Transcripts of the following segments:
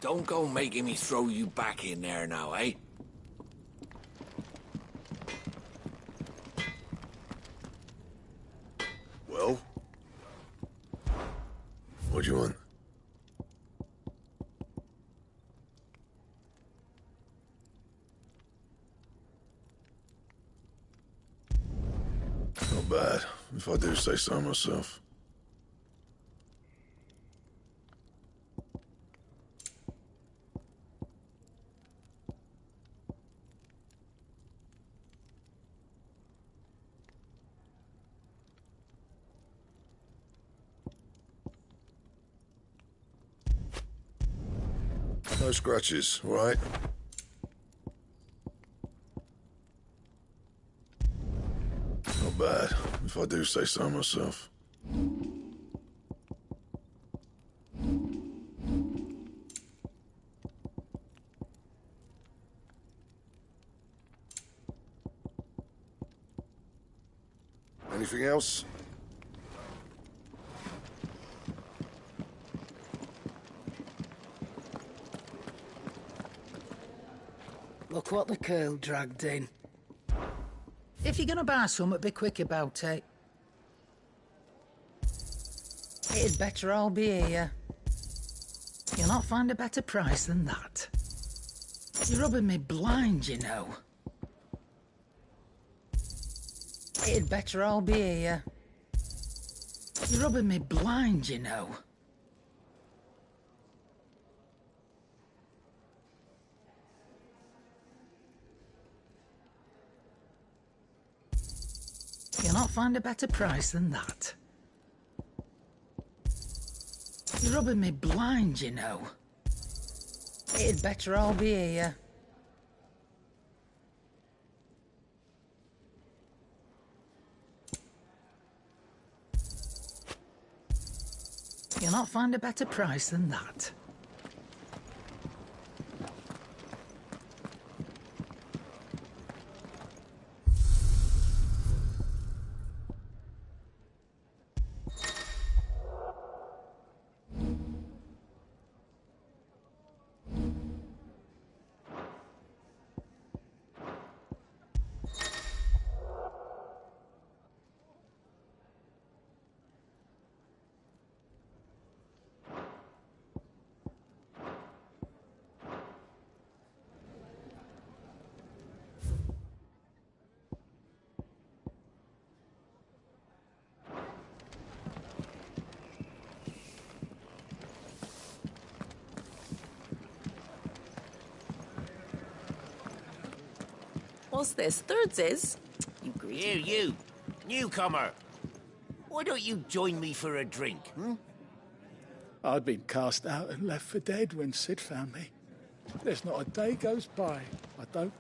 Don't go making me throw you back in there now, eh? Well? What do you want? Not bad, if I do say so myself. No scratches, all right? Not bad, if I do say so myself. Anything else? Look what the curl dragged in. If you're gonna buy something, be quick about it. It'd better all be here. You'll not find a better price than that. You're rubbing me blind, you know. It'd better all be here. You're rubbing me blind, you know. You'll not find a better price than that. You're rubbing me blind, you know. It'd better all be here. You'll not find a better price than that. What's this? Thirds is? You, newcomer. Why don't you join me for a drink, hmm? I'd been cast out and left for dead when Sid found me. There's not a day goes by I don't...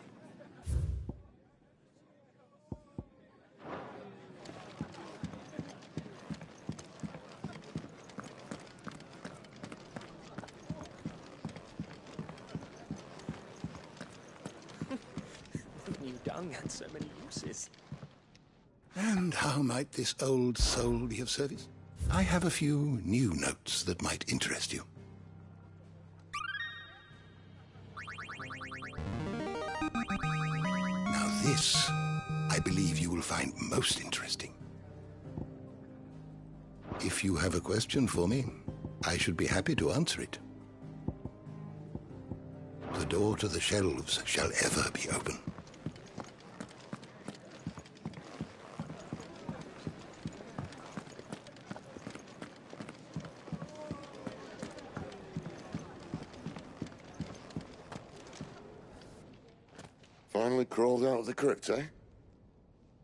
New dung had so many uses. And how might this old soul be of service? I have a few new notes that might interest you. Now this, I believe you will find most interesting. If you have a question for me, I should be happy to answer it. The door to the shelves shall ever be open. Finally crawled out of the crypt, eh?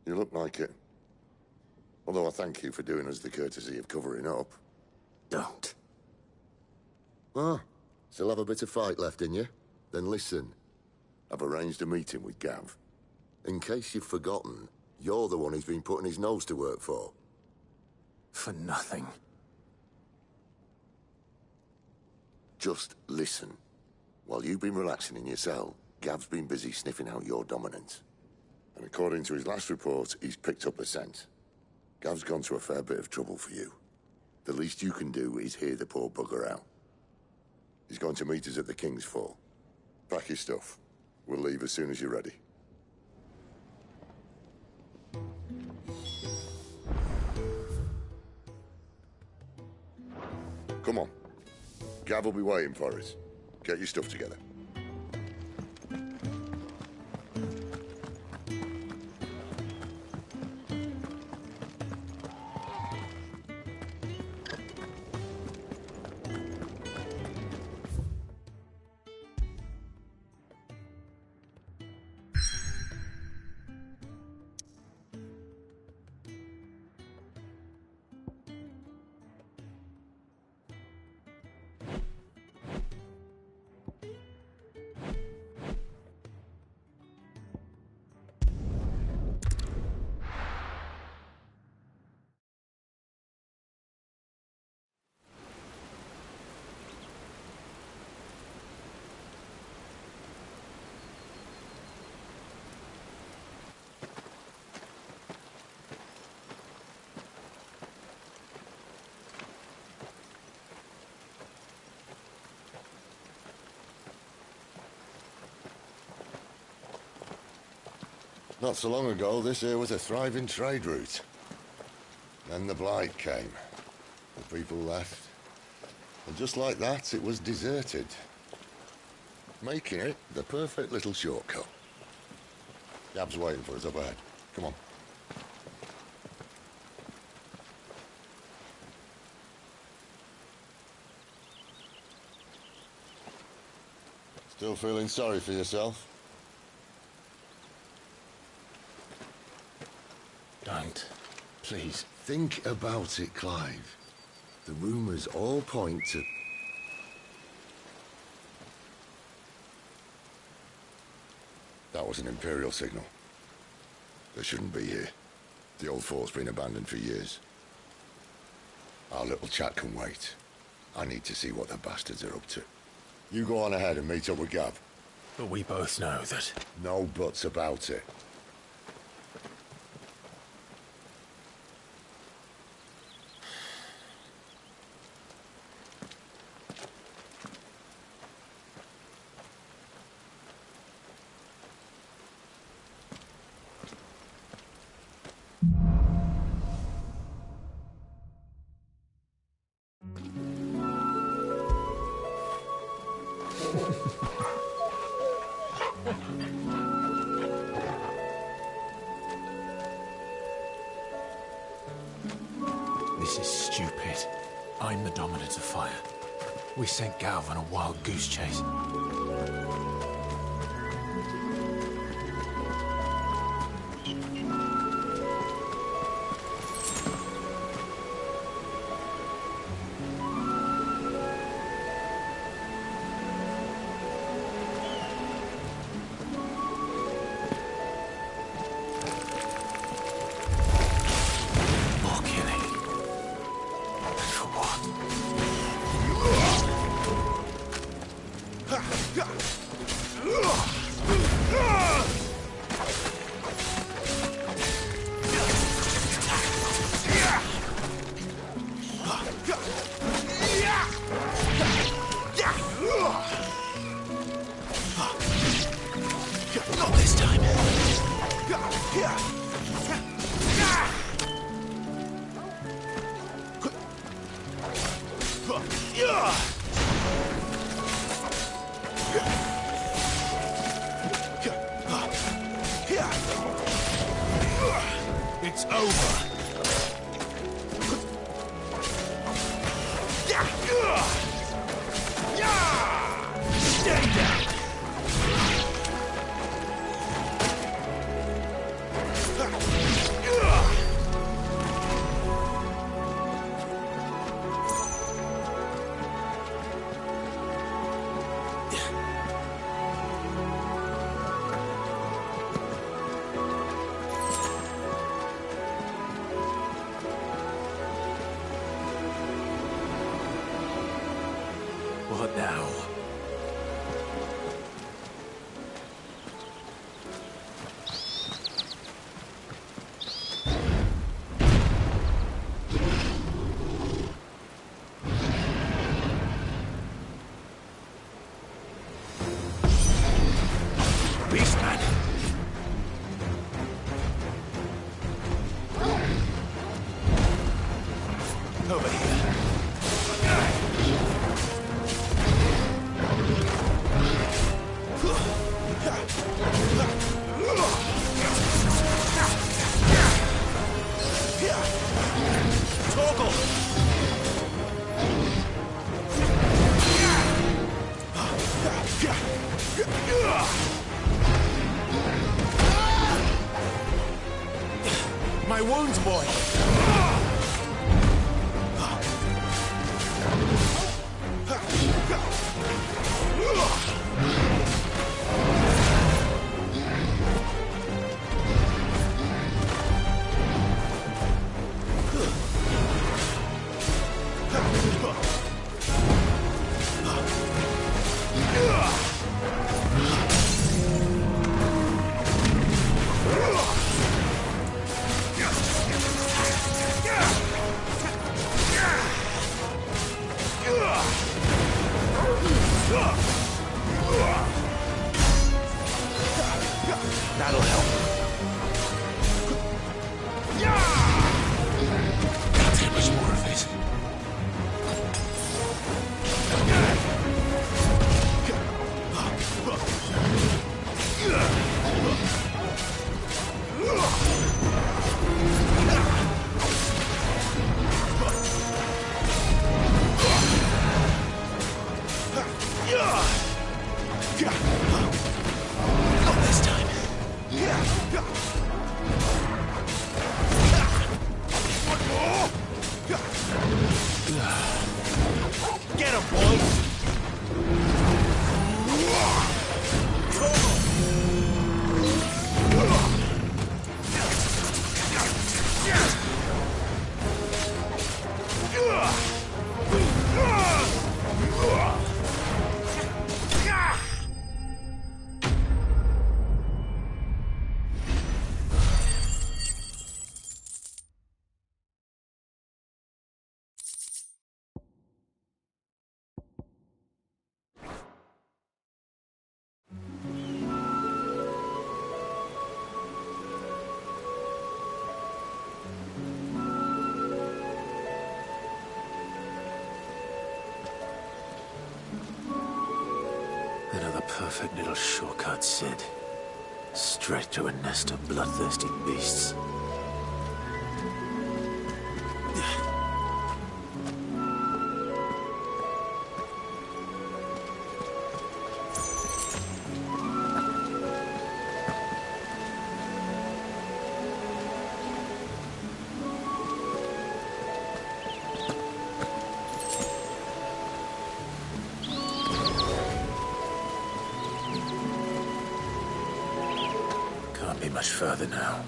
You look like it. Although I thank you for doing us the courtesy of covering up. Don't. Ah, still have a bit of fight left in you? Then listen. I've arranged a meeting with Gav. In case you've forgotten, you're the one he's been putting his nose to work for. For nothing. Just listen. While you've been relaxing in your cell, Gav's been busy sniffing out your dominance. And according to his last report, he's picked up a scent. Gav's gone to a fair bit of trouble for you. The least you can do is hear the poor bugger out. He's going to meet us at the King's Fall. Pack your stuff. We'll leave as soon as you're ready. Come on. Gav will be waiting for us. Get your stuff together. Not so long ago, this here was a thriving trade route. Then the Blight came. The people left. And just like that, it was deserted. Making it the perfect little shortcut. Gab's waiting for us up ahead. Come on. Still feeling sorry for yourself? Don't. Please. Think about it, Clive. The rumours all point to... That was an Imperial signal. They shouldn't be here. The old fort's been abandoned for years. Our little chat can wait. I need to see what the bastards are up to. You go on ahead and meet up with Gav. But we both know that... No buts about it. This is stupid. I'm the dominant of fire. We sent Gav on a wild goose chase. Not this time. It's over. Stay down. What now? Over here. Toggle! My wounds, boy! That'll help. Can't take much more of it. Not this time. Get him, boy! Another perfect little shortcut, Sid. Straight to a nest of bloodthirsty beasts. Can't be much further now.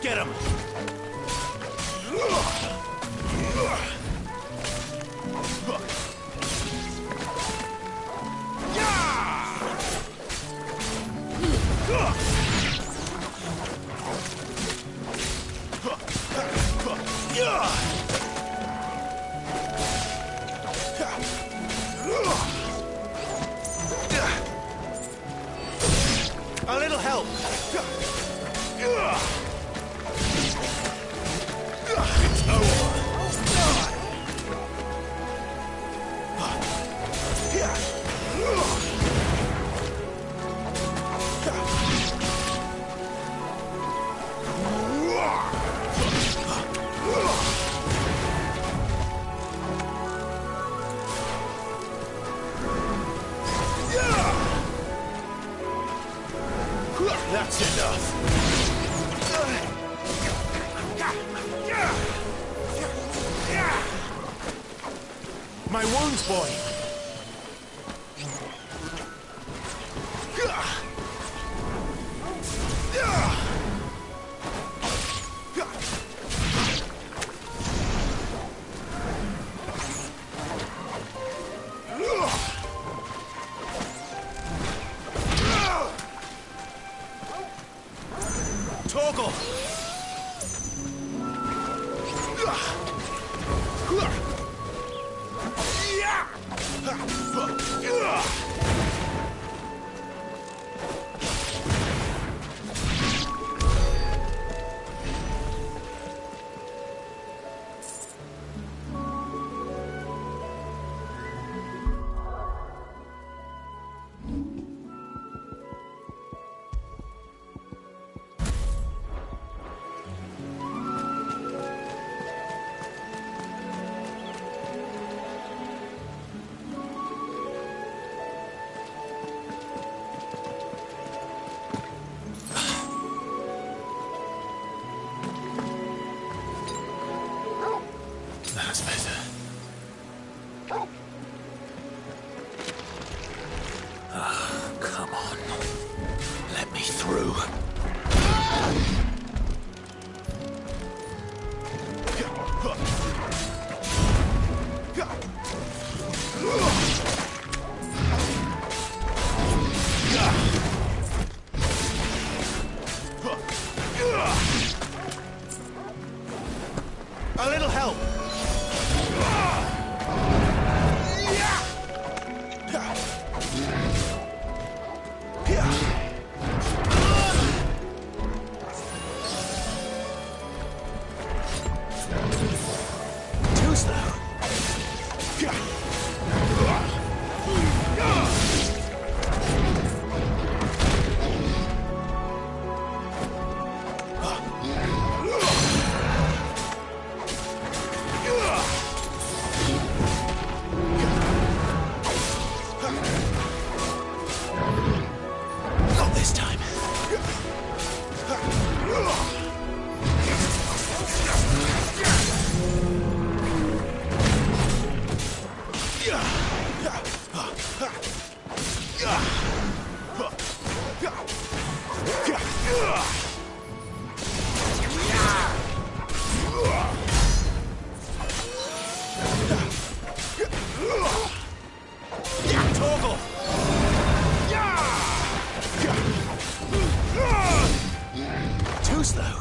Get him! A little help! It's over! That's enough! My wounds, boy! Toggle! through. A little help. Too slow. Not this time. Toggle. Too slow.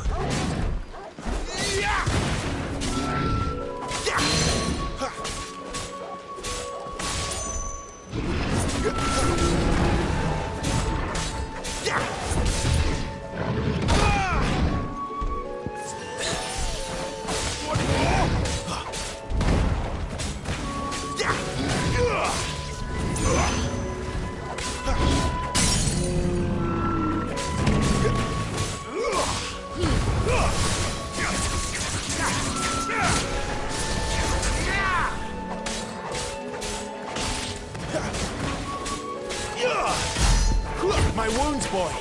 My wounds, boy.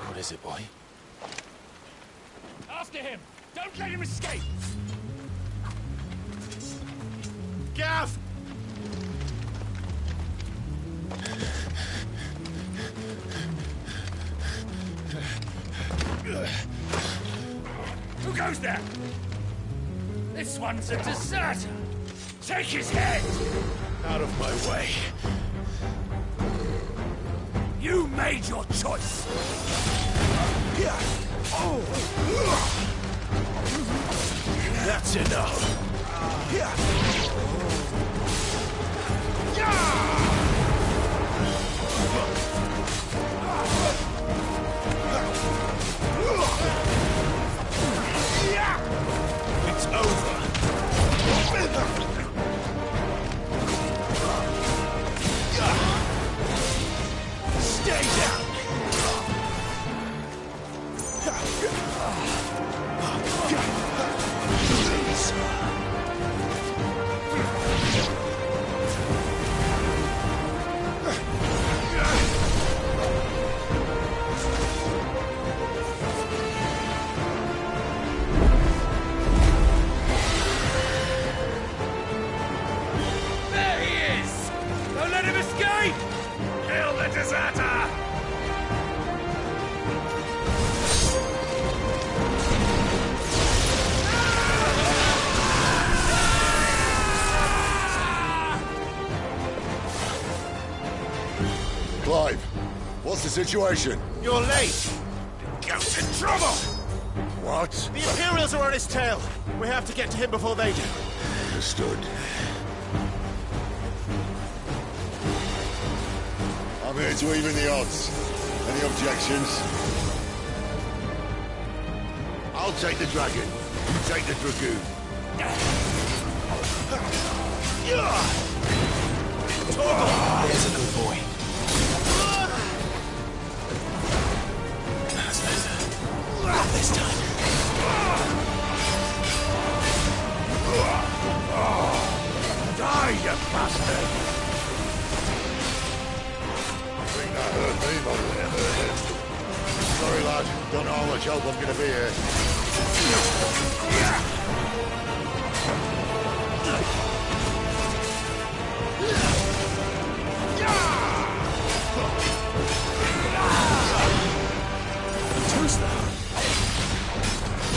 What is it, boy? After him! Don't let him escape! Gav! Who goes there? This one's a deserter! Take his head! Out of my way. You made your choice! That's enough. It's over. Stay down. There he is! Don't let him escape! Kill the deserter! Clive, what's the situation? You're late! Scout's in trouble! What? The Imperials are on his tail. We have to get to him before they do. Understood. I'm here to even the odds. Any objections? I'll take the dragon. You take the dragoon. There's a good boy. That's better. Not this time. Die, you bastard! I think that hurt me more than it hurt him. Sorry, lad. Don't know how much help I'm gonna be here.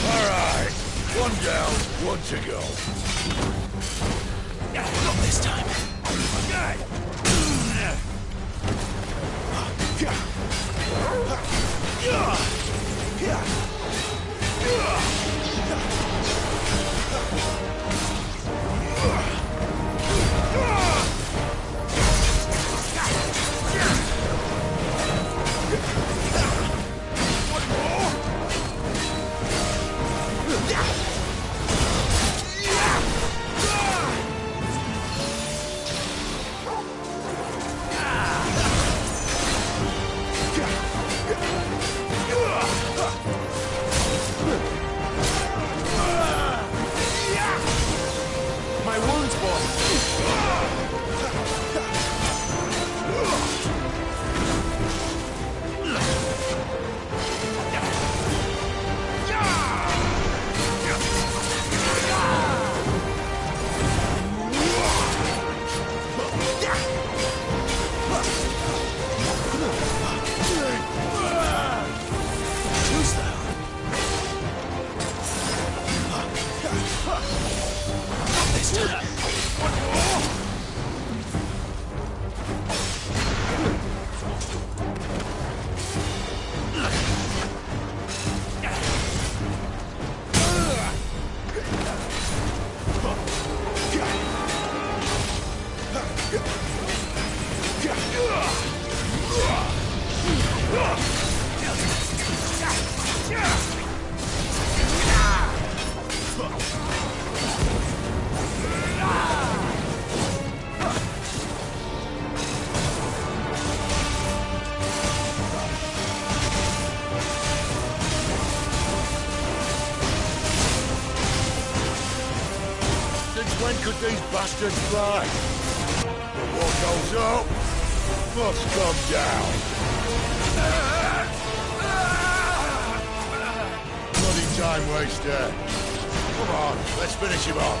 Alright. One down, one to go. Not this time. My wounds, boy. This time. When could these bastards fly? But what goes up must come down. Bloody time waster. Come on, let's finish him off.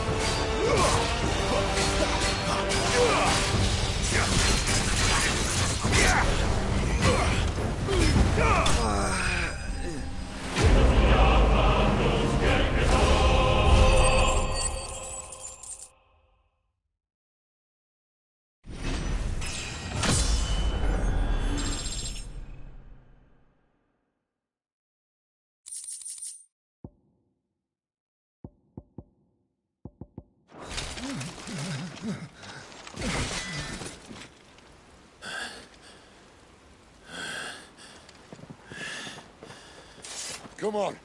Come on.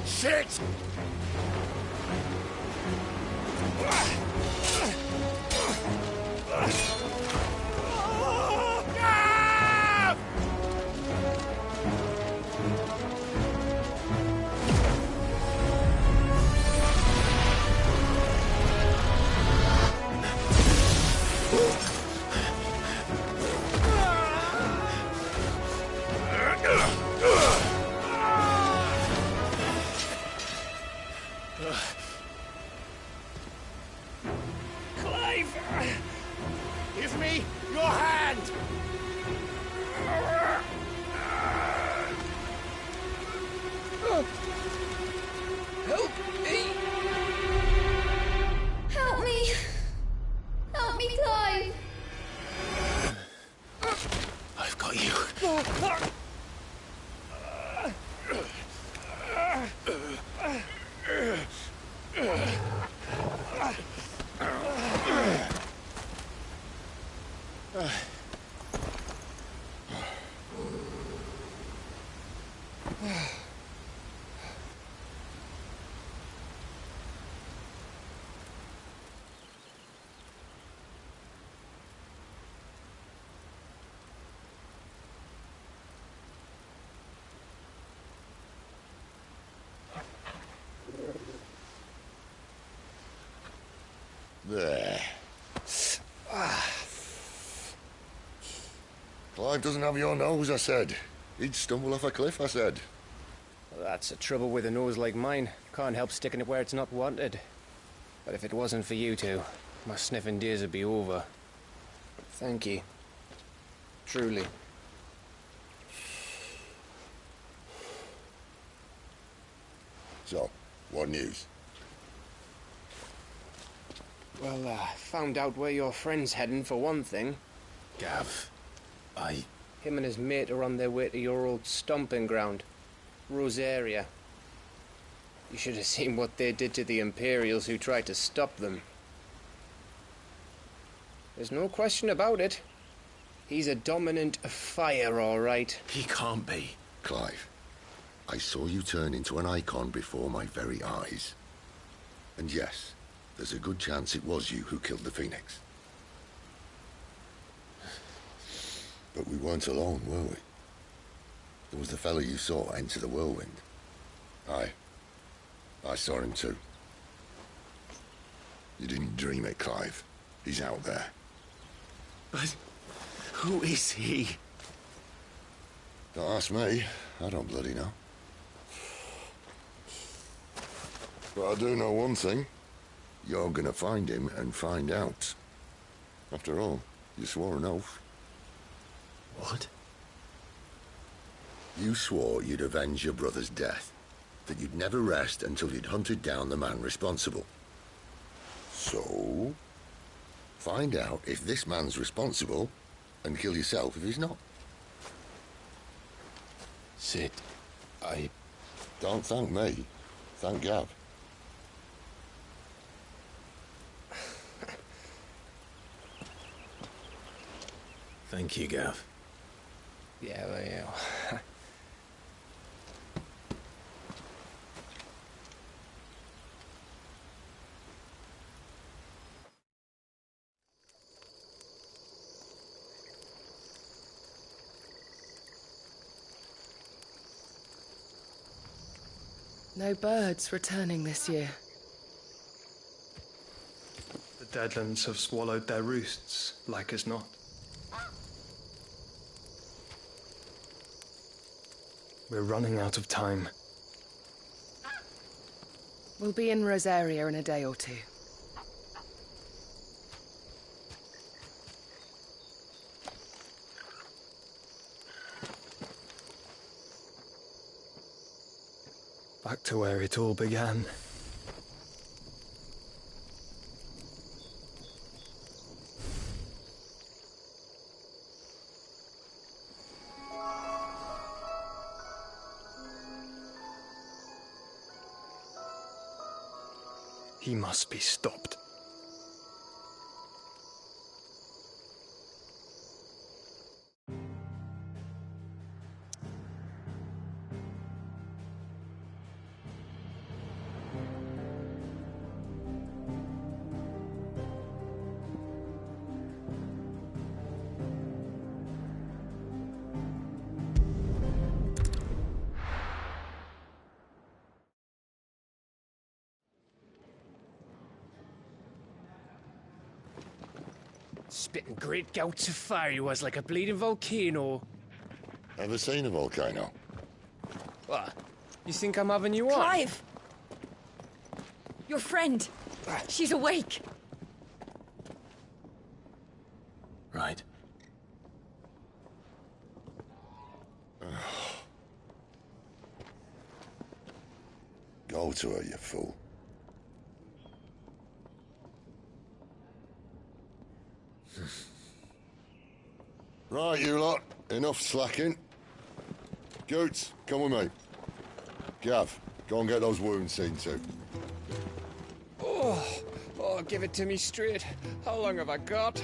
Shit! There. Clive doesn't have your nose, I said. He'd stumble off a cliff, I said. Well, that's the trouble with a nose like mine. Can't help sticking it where it's not wanted. But if it wasn't for you two, my sniffing days would be over. Thank you. Truly. So, what news? Well, found out where your friend's heading, for one thing. Gav, Him and his mate are on their way to your old stomping ground, Rosaria. You should have seen what they did to the Imperials who tried to stop them. There's no question about it. He's a dominant of fire, all right. He can't be. Clive, I saw you turn into an icon before my very eyes. And yes, there's a good chance it was you who killed the Phoenix. But we weren't alone, were we? There was the fellow you saw enter the whirlwind. I saw him too. You didn't dream it, Clive. He's out there. But who is he? Don't ask me. I don't bloody know. But I do know one thing. You're gonna find him and find out. After all, you swore an oath. What? You swore you'd avenge your brother's death. That you'd never rest until you'd hunted down the man responsible. So, find out if this man's responsible, and kill yourself if he's not. Sid, Don't thank me. Thank Gav. Thank you, Gav. Yeah, well, yeah. No birds returning this year. The Deadlands have swallowed their roosts, like as not. We're running out of time. We'll be in Rosaria in a day or two. Back to where it all began. He must be stopped. Spitting great gouts of fire he was, like a bleeding volcano. Ever seen a volcano? What? You think I'm having you on? Clive! Your friend! She's awake! Right. Go to her, you fool. Right, you lot. Enough slacking. Goots, come with me. Gav, go and get those wounds seen to. Oh, give it to me straight. How long have I got?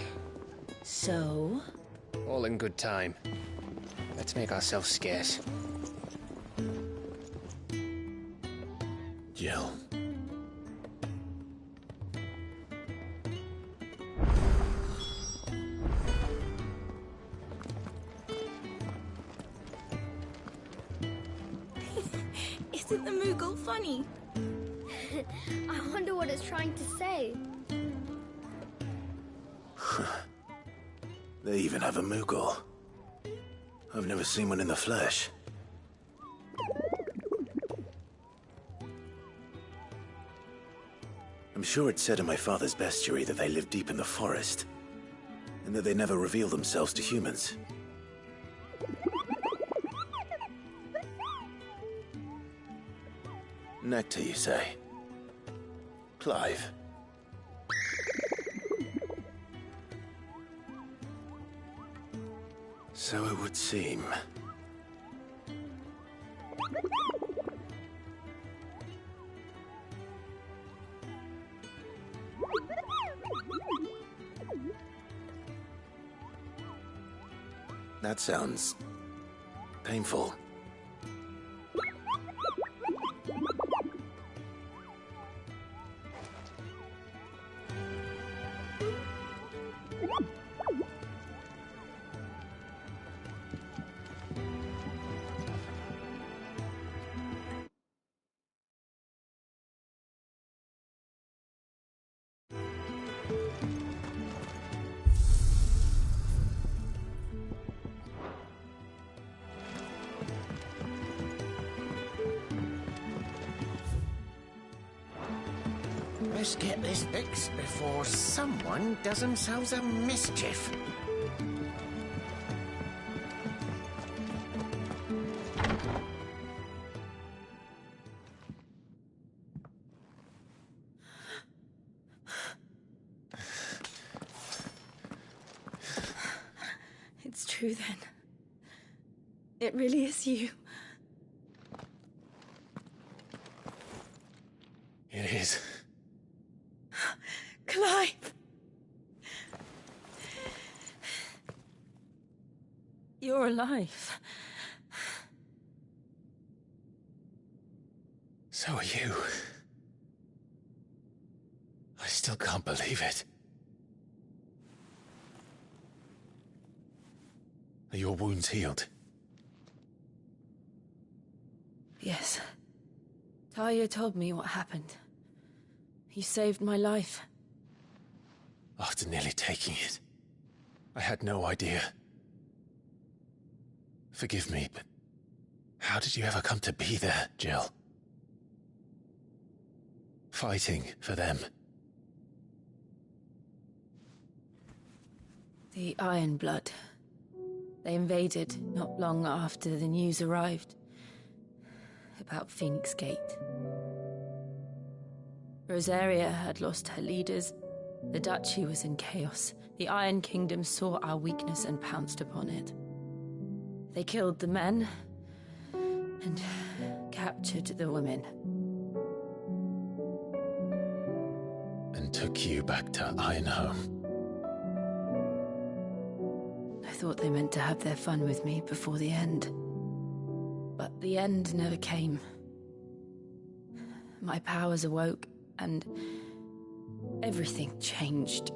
So? All in good time. Let's make ourselves scarce. Jill. Isn't the Moogle funny? I wonder what it's trying to say. They even have a Moogle. I've never seen one in the flesh. I'm sure it said in my father's bestiary that they live deep in the forest, and that they never reveal themselves to humans. Nectar, you say? Clive. So it would seem. That sounds painful. Let's get this fixed before someone does themselves a mischief. It's true then. It really is you. It is. Clive! You're alive. So are you. I still can't believe it. Are your wounds healed? Yes. Talia told me what happened. You saved my life. After nearly taking it, I had no idea. Forgive me, but how did you ever come to be there, Jill? Fighting for them. The Iron Blood. They invaded not long after the news arrived about Phoenix Gate. Rosaria had lost her leaders. The Duchy was in chaos. The Iron Kingdom saw our weakness and pounced upon it. They killed the men and captured the women. And took you back to Ironhome. I thought they meant to have their fun with me before the end. But the end never came. My powers awoke, and everything changed.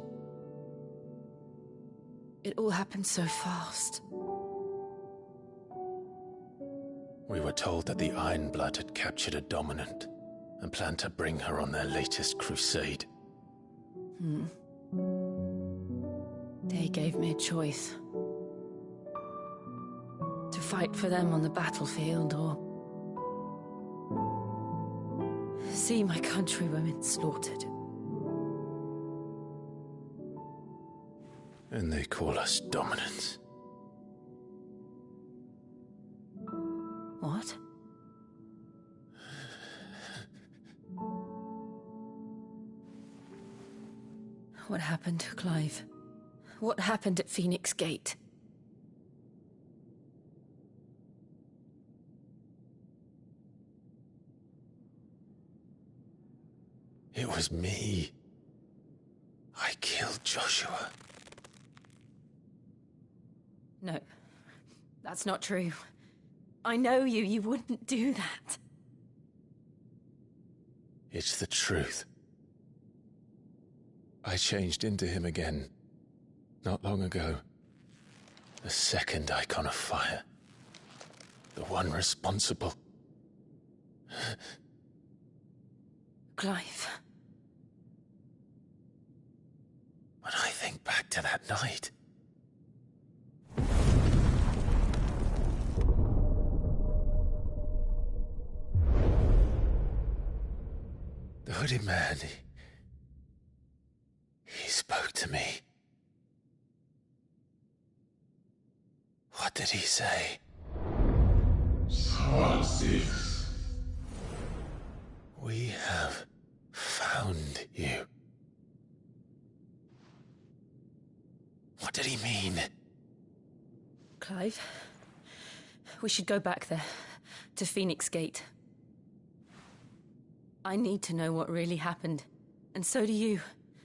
It all happened so fast. We were told that the Iron Blood had captured a dominant and planned to bring her on their latest crusade. They gave me a choice. To fight for them on the battlefield, or see my countrywomen slaughtered. And they call us dominants. What? What happened to Clive? What happened at Phoenix Gate? It was me. I killed Joshua. No, that's not true. I know you. You wouldn't do that. It's the truth. I changed into him again, not long ago. The second icon of fire. The one responsible. Clive. When I think back to that night... The hooded man, he spoke to me. What did he say? XVI. We have found you. What did he mean? Clive, we should go back there, to Phoenix Gate. I need to know what really happened, and so do you.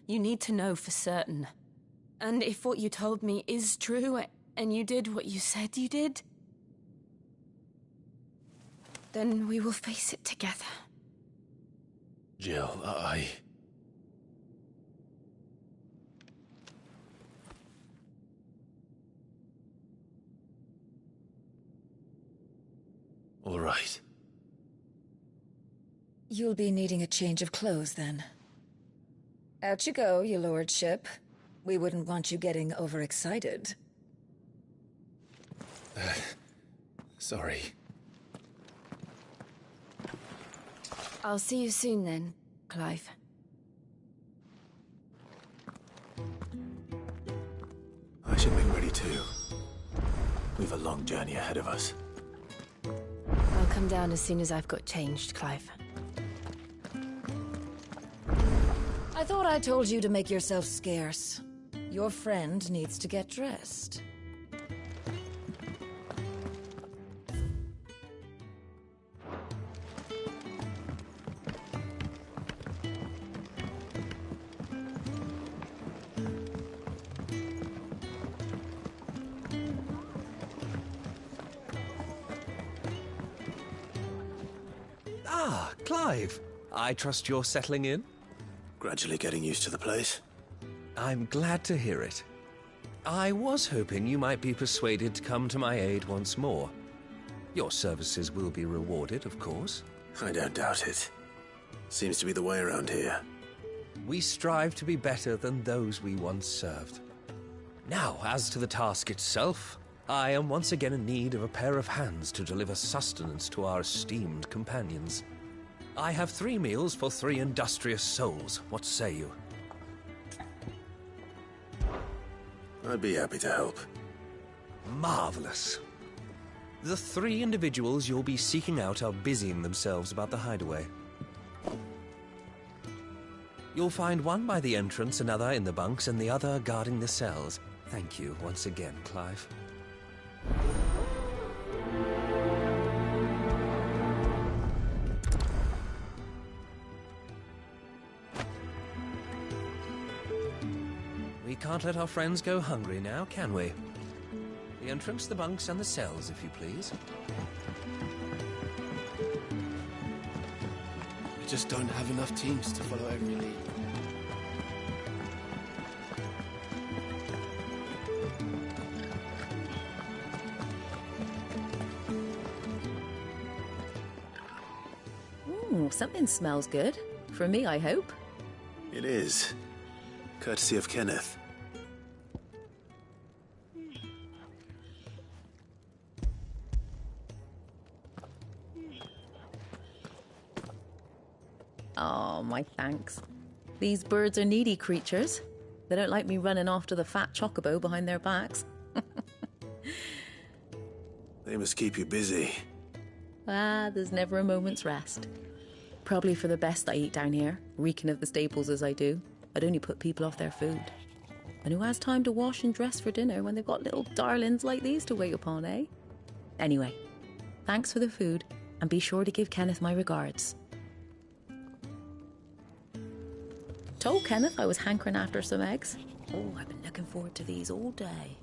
You need to know for certain. And if what you told me is true, and you did what you said you did, then we will face it together. Jill, All right. You'll be needing a change of clothes, then. Out you go, your lordship. We wouldn't want you getting overexcited. Sorry. I'll see you soon then, Clive. I should make ready too. We've a long journey ahead of us. I'll come down as soon as I've got changed, Clive. I thought I told you to make yourself scarce. Your friend needs to get dressed. Ah, Clive. I trust you're settling in? Gradually getting used to the place. I'm glad to hear it. I was hoping you might be persuaded to come to my aid once more. Your services will be rewarded, of course. I don't doubt it. Seems to be the way around here. We strive to be better than those we once served. Now, as to the task itself, I am once again in need of a pair of hands to deliver sustenance to our esteemed companions. I have 3 meals for 3 industrious souls. What say you? I'd be happy to help. Marvelous. The 3 individuals you'll be seeking out are busying themselves about the hideaway. You'll find one by the entrance, another in the bunks, and the other guarding the cells. Thank you once again, Clive. We can't let our friends go hungry now, can we? The entrance, the bunks, and the cells, if you please. We just don't have enough teams to follow every lead. Something smells good. For me, I hope. It is. Courtesy of Kenneth. Oh, my thanks. These birds are needy creatures. They don't like me running after the fat chocobo behind their backs. They must keep you busy. There's never a moment's rest. Probably for the best I eat down here, reeking of the staples as I do. I'd only put people off their food. And who has time to wash and dress for dinner when they've got little darlings like these to wait upon, eh? Anyway, thanks for the food, and be sure to give Kenneth my regards. Told Kenneth I was hankering after some eggs. Oh, I've been looking forward to these all day.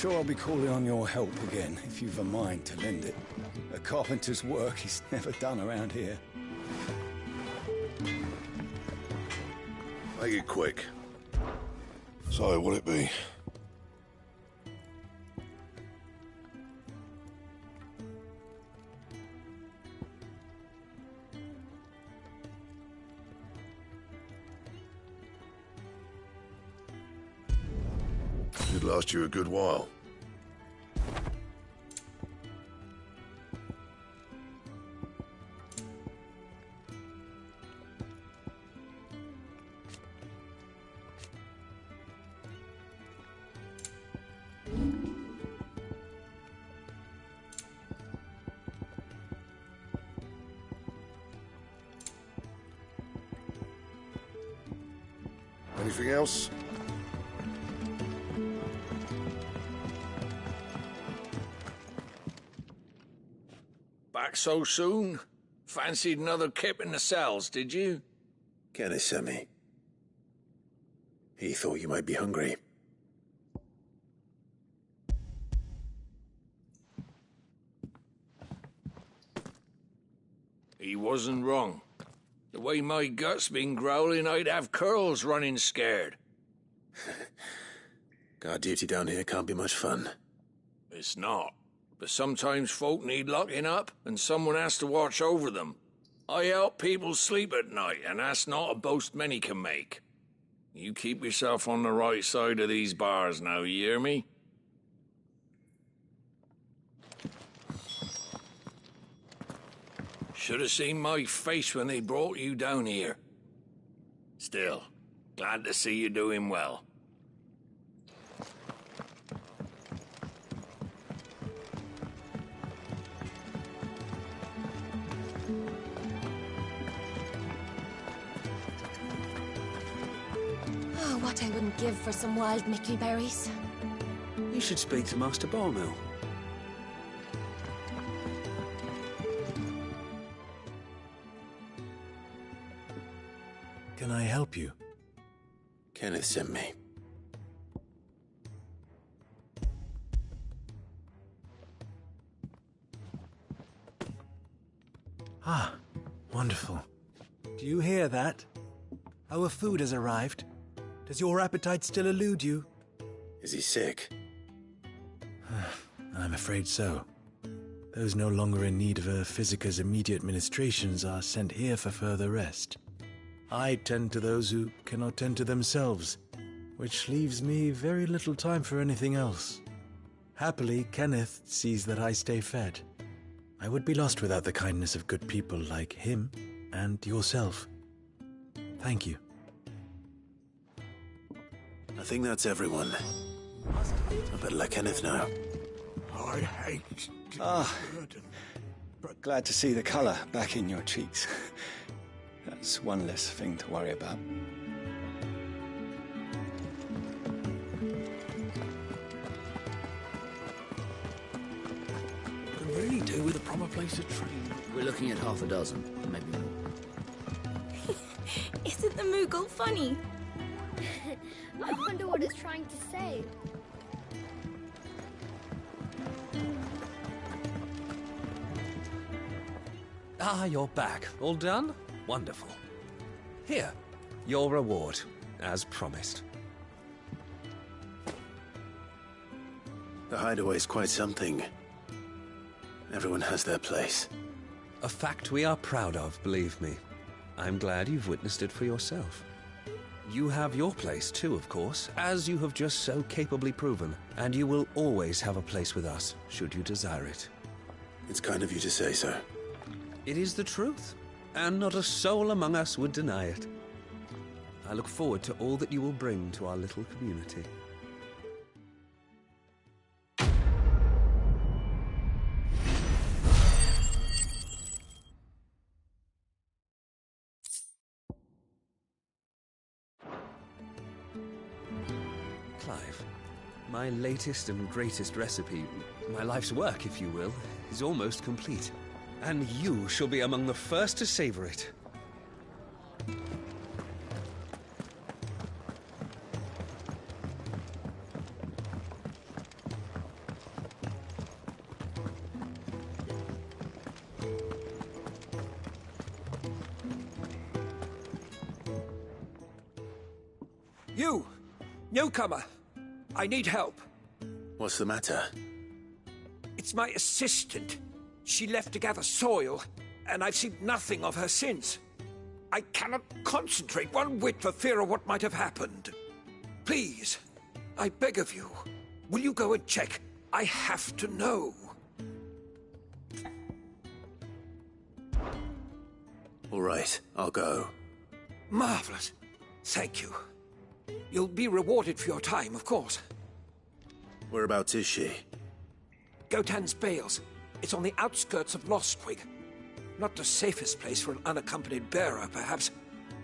sure I'll be calling on your help again, if you've a mind to lend it. A carpenter's work is never done around here. Make it quick. So, what'll it be? Should last you a good while. Anything else? Back so soon? Fancied another kip in the cells, did you? Kenneth sent me. He thought you might be hungry. He wasn't wrong. The way my gut's been growling, I'd have curls running scared. Guard duty down here can't be much fun. It's not. But sometimes folk need locking up, and someone has to watch over them. I help people sleep at night, and that's not a boast many can make. You keep yourself on the right side of these bars now, you hear me? Should have seen my face when they brought you down here. Still, glad to see you doing well. Oh, what I wouldn't give for some wild Mickey berries. You should speak to Master Barmill. Can I help you? Kenneth sent me. Ah, wonderful. Do you hear that? Our food has arrived. Does your appetite still elude you? Is he sick? I'm afraid so. Those no longer in need of a Physica's immediate ministrations are sent here for further rest. I tend to those who cannot tend to themselves, which leaves me very little time for anything else. Happily, Kenneth sees that I stay fed. I would be lost without the kindness of good people like him and yourself. Thank you. I think that's everyone. I better let Kenneth know. I hate... glad to see the colour back in your cheeks. That's one less thing to worry about. Could really do with a proper place to train. We're looking at half a dozen, maybe more. Isn't the Moogle funny? I wonder what it's trying to say. Ah, you're back. All done? Wonderful. Here, your reward, as promised. The hideaway's quite something. Everyone has their place. A fact we are proud of, believe me. I'm glad you've witnessed it for yourself. You have your place too, of course, as you have just so capably proven, and you will always have a place with us, should you desire it. It's kind of you to say so. It is the truth, and not a soul among us would deny it. I look forward to all that you will bring to our little community. Clive, my latest and greatest recipe, my life's work, if you will, is almost complete. And you shall be among the first to savor it. You! Newcomer! I need help. What's the matter? It's my assistant. She left to gather soil, and I've seen nothing of her since. I cannot concentrate one whit for fear of what might have happened. Please, I beg of you, will you go and check? I have to know. All right, I'll go. Marvelous. Thank you. You'll be rewarded for your time, of course. Whereabouts is she? Gotan's Bales. It's on the outskirts of Lostwig. Not the safest place for an unaccompanied bearer, perhaps,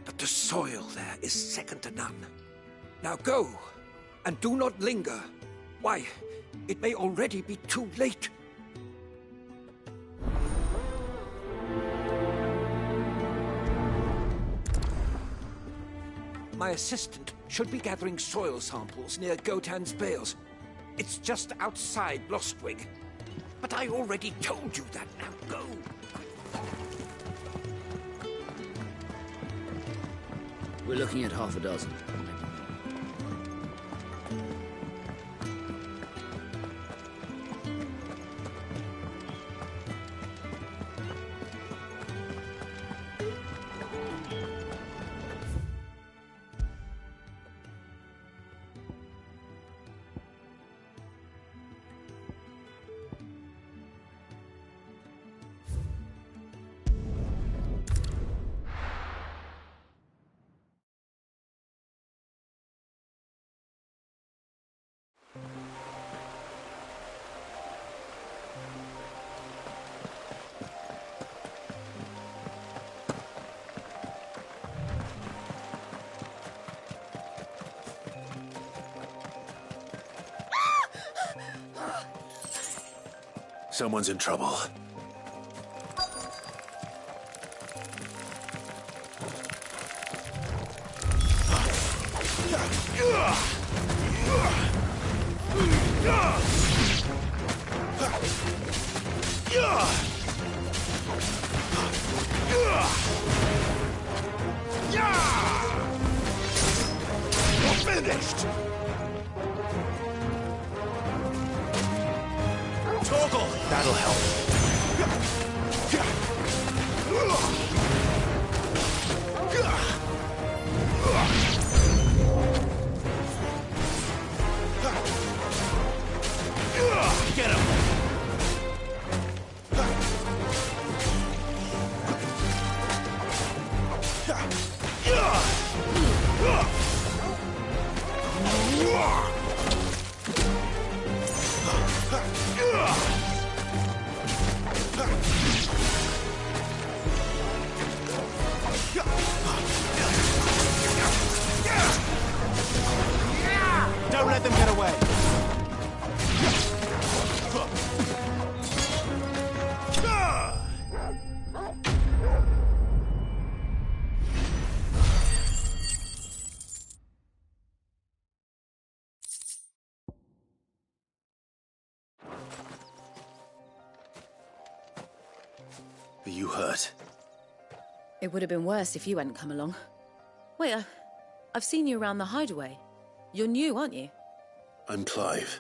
but the soil there is second to none. Now go, and do not linger. Why, it may already be too late. My assistant should be gathering soil samples near Gotan's Bales. It's just outside Lostwig. But I already told you that. Now go. We're looking at half a dozen. Someone's in trouble. You're finished! Toggle! That'll help. Get him! Don't let them get away! Are you hurt? It would have been worse if you hadn't come along. Wait, I've seen you around the hideaway. You're new, aren't you? I'm Clive.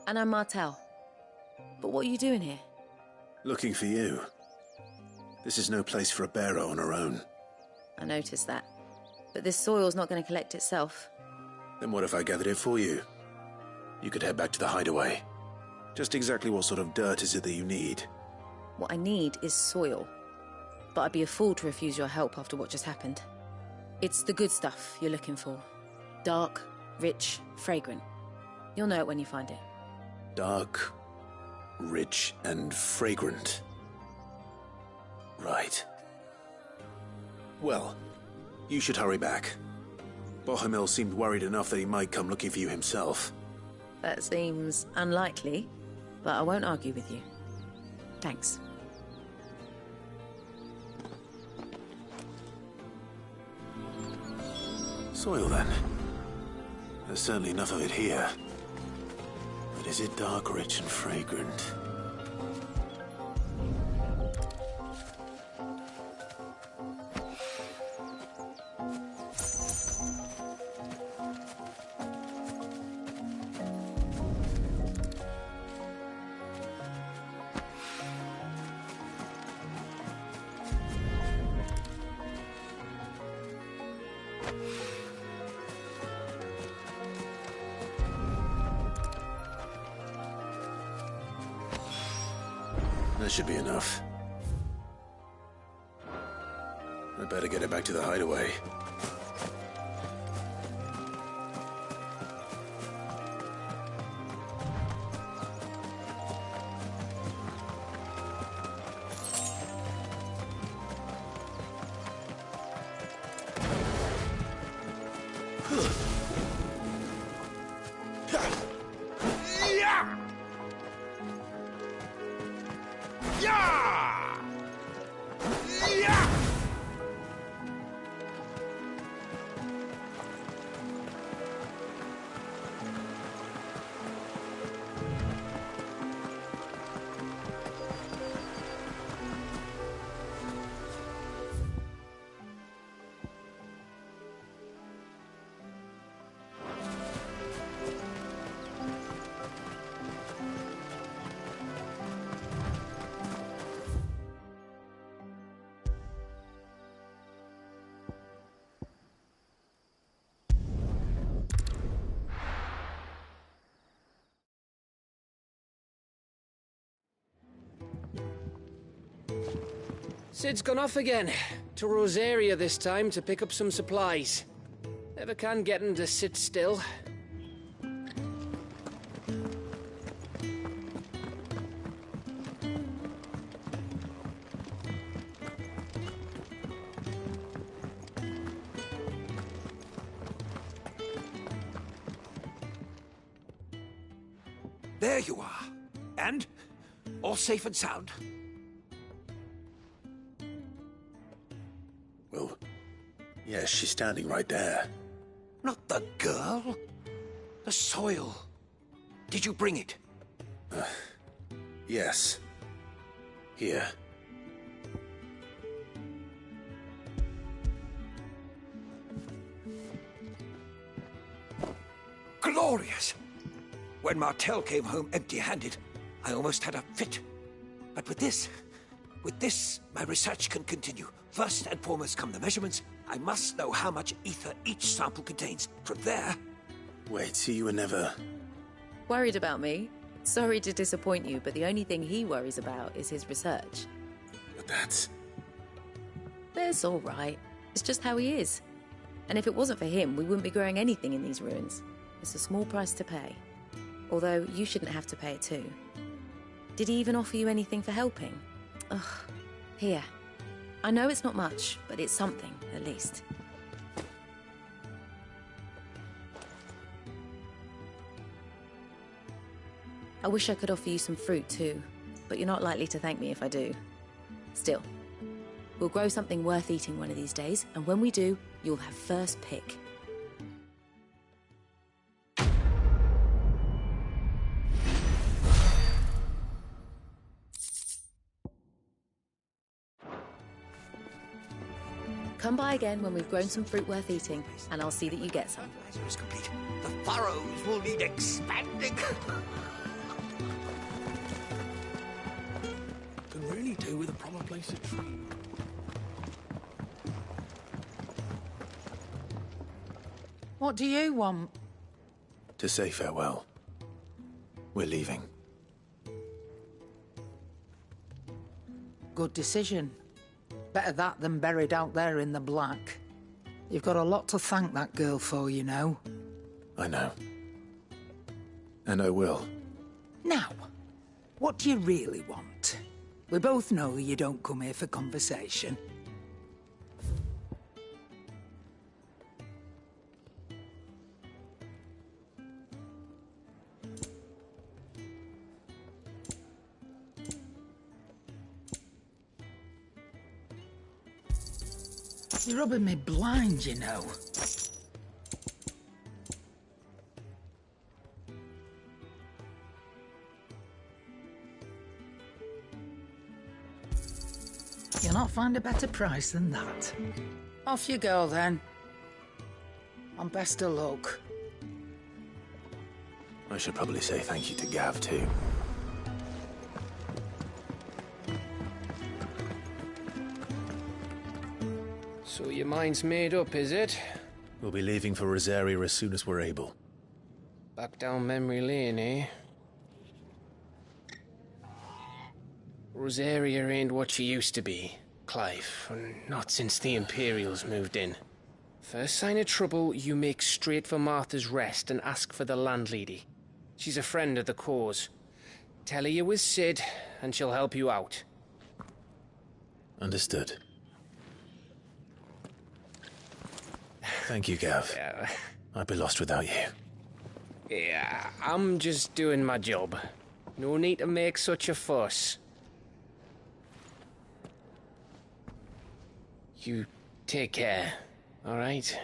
And I'm Martel. But what are you doing here? Looking for you. This is no place for a bearer on her own. I noticed that. But this soil's not going to collect itself. Then what if I gathered it for you? You could head back to the hideaway. Just exactly what sort of dirt is it that you need? What I need is soil. But I'd be a fool to refuse your help after what just happened. It's the good stuff you're looking for. Dark, rich, fragrant. You'll know it when you find it. Dark, rich, and fragrant. Right. Well, you should hurry back. Bohemil seemed worried enough that he might come looking for you himself. That seems unlikely, but I won't argue with you. Thanks. Soil, then. There's certainly enough of it here. But is it dark, rich, and fragrant? That should be enough. I better get it back to the hideaway. Sid's gone off again. To Rosaria this time to pick up some supplies. Never can get him to sit still. There you are. And? All safe and sound? Well, yes, she's standing right there. Not the girl. The soil. Did you bring it? Yes. Here. Glorious! When Martel came home empty-handed, I almost had a fit. But with this, my research can continue. First and foremost come the measurements. I must know how much ether each sample contains. From there... Wait, so you were never... Worried about me? Sorry to disappoint you, but the only thing he worries about is his research. But that's... That's all right. It's just how he is. And if it wasn't for him, we wouldn't be growing anything in these ruins. It's a small price to pay. Although, you shouldn't have to pay it too. Did he even offer you anything for helping? Ugh. Here. I know it's not much, but it's something, at least. I wish I could offer you some fruit too, but you're not likely to thank me if I do. Still, we'll grow something worth eating one of these days, and when we do, you'll have first pick. Come by again when we've grown some fruit worth eating, and I'll see that you get some. Fertilizer is complete. The furrows will need expanding. Can really do with a proper place to train. What do you want? To say farewell. We're leaving. Good decision. Better that than buried out there in the black. You've got a lot to thank that girl for, you know. I know. And I will. Now, what do you really want? We both know you don't come here for conversation. You're rubbing me blind, you know. You'll not find a better price than that. Off you go, then. And best of luck. I should probably say thank you to Gav, too. So your mind's made up, is it? We'll be leaving for Rosaria as soon as we're able. Back down memory lane, eh? Rosaria ain't what she used to be, Clive, and not since the Imperials moved in. First sign of trouble, you make straight for Martha's Rest and ask for the landlady. She's a friend of the cause. Tell her you was Sid, and she'll help you out. Understood. Thank you, Gav. I'd be lost without you. Yeah, I'm just doing my job. No need to make such a fuss. You take care, alright?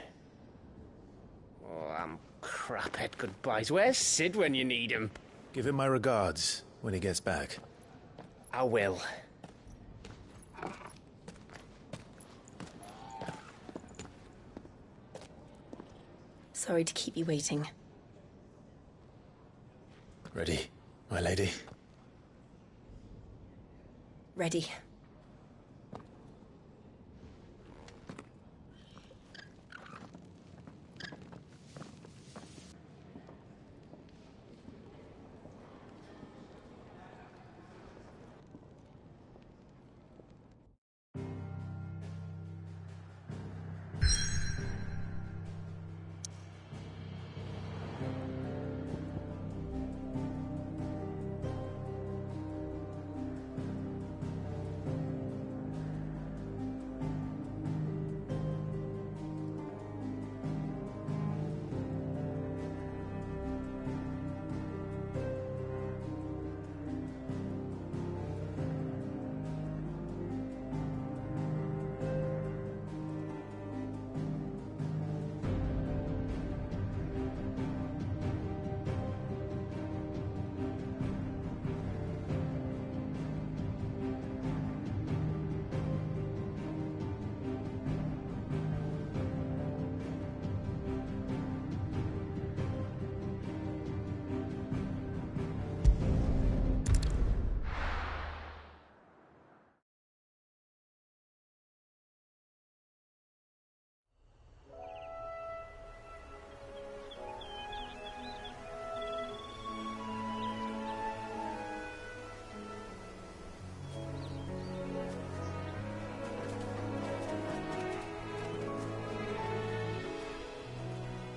Oh, I'm crap at goodbyes. Where's Sid when you need him? Give him my regards when he gets back. I will. Sorry to keep you waiting. Ready, my lady? Ready.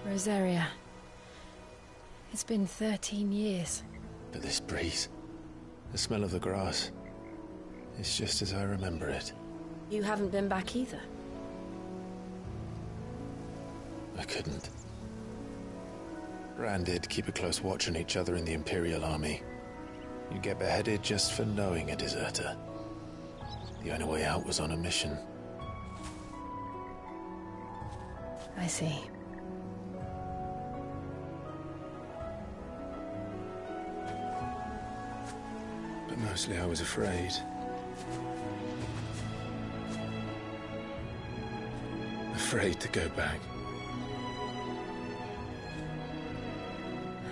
Rosaria. It's been 13 years. But this breeze, the smell of the grass, it's just as I remember it. You haven't been back either. I couldn't. Branded, keep a close watch on each other in the Imperial Army. You get beheaded just for knowing a deserter. The only way out was on a mission. I see. But mostly I was afraid. Afraid to go back.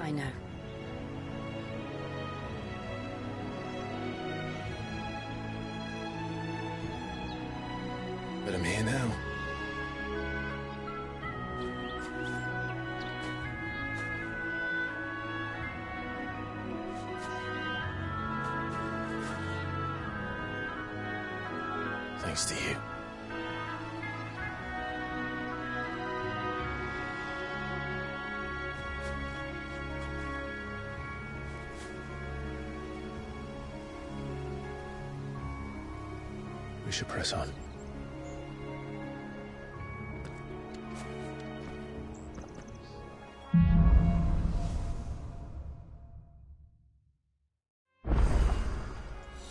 I know. But I'm here now. Thanks to you. We should press on.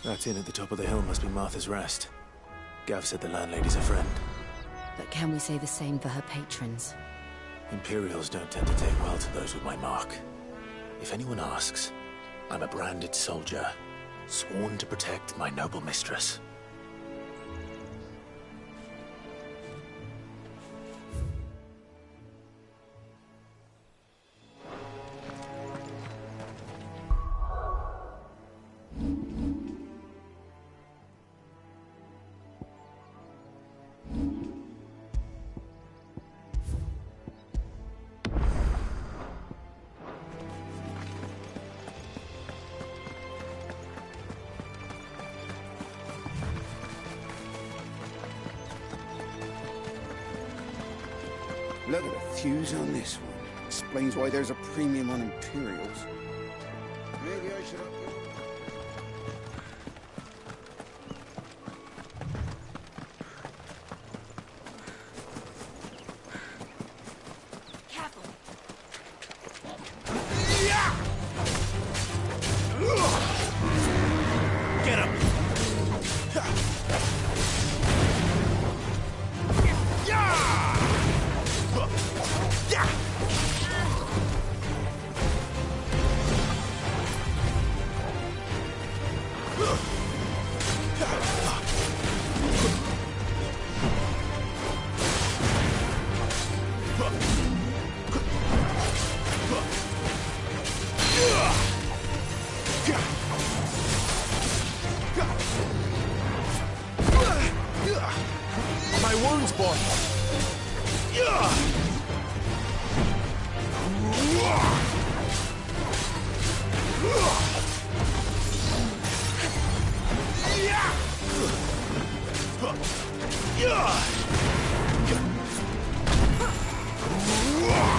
That inn at the top of the hill must be Martha's Rest. Gav said the landlady's a friend. But can we say the same for her patrons? Imperials don't tend to take well to those with my mark. If anyone asks, I'm a branded soldier, sworn to protect my noble mistress. Look at the fuse on this one. Explains why there's a premium on Imperials. Maybe I should... Get him! My wounds, boy!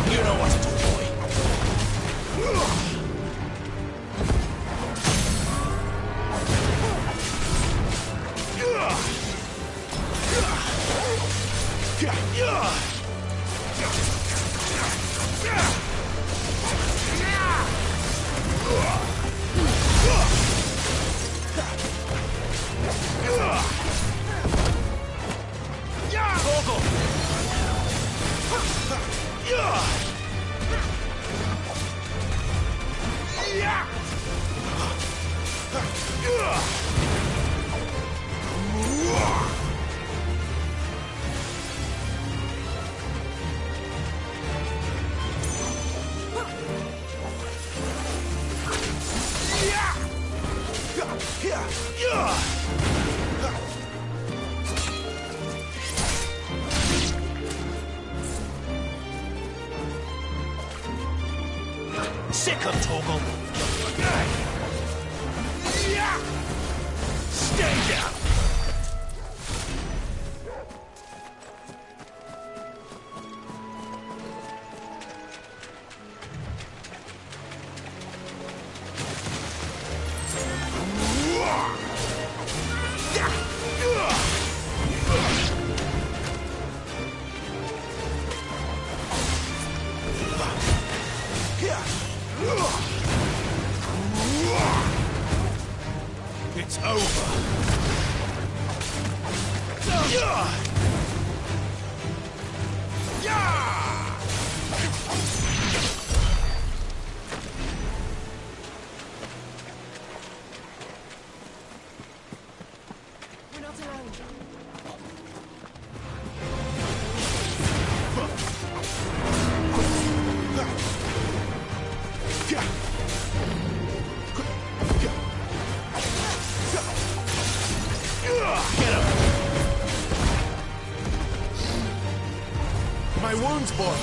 You know what to do, boy. Sick of Torgal! Stay down! It's over. We're not alone. Get him! My wounds, boy!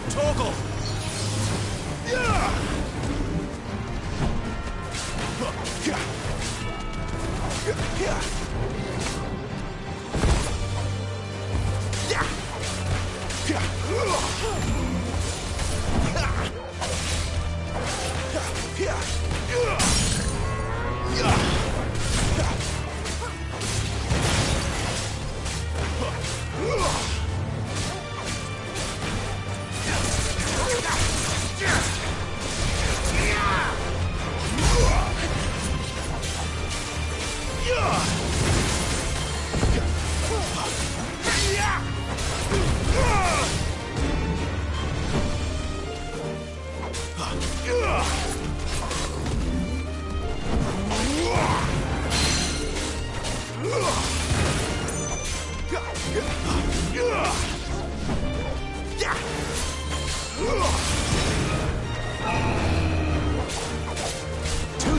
Torgal! Too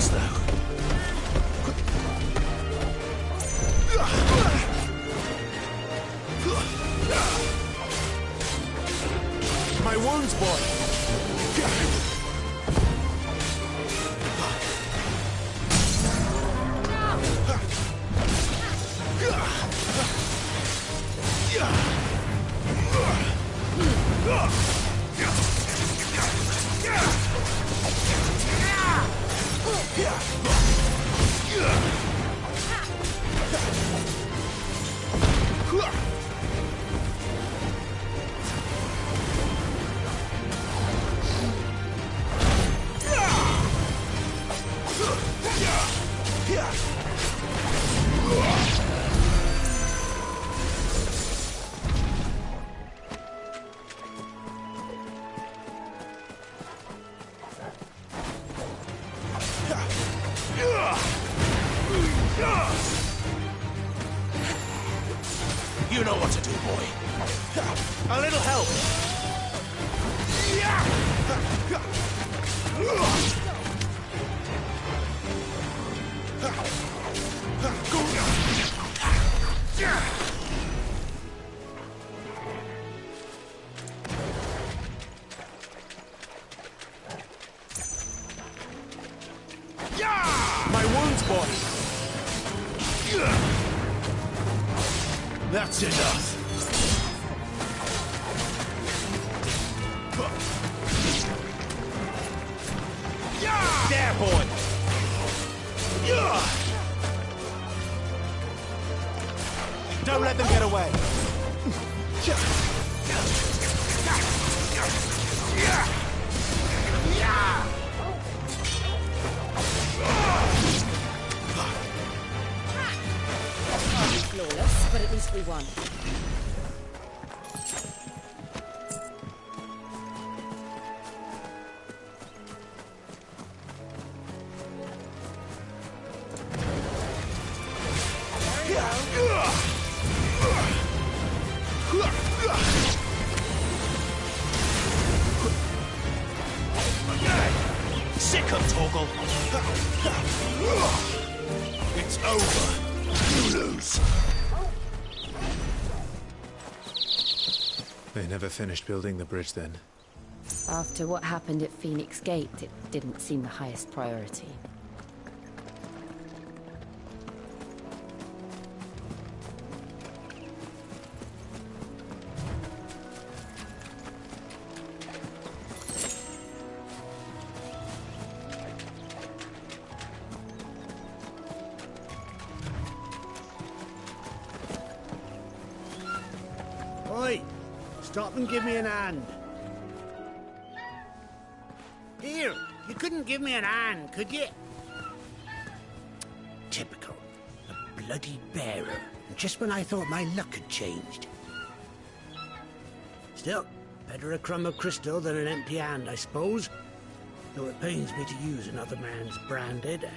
You know what to do, boy. A little help. My wounds, boy. That's enough. There, boy. Don't let them get away. Flawless, but at least we won. Sick of Torgal. It's over. You lose. They never finished building the bridge then. After what happened at Phoenix Gate, it didn't seem the highest priority. Oi! Stop and give me an hand. Here, you couldn't give me an hand, could you? Typical. A bloody bearer. Just when I thought my luck had changed. Still, better a crumb of crystal than an empty hand, I suppose. Though it pains me to use another man's branded.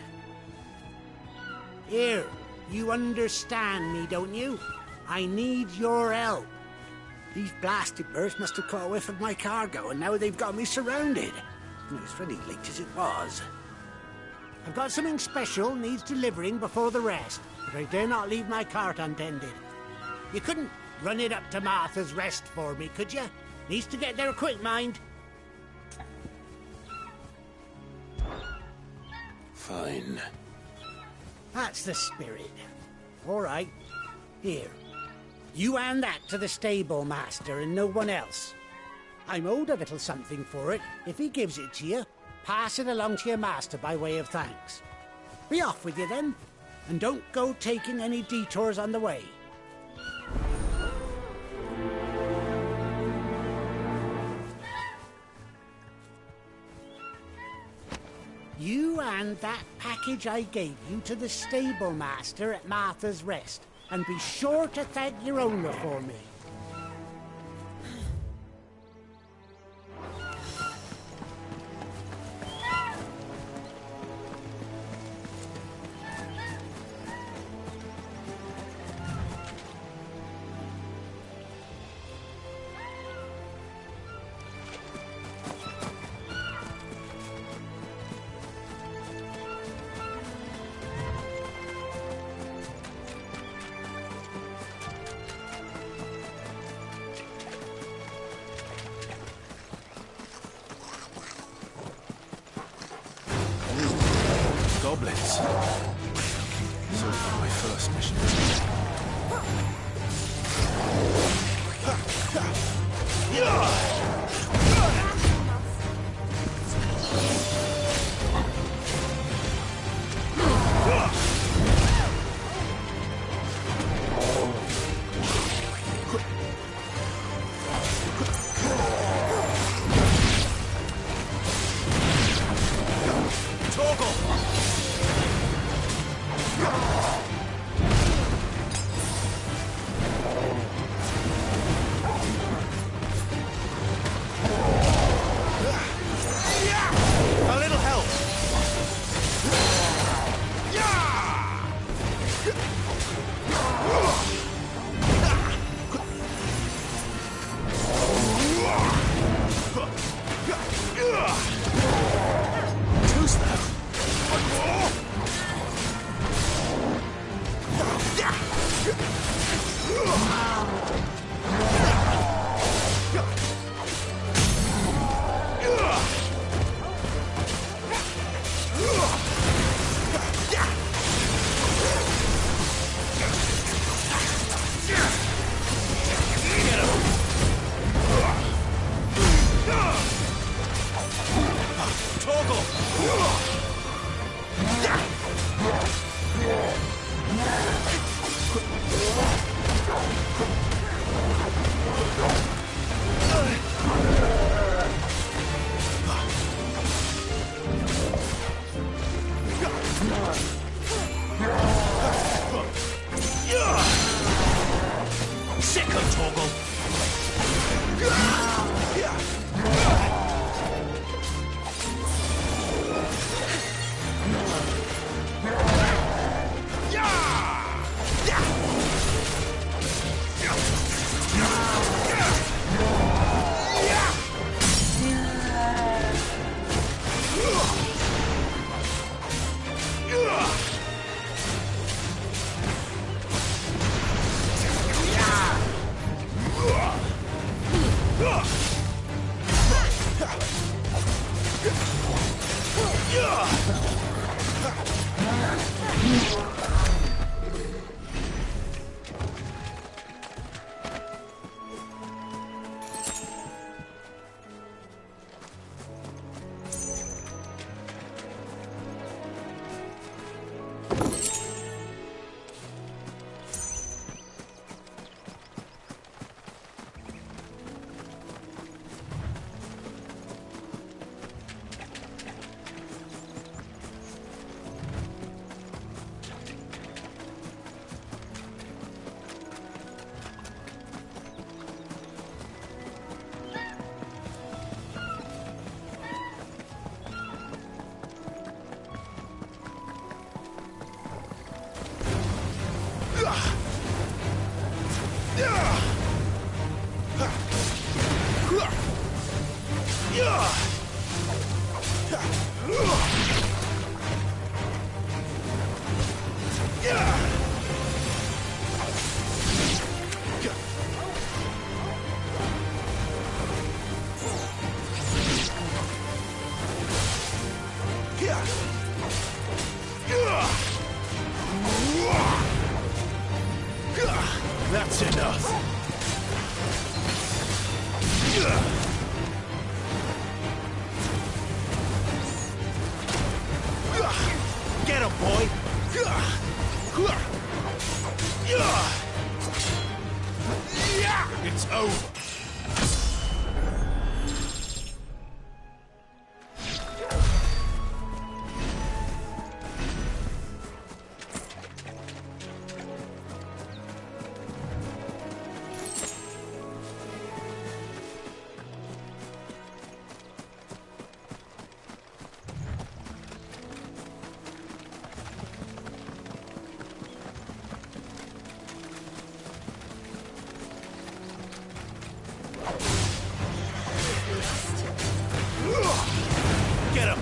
Here, you understand me, don't you? I need your help. These blasted birds must have caught a whiff of my cargo, and now they've got me surrounded. It was very late as it was. I've got something special needs delivering before the rest, but I dare not leave my cart untended. You couldn't run it up to Martha's Rest for me, could you? Needs to get there quick, mind. Fine. That's the spirit. All right. Here. You hand that to the stable master and no one else. I'm owed a little something for it. If he gives it to you, pass it along to your master by way of thanks. Be off with you then, and don't go taking any detours on the way. You hand that package I gave you to the stable master at Martha's Rest, and be sure to thank your owner for me. Goblins. Sort of my first mission. toggle! Second toggle! That's enough. Get him, boy! It's over. Get him!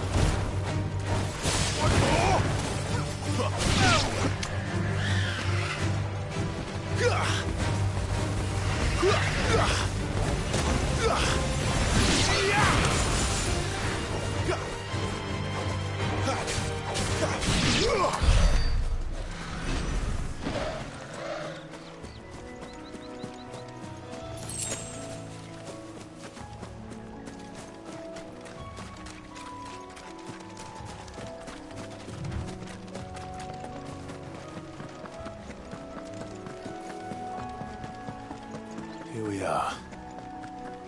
Here we are.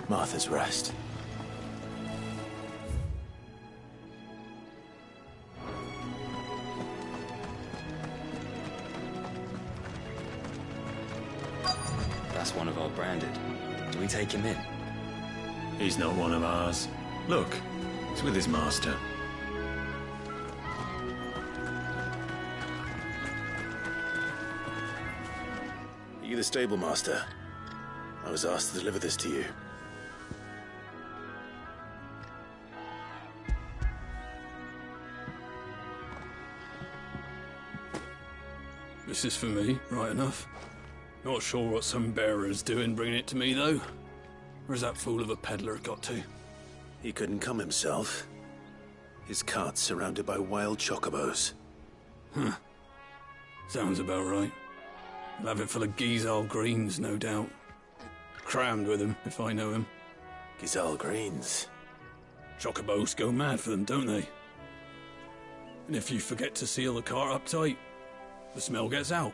Martha's Rest. That's one of our branded. Do we take him in? He's not one of ours. Look, he's with his master. Are you the stable master? I was asked to deliver this to you. This is for me, right enough. Not sure what some bearer's doing bringing it to me, though. Where's that fool of a peddler got to? He couldn't come himself. His cart's surrounded by wild chocobos. Huh. Sounds about right. He'll have it full of Gizal greens, no doubt. Crammed with him, if I know him. Gizal greens? Chocobos go mad for them, don't they? And if you forget to seal the cart up tight, the smell gets out,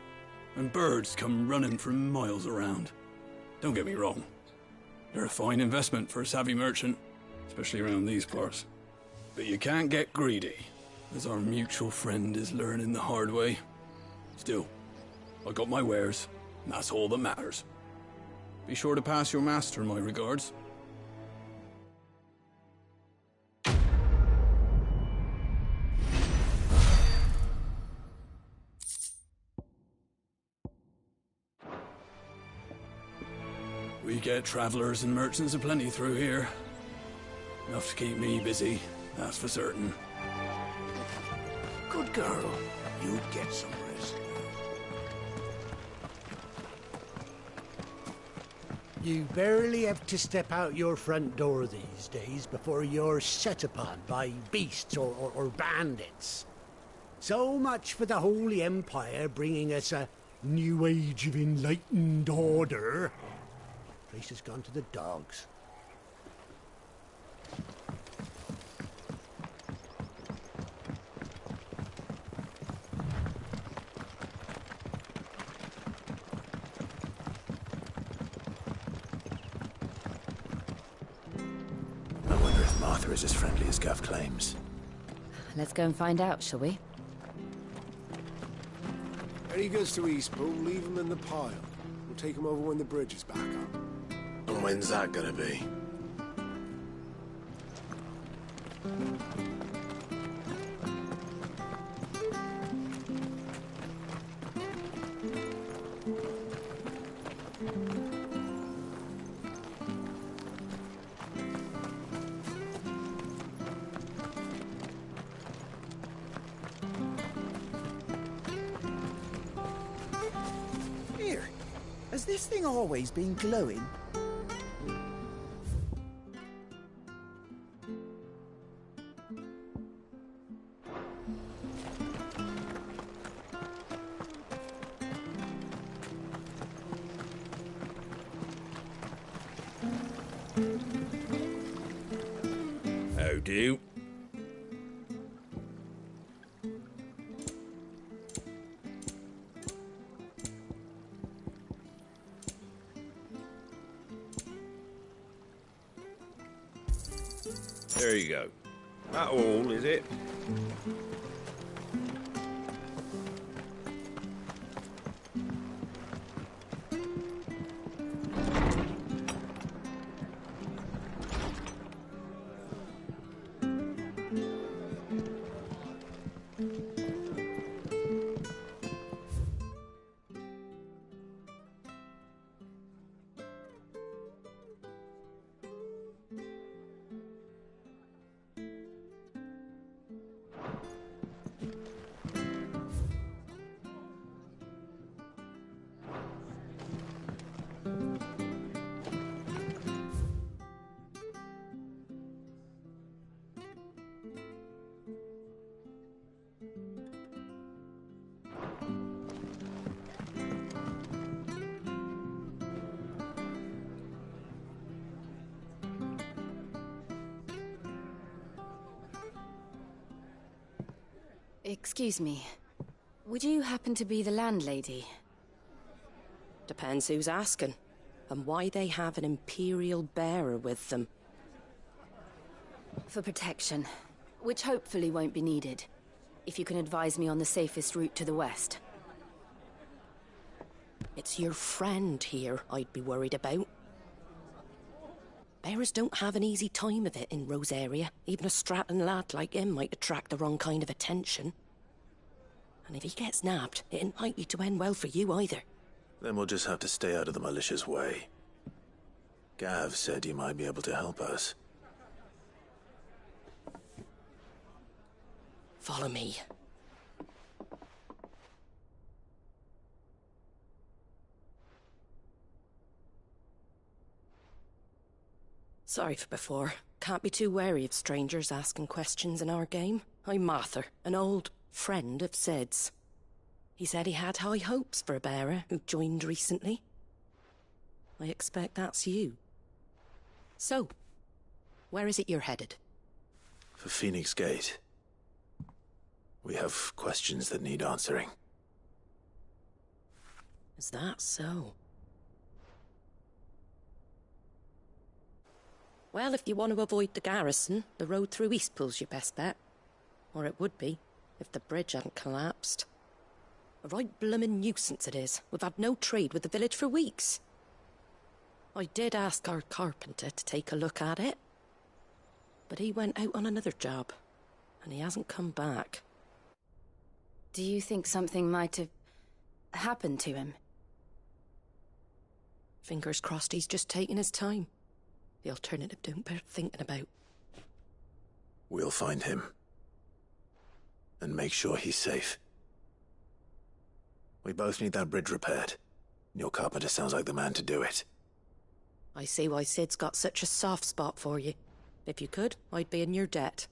and birds come running from miles around. Don't get me wrong. They're a fine investment for a savvy merchant, especially around these parts. But you can't get greedy, as our mutual friend is learning the hard way. Still, I got my wares, and that's all that matters. Be sure to pass your master my regards. We get travelers and merchants aplenty through here. Enough to keep me busy, that's for certain. Good girl. You get some rest. You barely have to step out your front door these days before you're set upon by beasts or bandits. So much for the Holy Empire bringing us a new age of enlightened order. Place has gone to the dogs. I wonder if Martha is as friendly as Gav claims. Let's go and find out, shall we? Any goods to Eastpool, leave them in the pile. We'll take them over when the bridge is back up. And when's that gonna be? Here, has this thing always been glowing? How do? There you go. That all, is it? Excuse me. Would you happen to be the landlady? Depends who's asking, and why they have an Imperial bearer with them. For protection, which hopefully won't be needed. If you can advise me on the safest route to the west. It's your friend here I'd be worried about. Bearers don't have an easy time of it in Rosaria. Even a Stratton lad like him might attract the wrong kind of attention. And if he gets nabbed, it ain't likely to end well for you either. Then we'll just have to stay out of the malicious way. Gav said you might be able to help us. Follow me. Sorry for before. Can't be too wary of strangers asking questions in our game. I'm Martha, an old friend of Sid's. He said he had high hopes for a bearer who joined recently. I expect that's you. So, where is it you're headed? For Phoenix Gate, we have questions that need answering. Is that so? Well, if you want to avoid the garrison, the road through Eastpool's your best bet. Or it would be, if the bridge hadn't collapsed. A right bloomin' nuisance it is. We've had no trade with the village for weeks. I did ask our carpenter to take a look at it. But he went out on another job, and he hasn't come back. Do you think something might have happened to him? Fingers crossed he's just taking his time. The alternative don't bear thinking about. We'll find him. And make sure he's safe. We both need that bridge repaired. Your carpenter sounds like the man to do it. I see why Sid's got such a soft spot for you. If you could, I'd be in your debt.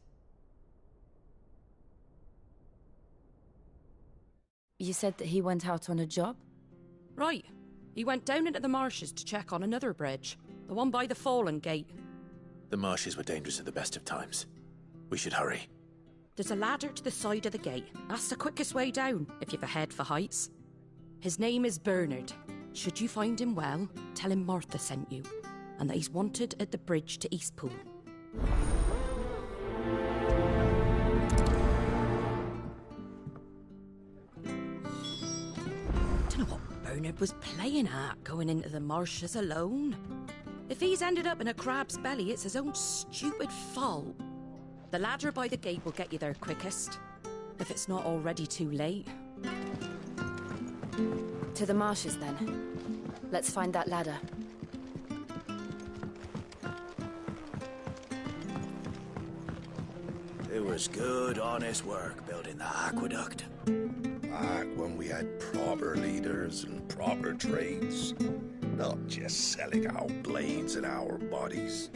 You said that he went out on a job? Right. He went down into the marshes to check on another bridge. The one by the Fallen Gate. The marshes were dangerous at the best of times. We should hurry. There's a ladder to the side of the gate. That's the quickest way down, if you've a head for heights. His name is Bernard. Should you find him well, tell him Martha sent you, and that he's wanted at the bridge to Eastpool. Dunno what Bernard was playing at, going into the marshes alone. If he's ended up in a crab's belly, it's his own stupid fault. The ladder by the gate will get you there quickest, if it's not already too late. To the marshes, then. Let's find that ladder. It was good, honest work building the aqueduct. Back when we had proper leaders and proper trades. Not just selling our blades and our bodies.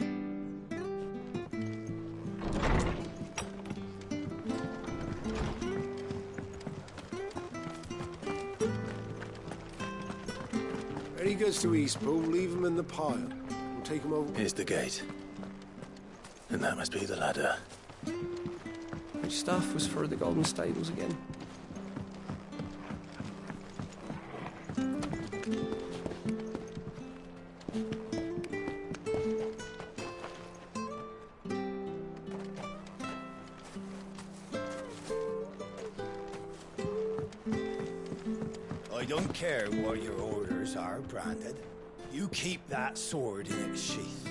When he gets to Eastpool, leave him in the pile. We'll take him over. Here's the gate. And that must be the ladder. Which stuff was for the Golden Stables again? I don't care what your orders are, Branded. You keep that sword in its sheath.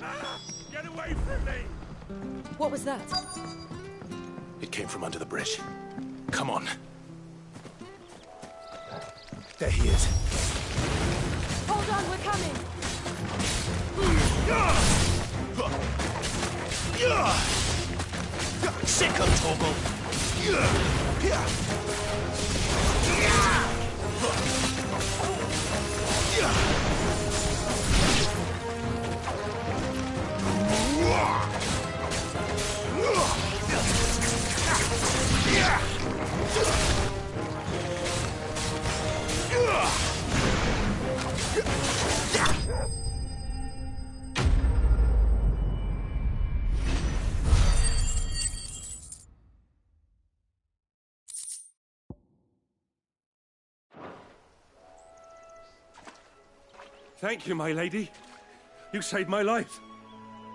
Ah! Get away from me! What was that? It came from under the bridge. Come on. There he is. Hold on, we're coming! Sick of Toggle! Thank you, my lady. You saved my life.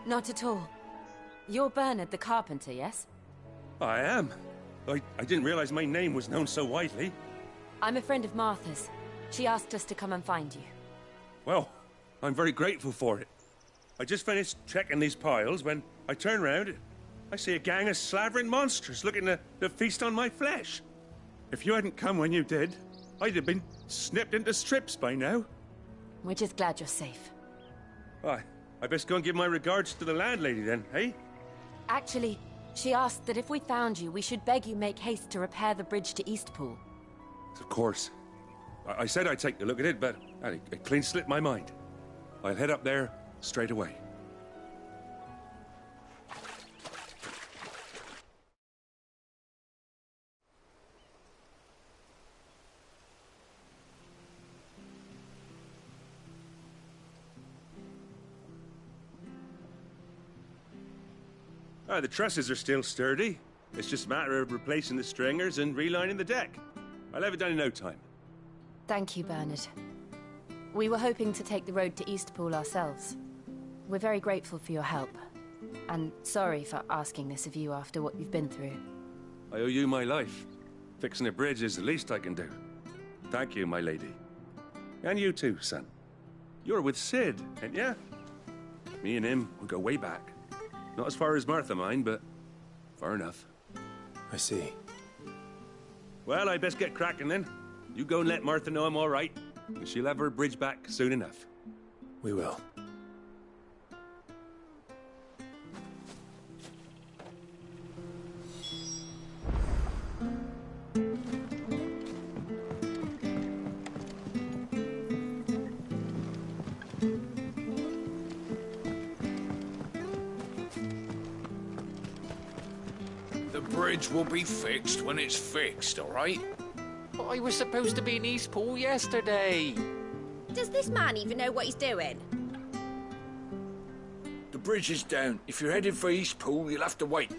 Not at all. You're Bernard the carpenter, yes? I am. I didn't realize my name was known so widely. I'm a friend of Martha's. She asked us to come and find you. Well, I'm very grateful for it. I just finished checking these piles when I turn round. I see a gang of slavering monsters looking to feast on my flesh. If you hadn't come when you did, I'd have been snipped into strips by now. We're just glad you're safe. Why, I best go and give my regards to the landlady then, eh? Actually, she asked that if we found you, we should beg you make haste to repair the bridge to Eastpool. Of course. I said I'd take a look at it, but it clean slipped my mind. I'll head up there straight away. The trusses are still sturdy. It's just a matter of replacing the stringers and relining the deck. I'll have it done in no time. Thank you, Bernard. We were hoping to take the road to Eastpool ourselves. We're very grateful for your help. And sorry for asking this of you after what you've been through. I owe you my life. Fixing a bridge is the least I can do. Thank you, my lady. And you too, son. You're with Sid, ain't ya? Me and him will go way back. Not as far as Martha, mind, but far enough. I see. Well, I best get cracking then. You go and let Martha know I'm all right, and she'll have her bridge back soon enough. We will. The bridge will be fixed when it's fixed, all right? But I was supposed to be in Eastpool yesterday. Does this man even know what he's doing? The bridge is down. If you're headed for Eastpool, you'll have to wait.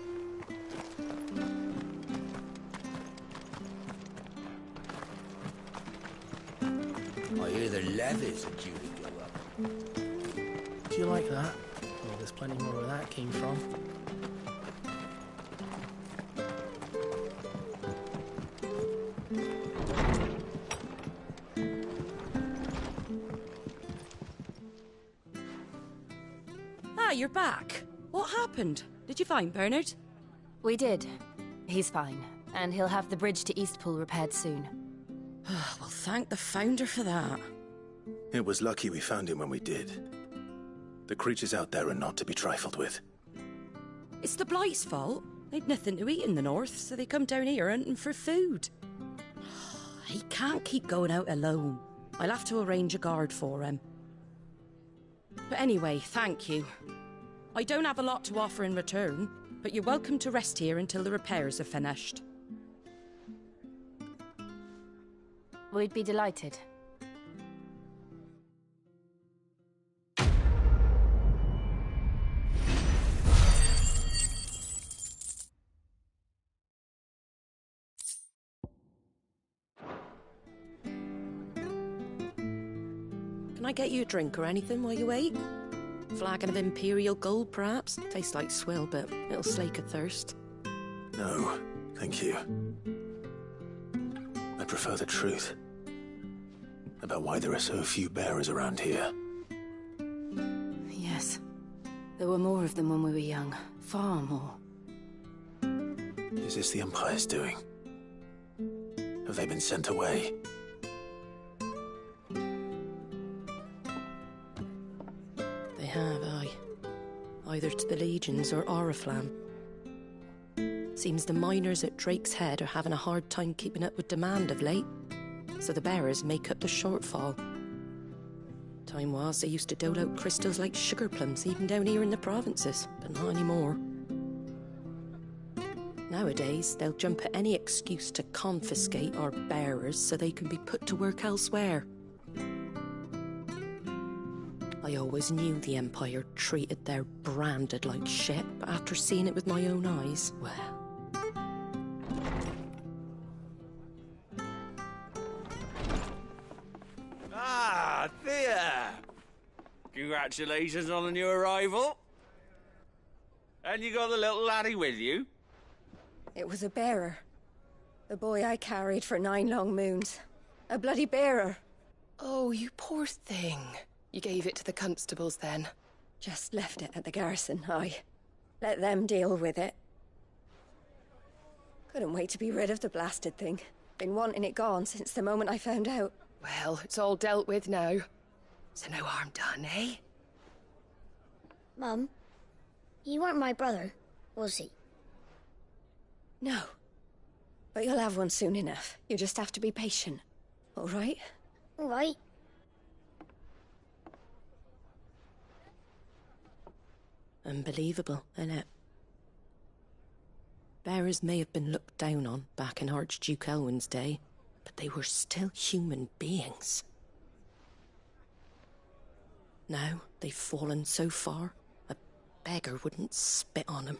I hear the levies are due to go up. Do you like that? Well, there's plenty more where that came from. You're back. What happened? Did you find Bernard? We did. He's fine, and he'll have the bridge to Eastpool repaired soon. Well, thank the Founder for that. It was lucky we found him when we did. The creatures out there are not to be trifled with. It's the Blight's fault. They'd nothing to eat in the north, so they come down here hunting for food. He can't keep going out alone. I'll have to arrange a guard for him. But anyway, thank you. I don't have a lot to offer in return, but you're welcome to rest here until the repairs are finished. We'd be delighted. Can I get you a drink or anything while you wait? Flagon of Imperial Gold, perhaps? Tastes like swill, but it'll slake a thirst. No, thank you. I prefer the truth about why there are so few bearers around here. Yes. There were more of them when we were young. Far more. Is this the Empire's doing? Have they been sent away? They have, aye. Either to the Legions or Oriflamme. Seems the miners at Drake's Head are having a hard time keeping up with demand of late, so the bearers make up the shortfall. Time was they used to dole out crystals like sugar plums even down here in the provinces, but not anymore. Nowadays, they'll jump at any excuse to confiscate our bearers so they can be put to work elsewhere. I always knew the Empire treated their branded like shit, but after seeing it with my own eyes, well... Ah, there! Congratulations on the new arrival. And you got the little laddie with you? It was a bearer. The boy I carried for 9 long moons. A bloody bearer. Oh, you poor thing. You gave it to the constables then? Just left it at the garrison, aye. Let them deal with it. Couldn't wait to be rid of the blasted thing. Been wanting it gone since the moment I found out. Well, it's all dealt with now. So no harm done, eh? Mum, you weren't my brother, was he? No. But you'll have one soon enough. You just have to be patient. All right? All right. Unbelievable, innit? Bearers may have been looked down on back in Archduke Elwin's day, but they were still human beings. Now they've fallen so far, a beggar wouldn't spit on them.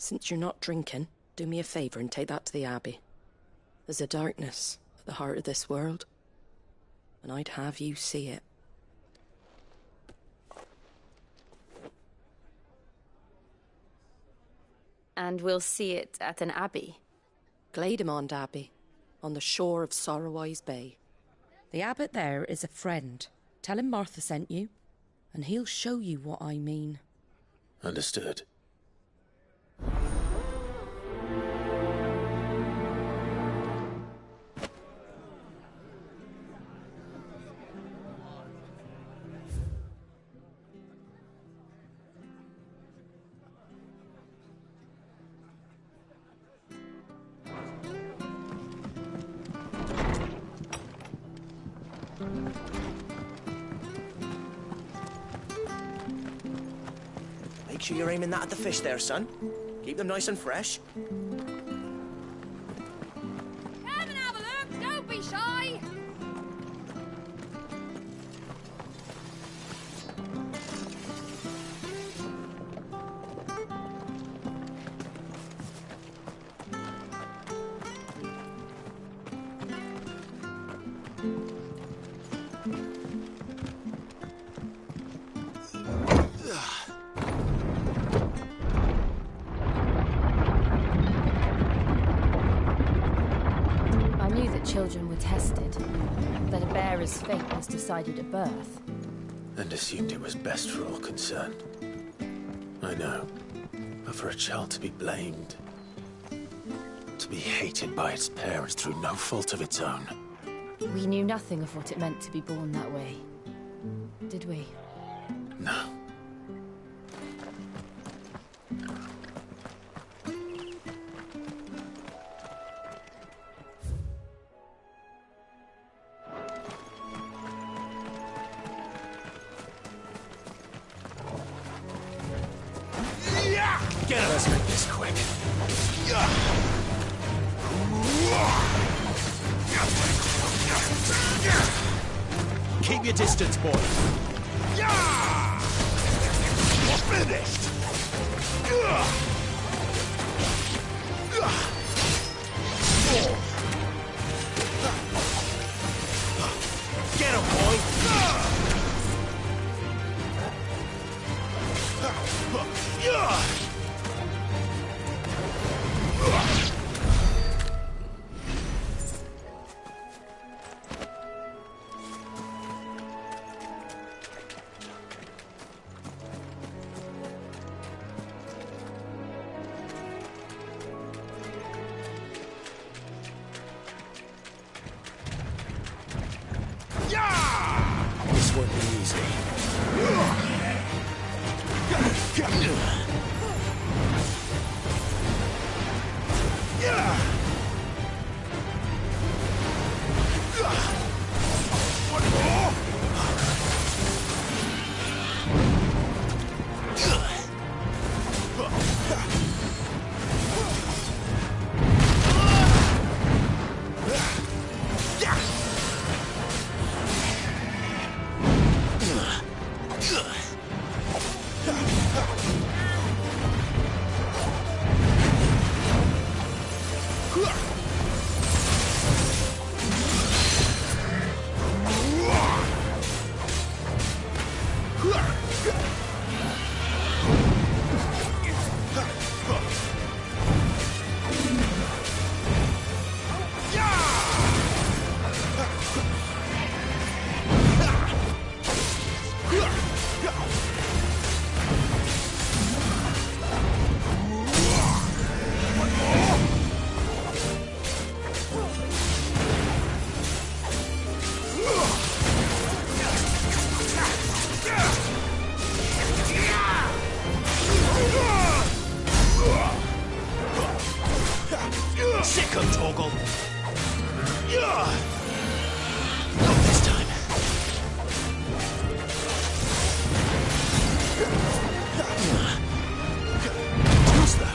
Since you're not drinking, do me a favour and take that to the Abbey. There's a darkness at the heart of this world, and I'd have you see it. And we'll see it at an abbey? Glademond Abbey, on the shore of Sorrowwise Bay. The abbot there is a friend. Tell him Martha sent you, and he'll show you what I mean. Understood. Make sure you're aiming that at the fish there, son. Keep them nice and fresh. Come and have a look, don't be shy. Children were tested, that a bearer's fate was decided at birth. And assumed it was best for all concerned. I know. But for a child to be blamed, to be hated by its parents through no fault of its own. We knew nothing of what it meant to be born that way, did we? No. Get him! Let's make this quick. Keep your distance, boy. Finished! Get him, boy! This won't be easy. Sick 'em, Torgal! Not this time. Too slow.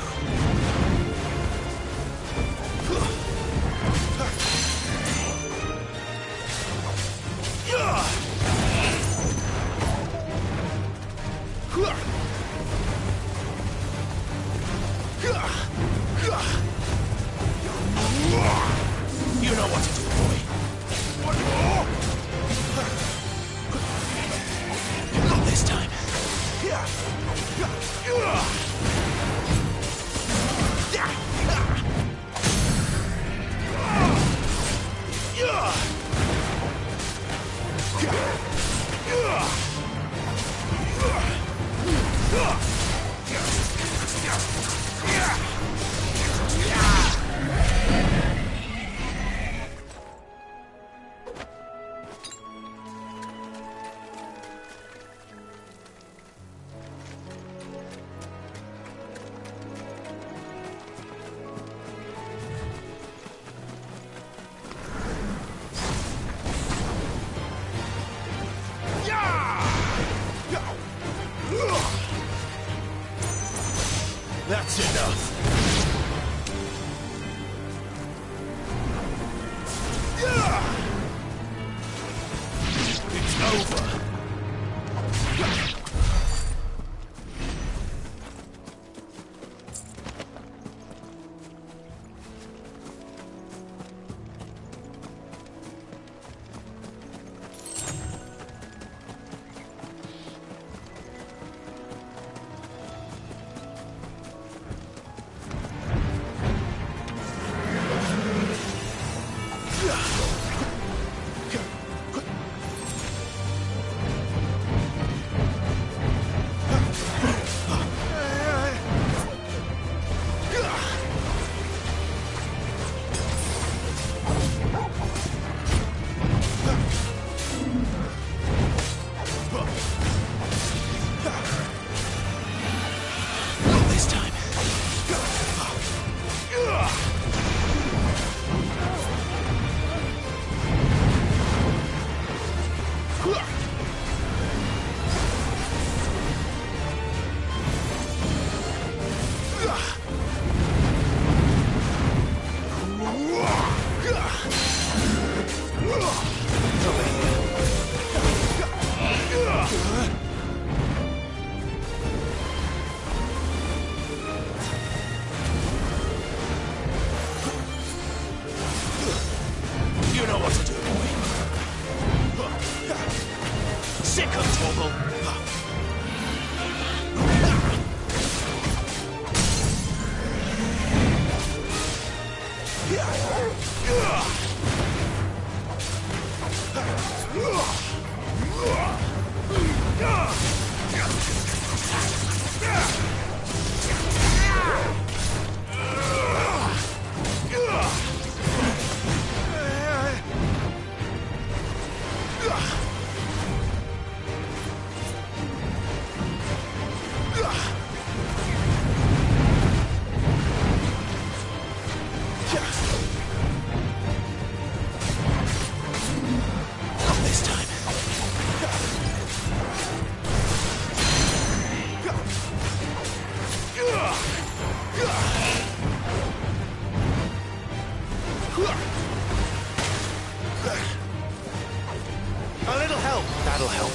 That'll help.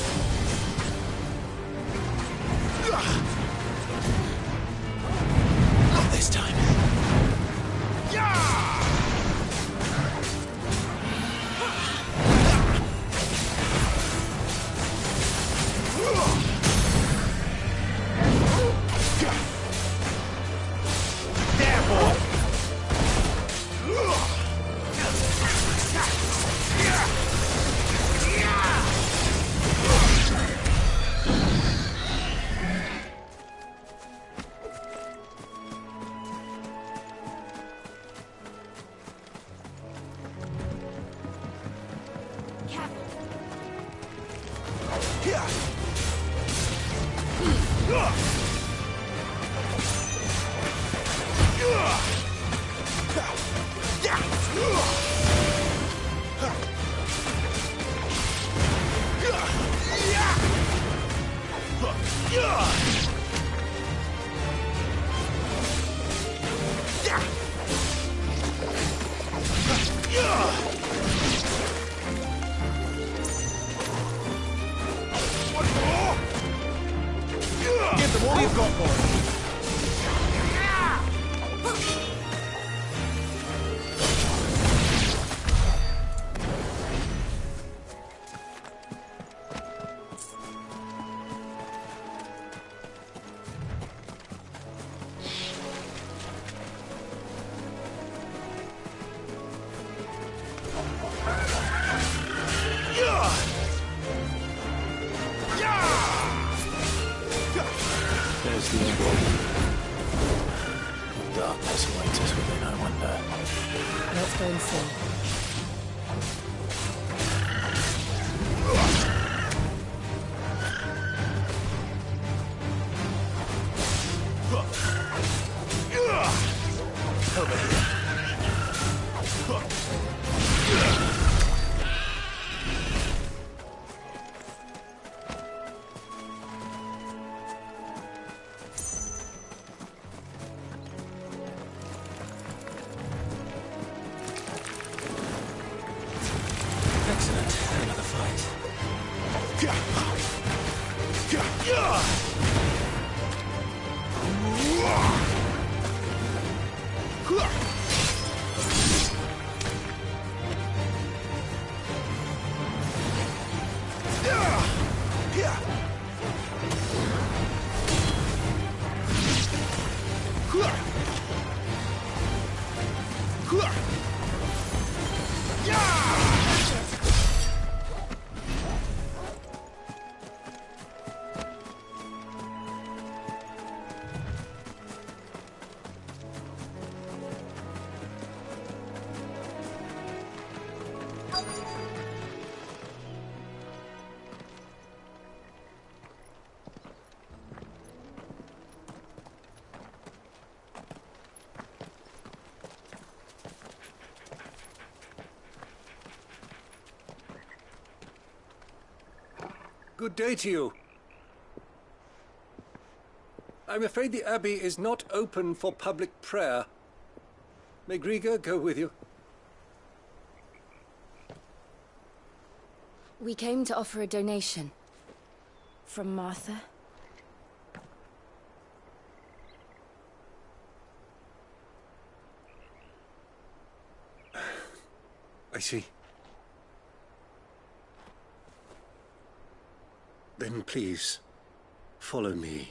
Not this time. Give them all you've got, boy. There's the end. Darkness awaits us within, I wonder. Let's go and see. Over here. Excellent. Another fight. Good day to you. I'm afraid the Abbey is not open for public prayer. May Griga go with you? We came to offer a donation. From Martha. I see. Then please, follow me.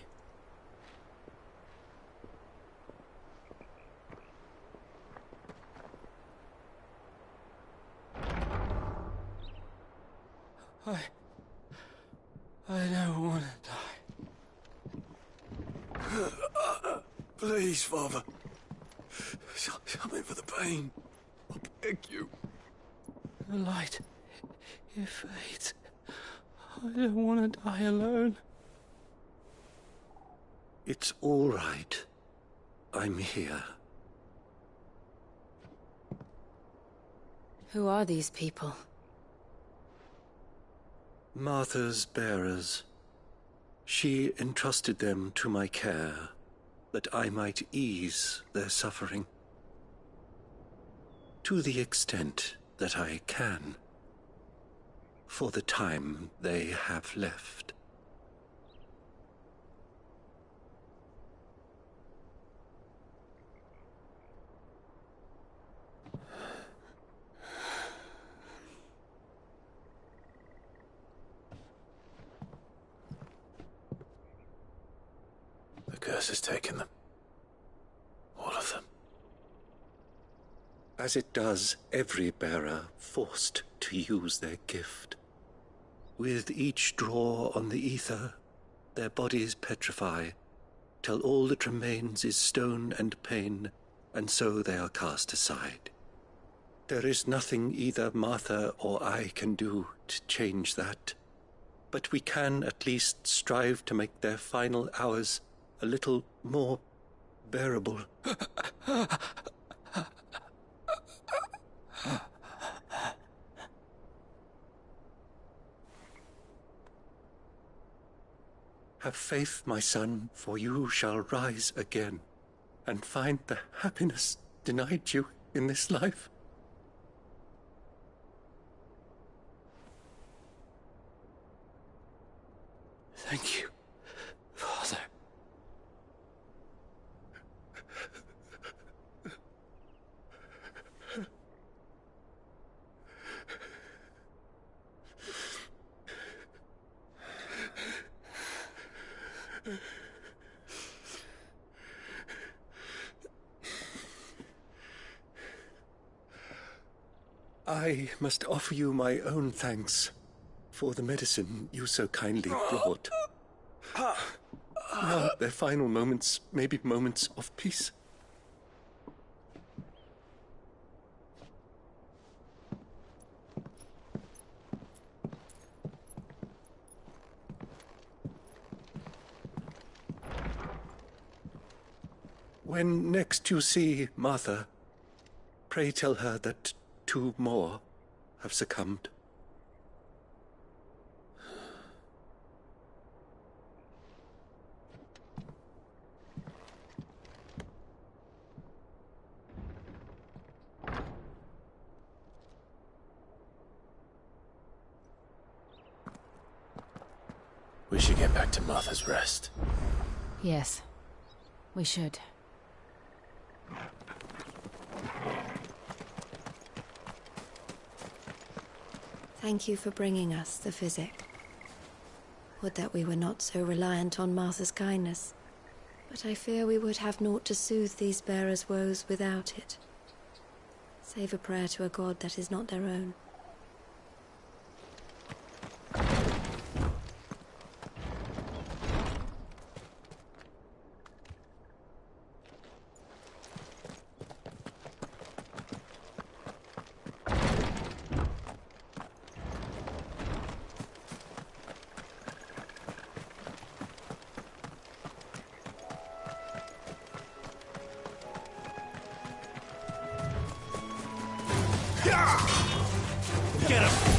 I don't want to die. Please, Father. Something for the pain. I beg you. The light, it fades. I don't want to die alone. It's all right. I'm here. Who are these people? Martha's bearers. She entrusted them to my care, that I might ease their suffering. To the extent that I can. for the time they have left. The curse has taken them. All of them. As it does every bearer forced to use their gift. With each draw on the ether, their bodies petrify, till all that remains is stone and pain, and so they are cast aside. There is nothing either Martha or I can do to change that, but we can at least strive to make their final hours a little more bearable. Have faith, my son, for you shall rise again, and find the happiness denied you in this life. Thank you, Father. I must offer you my own thanks for the medicine you so kindly brought. Now their final moments may be moments of peace. When next you see Martha, pray tell her that 2 more have succumbed. We should get back to Martha's Rest. Yes, we should. Thank you for bringing us the physic. Would that we were not so reliant on Martha's kindness. But I fear we would have naught to soothe these bearers' woes without it. Save a prayer to a god that is not their own. Get him!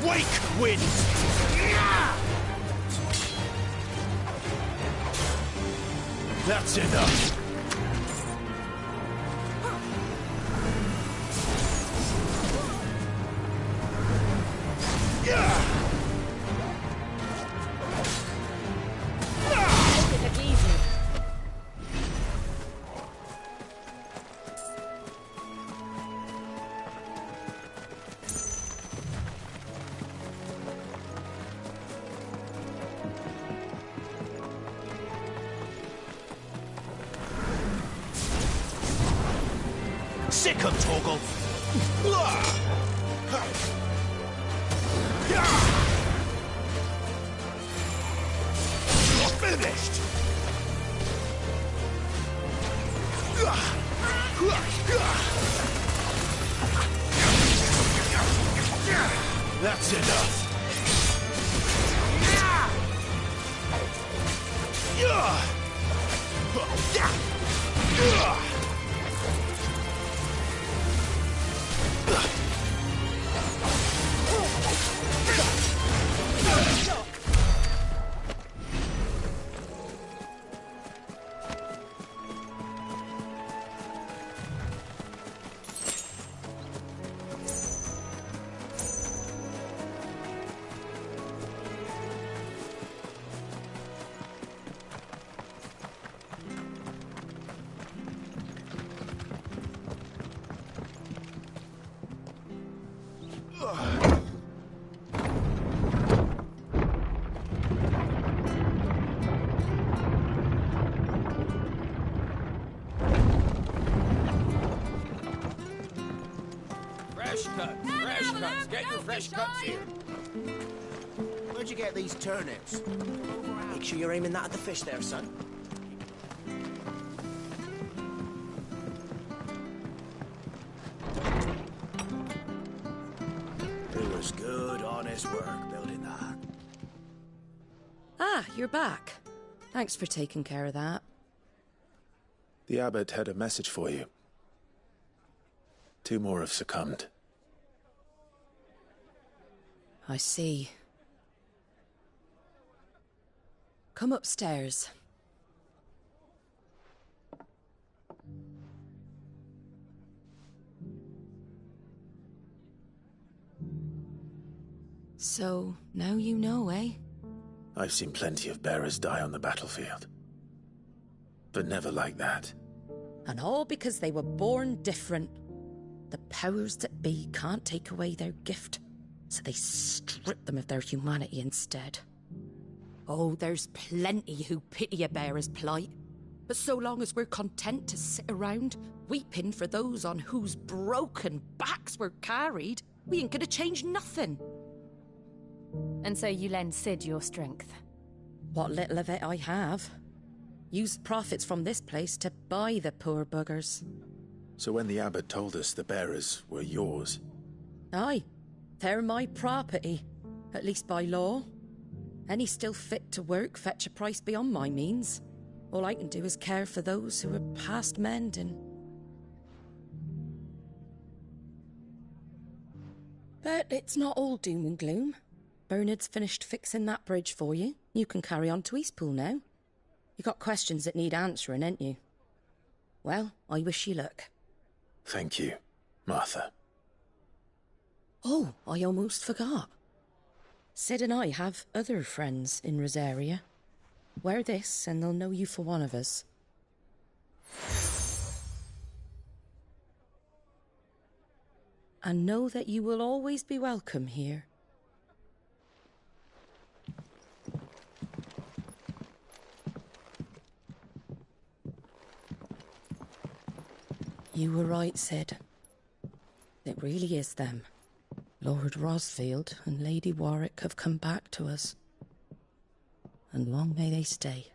Wake wind! That's enough! Sick of Torgal! You're finished! That's enough! Fresh cuts. Get your fresh cuts here. Where'd you get these turnips? Make sure you're aiming that at the fish there, son. It was good, honest work building that. Ah, you're back. Thanks for taking care of that. The abbot had a message for you. 2 more have succumbed. I see. Come upstairs. So, now you know, eh? I've seen plenty of bearers die on the battlefield. But never like that. And all because they were born different. The powers that be can't take away their gift, so they strip them of their humanity instead. Oh, there's plenty who pity a bearer's plight. But so long as we're content to sit around, weeping for those on whose broken backs we're carried, we ain't gonna change nothing. And so you lend Sid your strength? What little of it I have. Use profits from this place to buy the poor buggers. So when the abbot told us the bearers were yours... Aye, they're my property, at least by law. Any still fit to work fetch a price beyond my means. All I can do is care for those who are past mending. But it's not all doom and gloom. Bernard's finished fixing that bridge for you. You can carry on to Eastpool now. You got questions that need answering, ain't you? Well, I wish you luck. Thank you, Martha. Oh, I almost forgot. Sid and I have other friends in Rosaria. Wear this and they'll know you for one of us. And know that you will always be welcome here. You were right, Sid. It really is them. Lord Rosfield and Lady Warwick have come back to us. And long may they stay.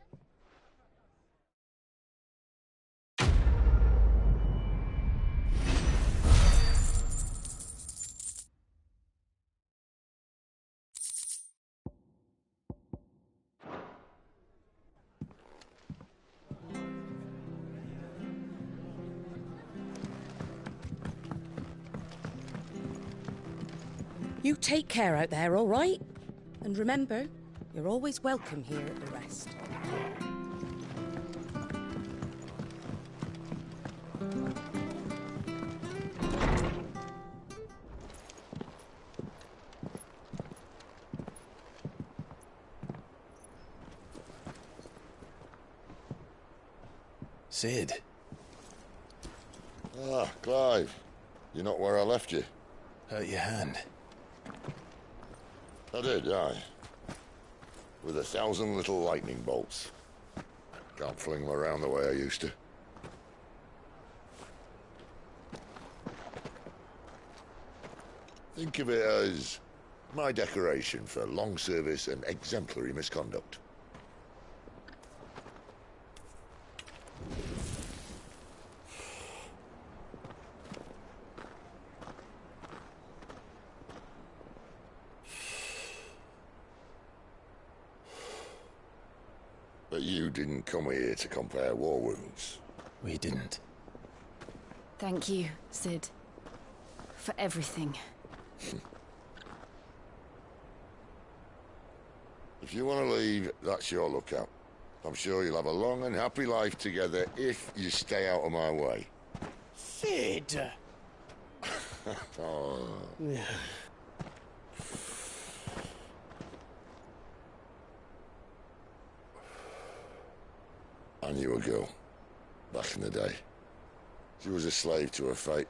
You take care out there, all right? And remember, you're always welcome here at the Rest. Sid. Ah, Clive. You're not where I left you. Hurt your hand. I did, aye. With 1,000 little lightning bolts. Can't fling them around the way I used to. Think of it as my decoration for long service and exemplary misconduct. But you didn't come here to compare war wounds. We didn't. Thank you, Sid. For everything. If you want to leave, that's your lookout. I'm sure you'll have a long and happy life together if you stay out of my way. Sid! Oh. I knew a girl, back in the day. She was a slave to her fate,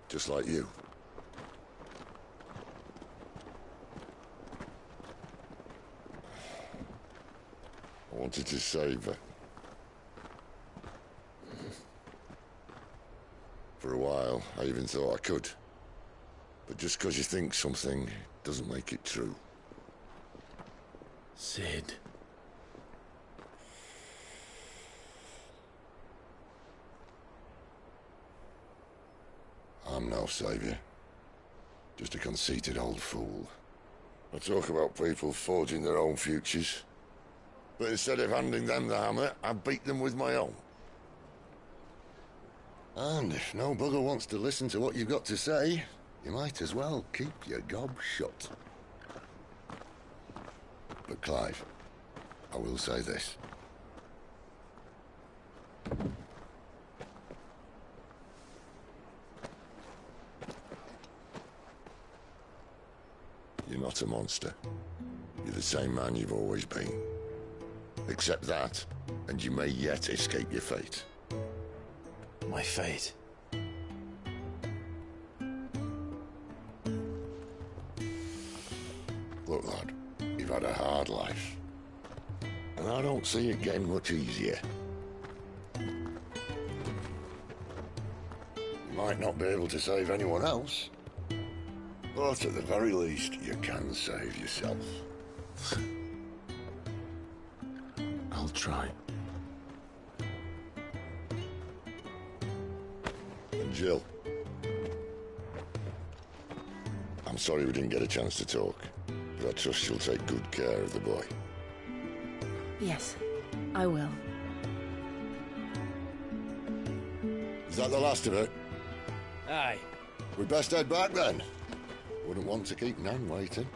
just like you. I wanted to save her. For a while, I even thought I could. But just because you think something doesn't make it true. Sid. I'm no savior. Just a conceited old fool. I talk about people forging their own futures. But instead of handing them the hammer, I beat them with my own. And if no bugger wants to listen to what you've got to say, you might as well keep your gob shut. But Clive, I will say this. You're not a monster. You're the same man you've always been. Accept that, and you may yet escape your fate. My fate? Look, lad, you've had a hard life. And I don't see it getting much easier. You might not be able to save anyone else, but at the very least, you can save yourself. I'll try. And Jill, I'm sorry we didn't get a chance to talk, but I trust you'll take good care of the boy. Yes, I will. Is that the last of it? Aye. We'd best head back then. Wouldn't want to keep Nan waiting.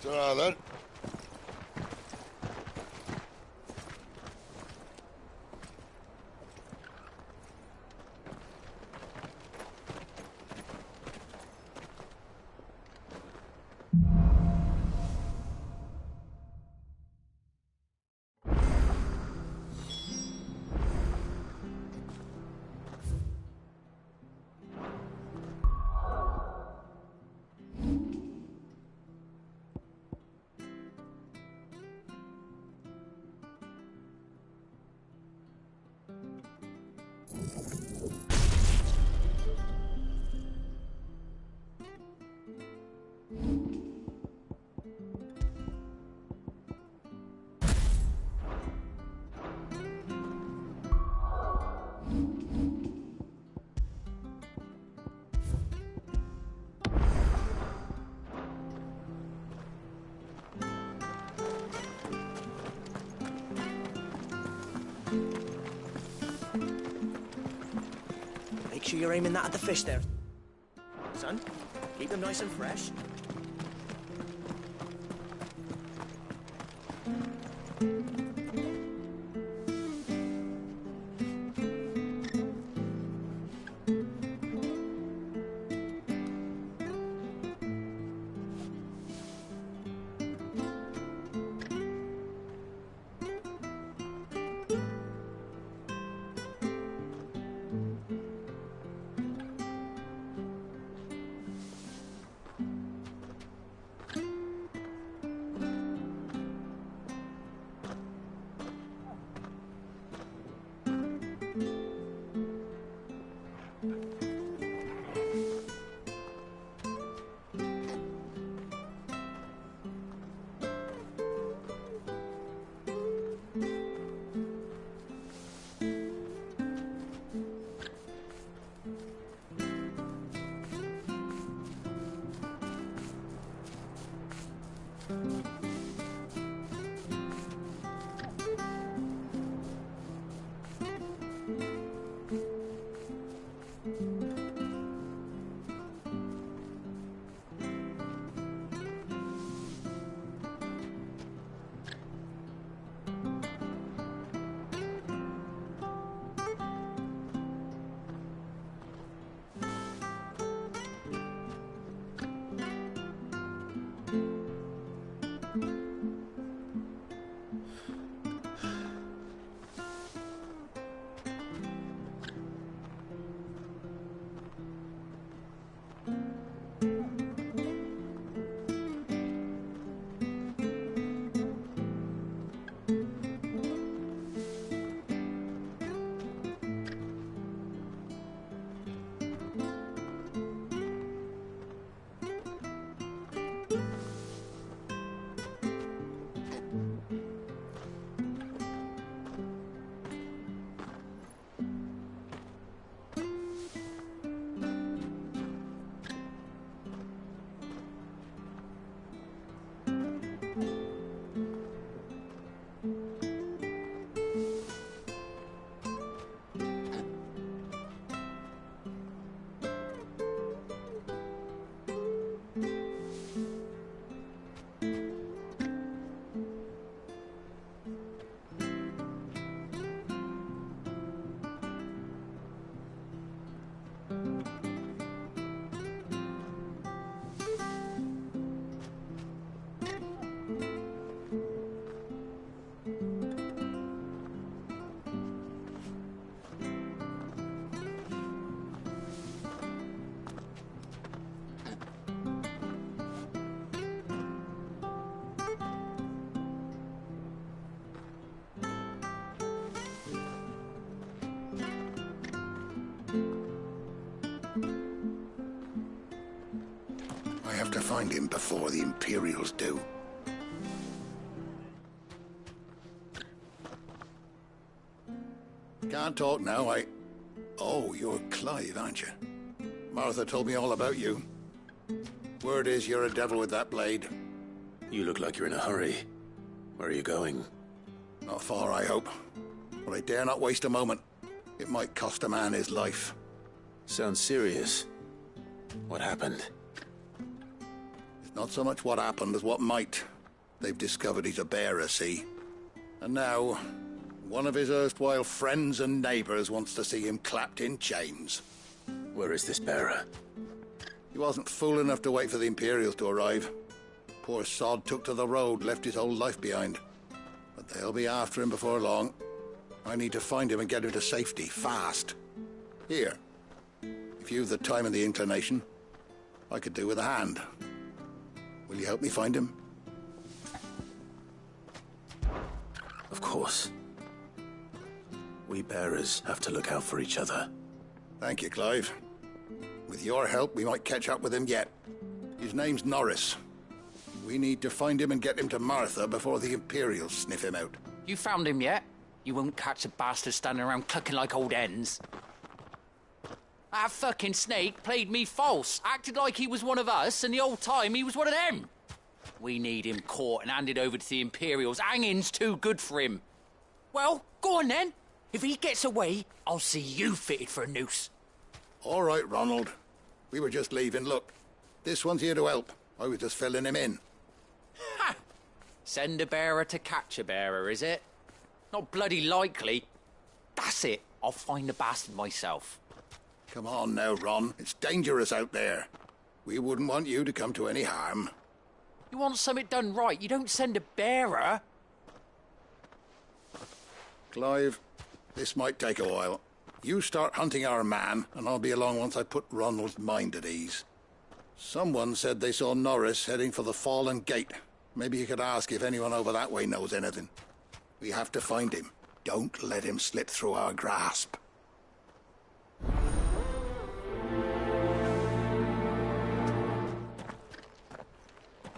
Ta-ra then. Make sure you're aiming that at the fish there, son. Keep them nice and fresh. find him before the Imperials do. Can't talk now, Oh, you're Clive, aren't you? Martha told me all about you. Word is you're a devil with that blade. You look like you're in a hurry. Where are you going? Not far, I hope. But I dare not waste a moment. It might cost a man his life. Sounds serious. What happened? It's not so much what happened as what might. They've discovered he's a bearer, see? And now, one of his erstwhile friends and neighbors wants to see him clapped in chains. Where is this bearer? He wasn't fool enough to wait for the Imperials to arrive. Poor sod took to the road, left his whole life behind. But they'll be after him before long. I need to find him and get him to safety, fast. Here. If you've the time and the inclination, I could do with a hand. Will you help me find him? Of course. We bearers have to look out for each other. Thank you, Clive. With your help, we might catch up with him yet. His name's Norris. We need to find him and get him to Martha before the Imperials sniff him out. You found him yet? You won't catch a bastard standing around clucking like old hens. That fucking snake played me false, acted like he was one of us, and the whole time he was one of them. We need him caught and handed over to the Imperials. Hanging's too good for him. Well, go on then. If he gets away, I'll see you fitted for a noose. All right, Ronald. We were just leaving. Look, this one's here to help. I was just filling him in. Ha! Send a bearer to catch a bearer, is it? Not bloody likely. That's it. I'll find the bastard myself. Come on now, Ron. It's dangerous out there. We wouldn't want you to come to any harm. You want something done right, you don't send a bearer. Clive, this might take a while. You start hunting our man, and I'll be along once I put Ronald's mind at ease. Someone said they saw Norris heading for the Fallen Gate. Maybe you could ask if anyone over that way knows anything. We have to find him. Don't let him slip through our grasp.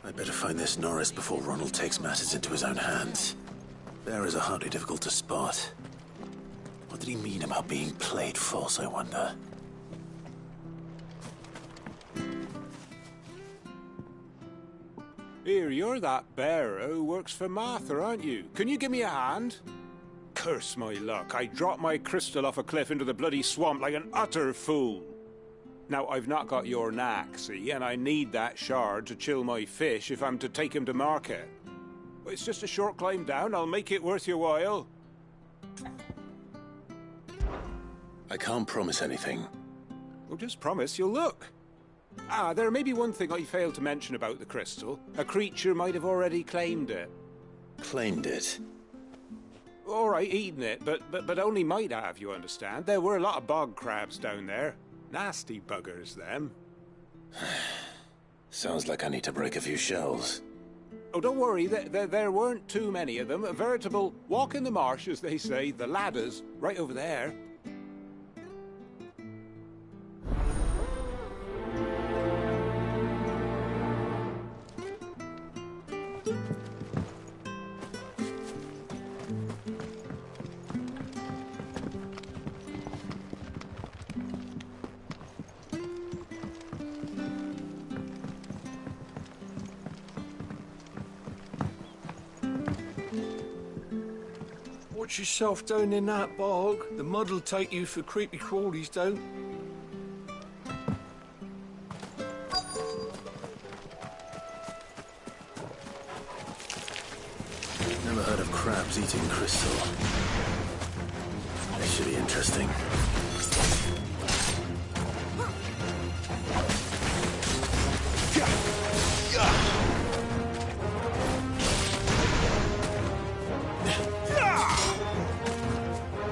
I'd better find this Norris before Ronald takes matters into his own hands. Bearers are hardly difficult to spot. What did he mean about being played false, I wonder? Here, you're that bearer who works for Martha, aren't you? Can you give me a hand? Curse my luck, I dropped my crystal off a cliff into the bloody swamp like an utter fool. Now, I've not got your knack, see, and I need that shard to chill my fish if I'm to take him to market. It's just a short climb down, I'll make it worth your while. I can't promise anything. Well, just promise you'll look. Ah, there may be one thing I failed to mention about the crystal. A creature might have already claimed it. Claimed it? All right, eaten it, but only might have, you understand. There were a lot of bog crabs down there. Nasty buggers, them. Sounds like I need to break a few shells. Oh, don't worry, there weren't too many of them. A veritable walk in the marsh, as they say, the ladders, right over there. Watch yourself down in that bog. The mud'll take you for creepy crawlies, don't. Never heard of crabs eating crystal. This should be interesting.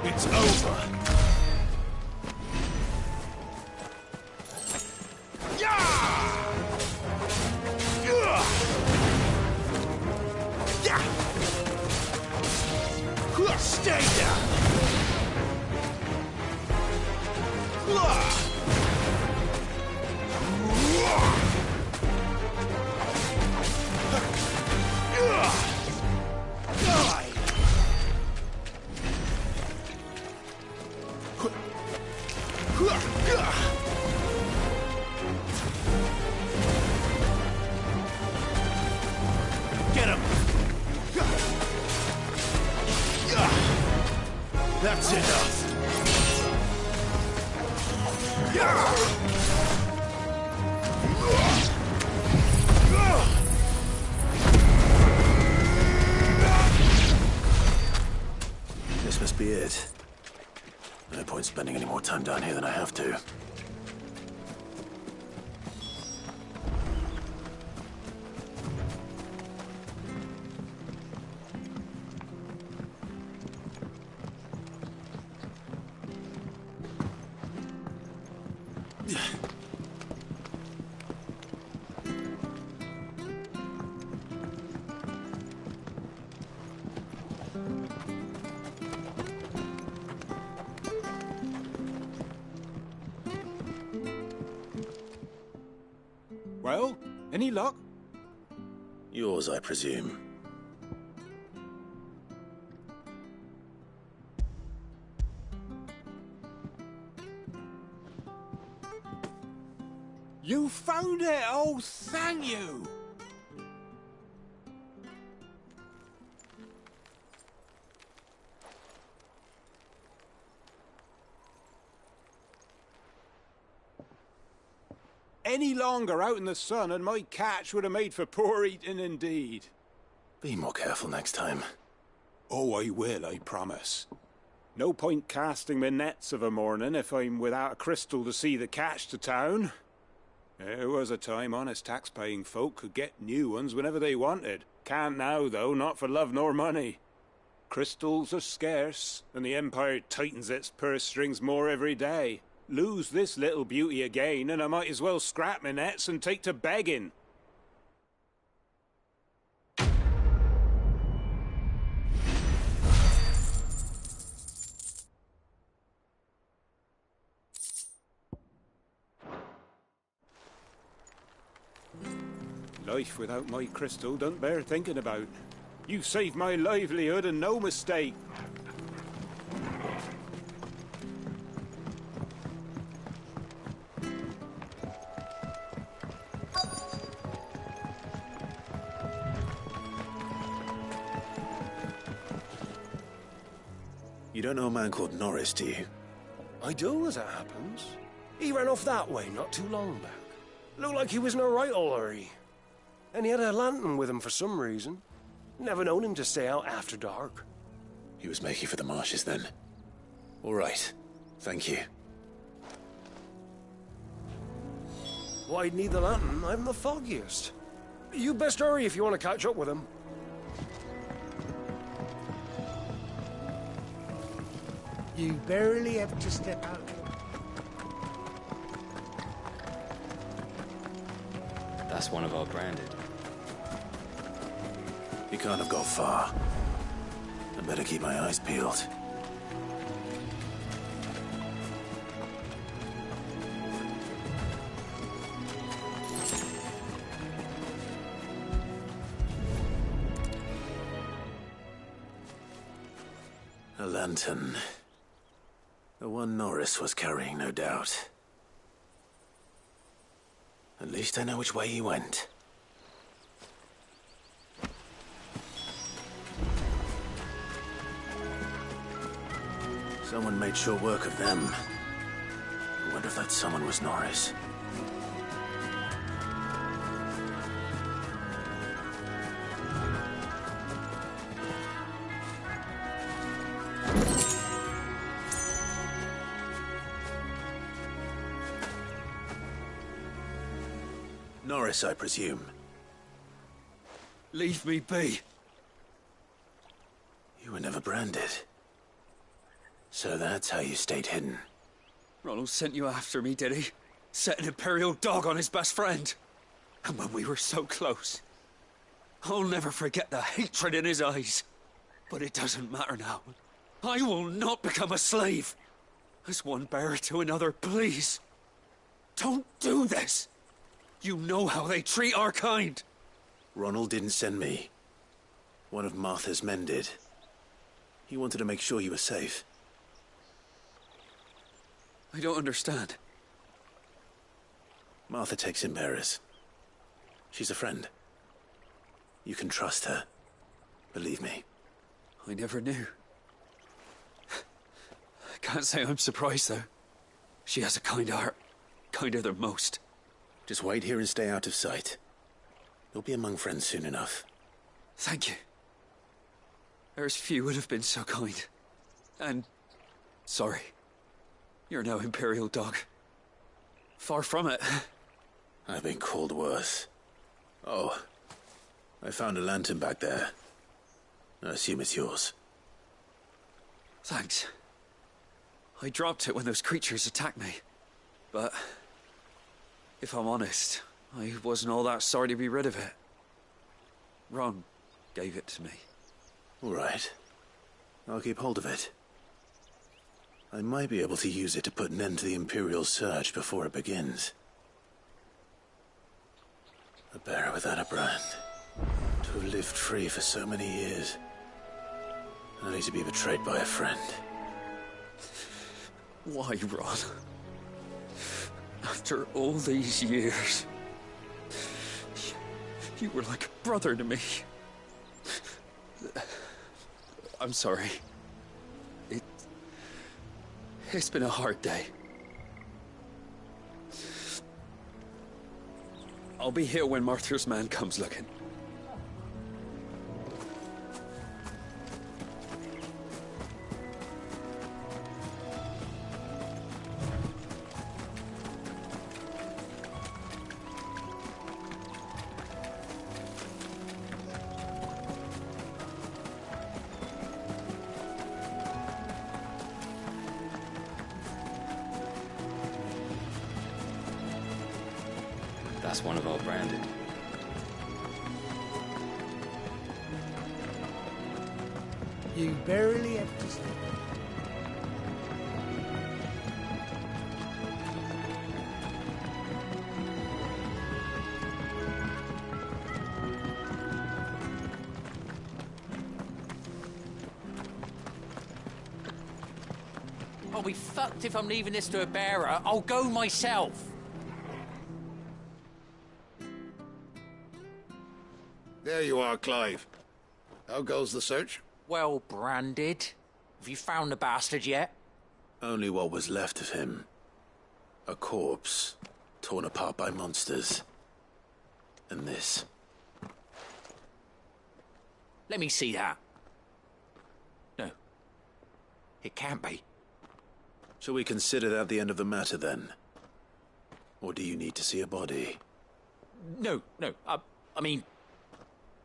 It's over. Stay down. enough! This must be it. No point spending any more time down here than I have to. Well, any luck? Yours, I presume. You found it! Oh, thank you! Any longer out in the sun and my catch would have made for poor eating indeed. Be more careful next time. Oh, I will, I promise. No point casting my nets of a morning if I'm without a crystal to see the catch to town. There was a time honest tax-paying folk could get new ones whenever they wanted. Can't now, though, not for love nor money. Crystals are scarce, and the Empire tightens its purse strings more every day. Lose this little beauty again, and I might as well scrap my nets and take to begging. Life without my crystal don't bear thinking about. You saved my livelihood and no mistake. You don't know a man called Norris, do you? I do, as it happens. He ran off that way not too long back. Looked like he was in a right old hurry. And he had a lantern with him for some reason. Never known him to stay out after dark. He was making for the marshes then. All right. Thank you. Why'd need the lantern? I haven't the foggiest. You best hurry if you want to catch up with him. You barely have to step out. That's one of our branded. He can't have got far. I better keep my eyes peeled. A lantern. The one Norris was carrying, no doubt. At least I know which way he went. Someone made short work of them. I wonder if that someone was Norris. Norris, I presume. Leave me be. You were never branded. So that's how you stayed hidden. Ronald sent you after me, did he? Set an Imperial dog on his best friend. And when we were so close. I'll never forget the hatred in his eyes. But it doesn't matter now. I will not become a slave. As one bearer to another, please. Don't do this. You know how they treat our kind. Ronald didn't send me. One of Martha's men did. He wanted to make sure you were safe. I don't understand. Martha takes in bearers. She's a friend. You can trust her. Believe me. I never knew. can't say I'm surprised, though. She has a kind heart. Kinder than most. Just wait here and stay out of sight. You'll be among friends soon enough. Thank you. There's few would have been so kind. And... sorry. You're no Imperial dog. Far from it. I've been called worse. Oh, I found a lantern back there. I assume it's yours. Thanks. I dropped it when those creatures attacked me. But... if I'm honest, I wasn't all that sorry to be rid of it. Ron gave it to me. All right. I'll keep hold of it. I might be able to use it to put an end to the Imperial surge before it begins. A bearer without a brand. To have lived free for so many years. Only to be betrayed by a friend. Why, Ron? After all these years, you were like a brother to me. I'm sorry. It's been a hard day. I'll be here when Martha's man comes looking. That's one of our branded. You barely have to sleep. I'll be fucked if I'm leaving this to a bearer. I'll go myself. There you are, Clive. How goes the search? Well branded. Have you found the bastard yet? Only what was left of him. A corpse, torn apart by monsters. And this. Let me see that. No. It can't be. Shall we consider that the end of the matter, then? Or do you need to see a body? No. I mean...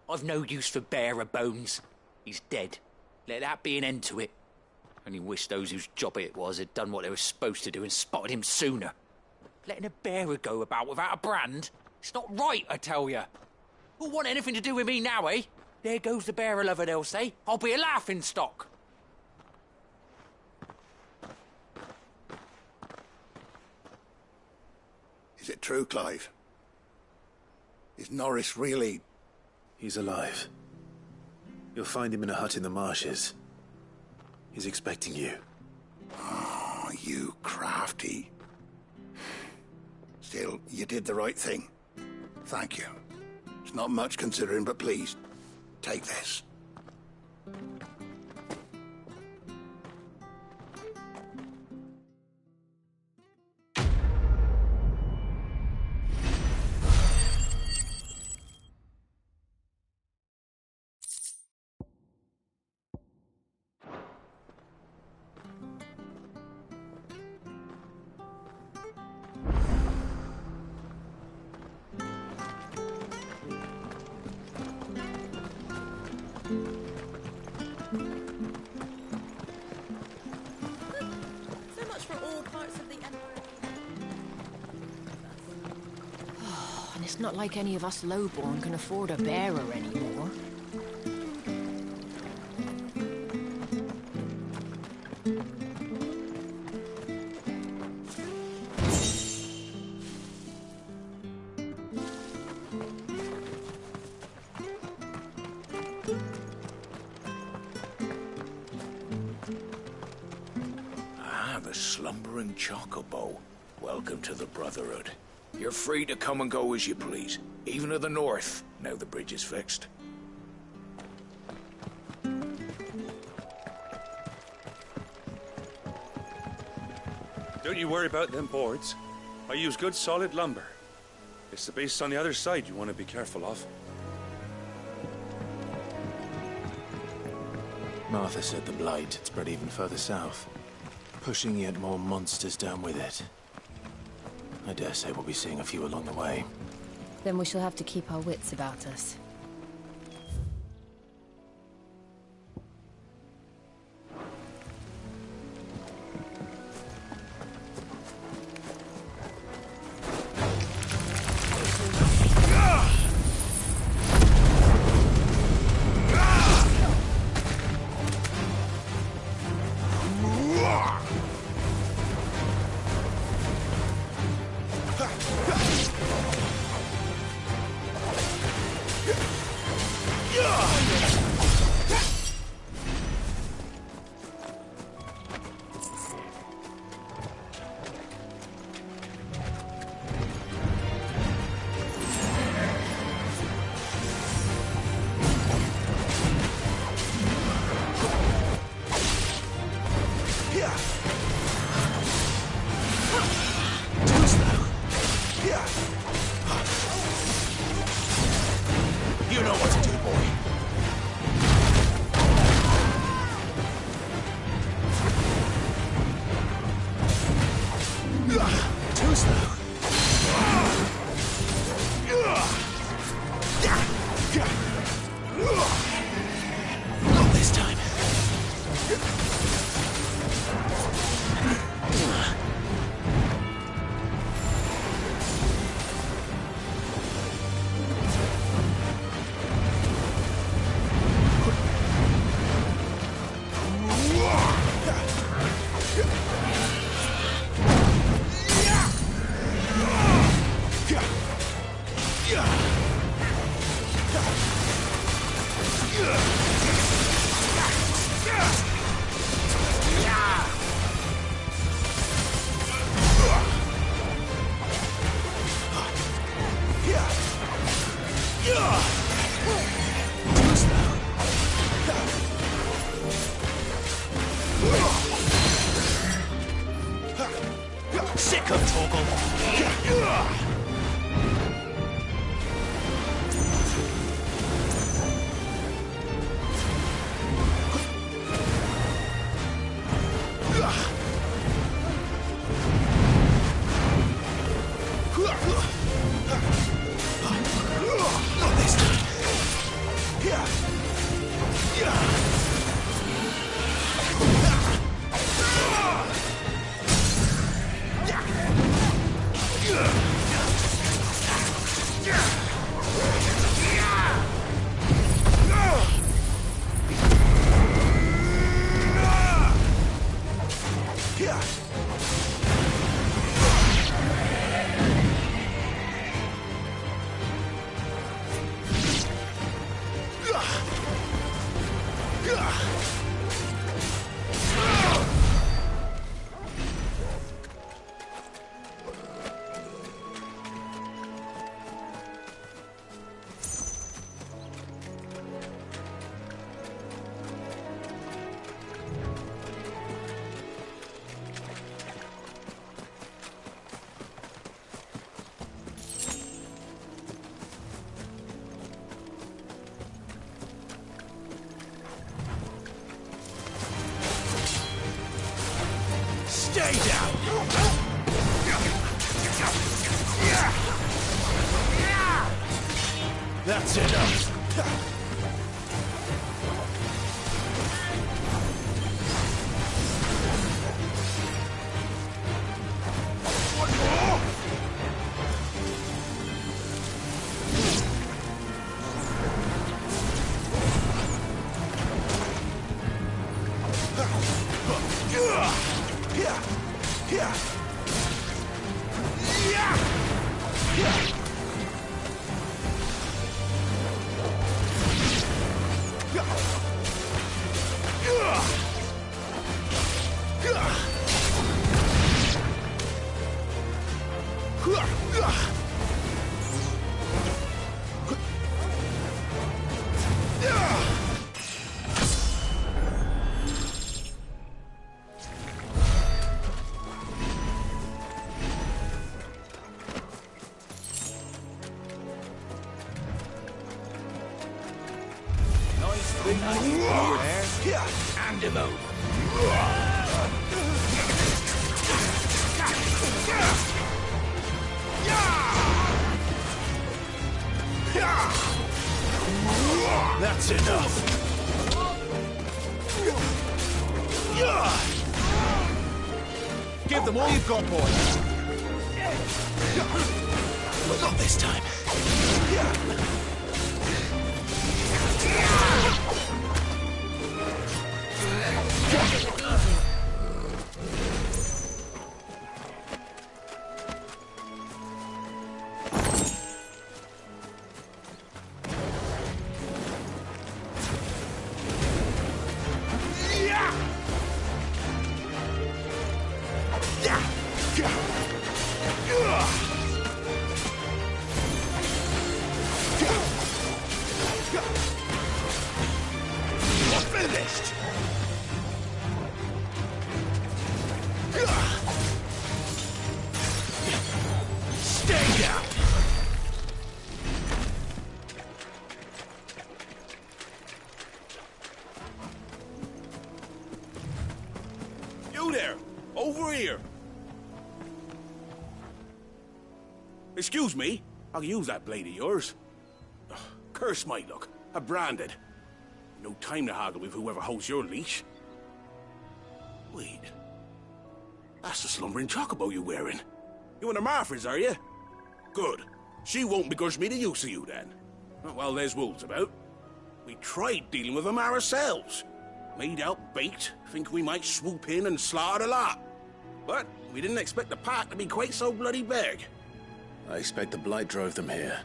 I've no use for bearer bones. He's dead. Let that be an end to it. Only wish those whose job it was had done what they were supposed to do and spotted him sooner. Letting a bearer go about without a brand? It's not right, I tell you. Who'll want anything to do with me now, eh? There goes the bearer lover, they'll say. I'll be a laughingstock. Is it true, Clive? Is Norris really... He's alive. You'll find him in a hut in the marshes. He's expecting you. Oh, you crafty. Still, you did the right thing. Thank you. It's not much considering, but please, take this. It's not like any of us lowborn can afford a bearer anymore. Ah, the slumbering chocobo. Welcome to the Brotherhood. You're free to come and go as you please, even to the north, now the bridge is fixed. Don't you worry about them boards. I use good solid lumber. It's the base on the other side you want to be careful of. Martha said the blight had spread even further south, pushing yet more monsters down with it. I dare say we'll be seeing a few along the way. Then we shall have to keep our wits about us. You know what to do, boy. Too slow. Not this time. Sick of Torgal. Not this time. Stay down! That's enough. Hand him over. That's enough. Give them all you've got, boys. Not this time. Excuse me, I can use that blade of yours. Ugh, curse my luck. I'm branded. No time to haggle with whoever holds your leash. Wait. That's the slumbering chocobo you're wearing. You one of Martha's, are you? Good. She won't begrudge me the use of you, then. Well, there's wolves about. We tried dealing with them ourselves. Made out baked, think we might swoop in and slaughter the lot. But we didn't expect the pack to be quite so bloody big. I expect the blight drove them here.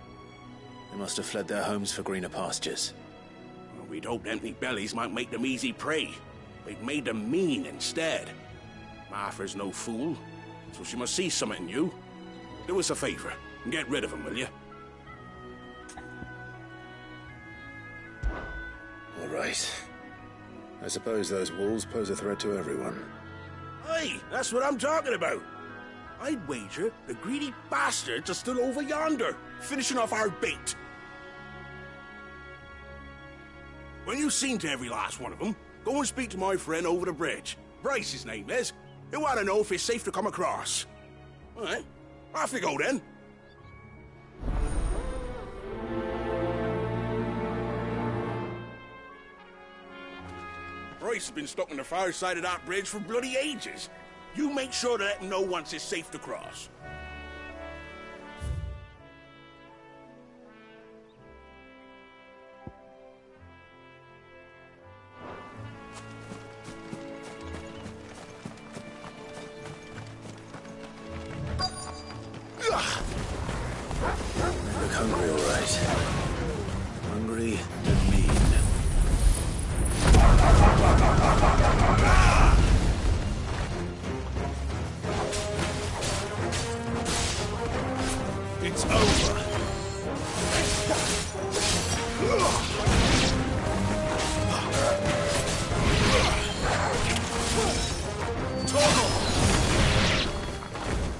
They must have fled their homes for greener pastures. Well, we'd hoped empty bellies might make them easy prey. We'd made them mean instead. Martha's no fool, so she must see something in you. Do us a favor and get rid of them, will you? All right. I suppose those wolves pose a threat to everyone. Hey, that's what I'm talking about. I'd wager the greedy bastards are still over yonder, finishing off our bait. When you've seen to every last one of them, go and speak to my friend over the bridge. Bryce, his name is. He'll want to know if it's safe to come across. All right, off you go then. Bryce has been stuck on the far side of that bridge for bloody ages. You make sure to let him know once it's safe to cross. They look hungry, all right. Hungry and mean. It's over.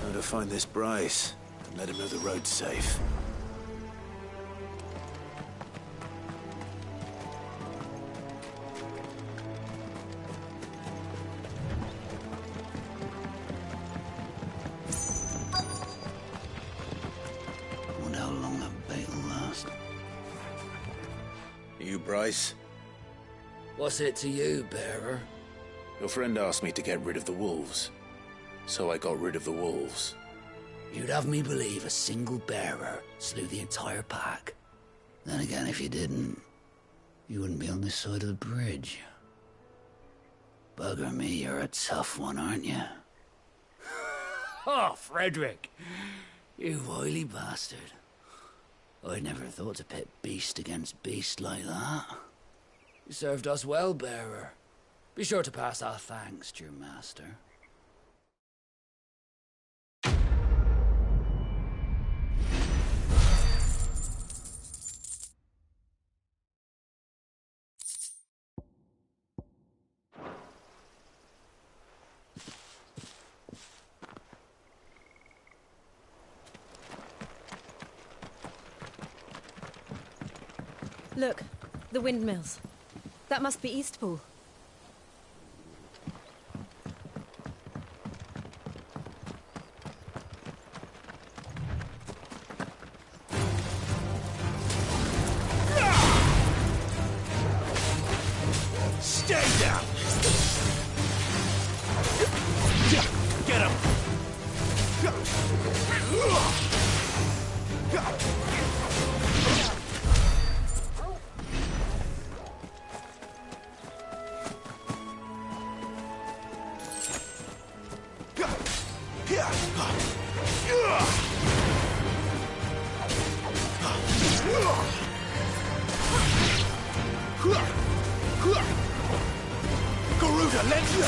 Now to find this Bryce and let him know the road's safe. Bryce? What's it to you, bearer? Your friend asked me to get rid of the wolves, so I got rid of the wolves. You'd have me believe a single bearer slew the entire pack. Then again, if you didn't, you wouldn't be on this side of the bridge. Bugger me, you're a tough one, aren't you? Oh, Frederick! You wily bastard. I'd never thought to pit beast against beast like that. You served us well, bearer. Be sure to pass our thanks to your master. Look, the windmills. That must be Eastpool. Stay down! Get him! Garuda, let's go!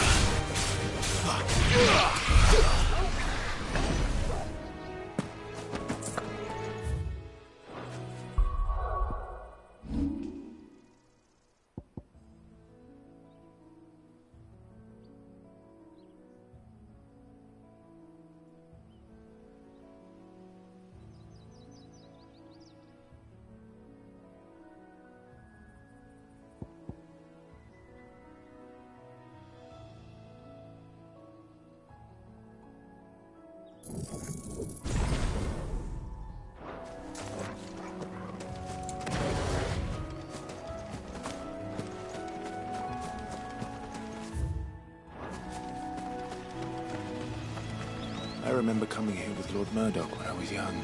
I remember coming here with Lord Murdoch when I was young.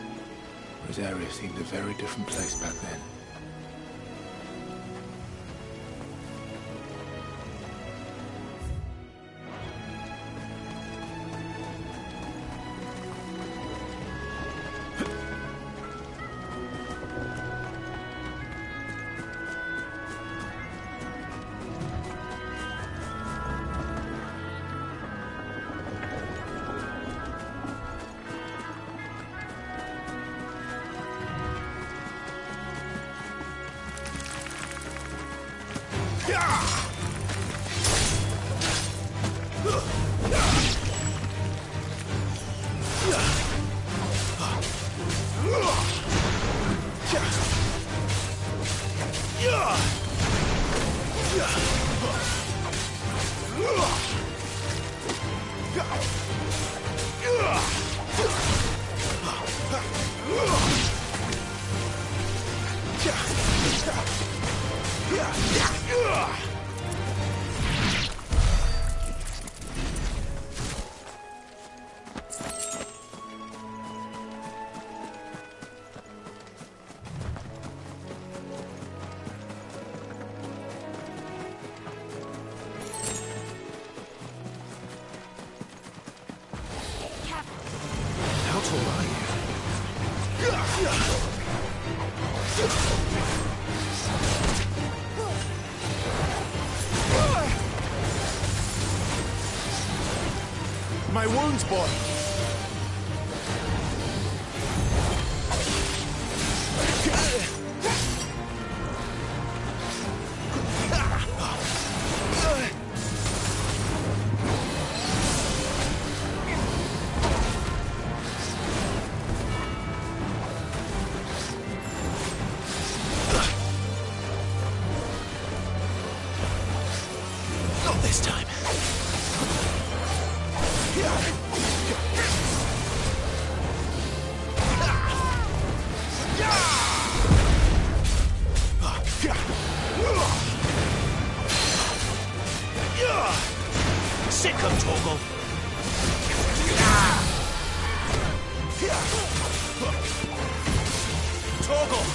Rosaria seemed a very different place back then. My wounds, boy! Not this time. Sick of Torgal! Torgal!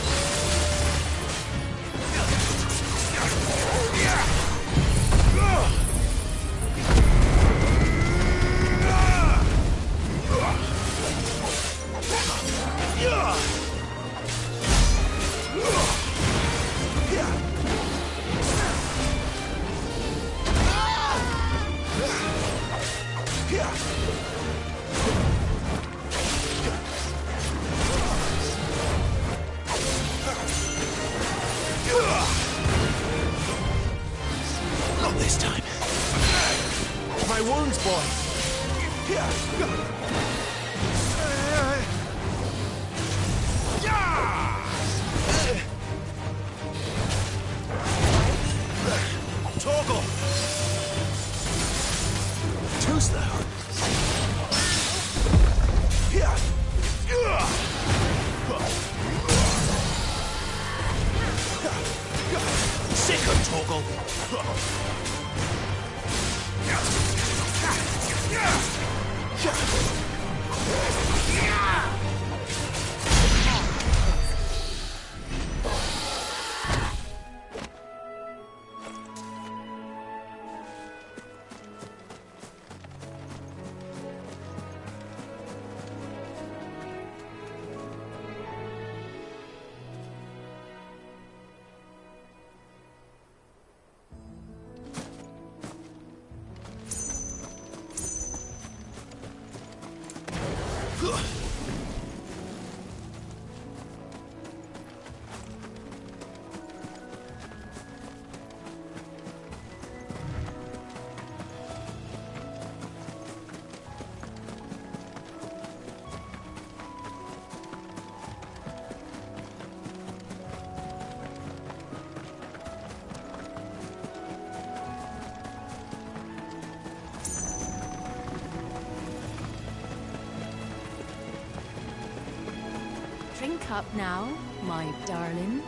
Not this time. My wounds, boy! Drink up now, my darlings.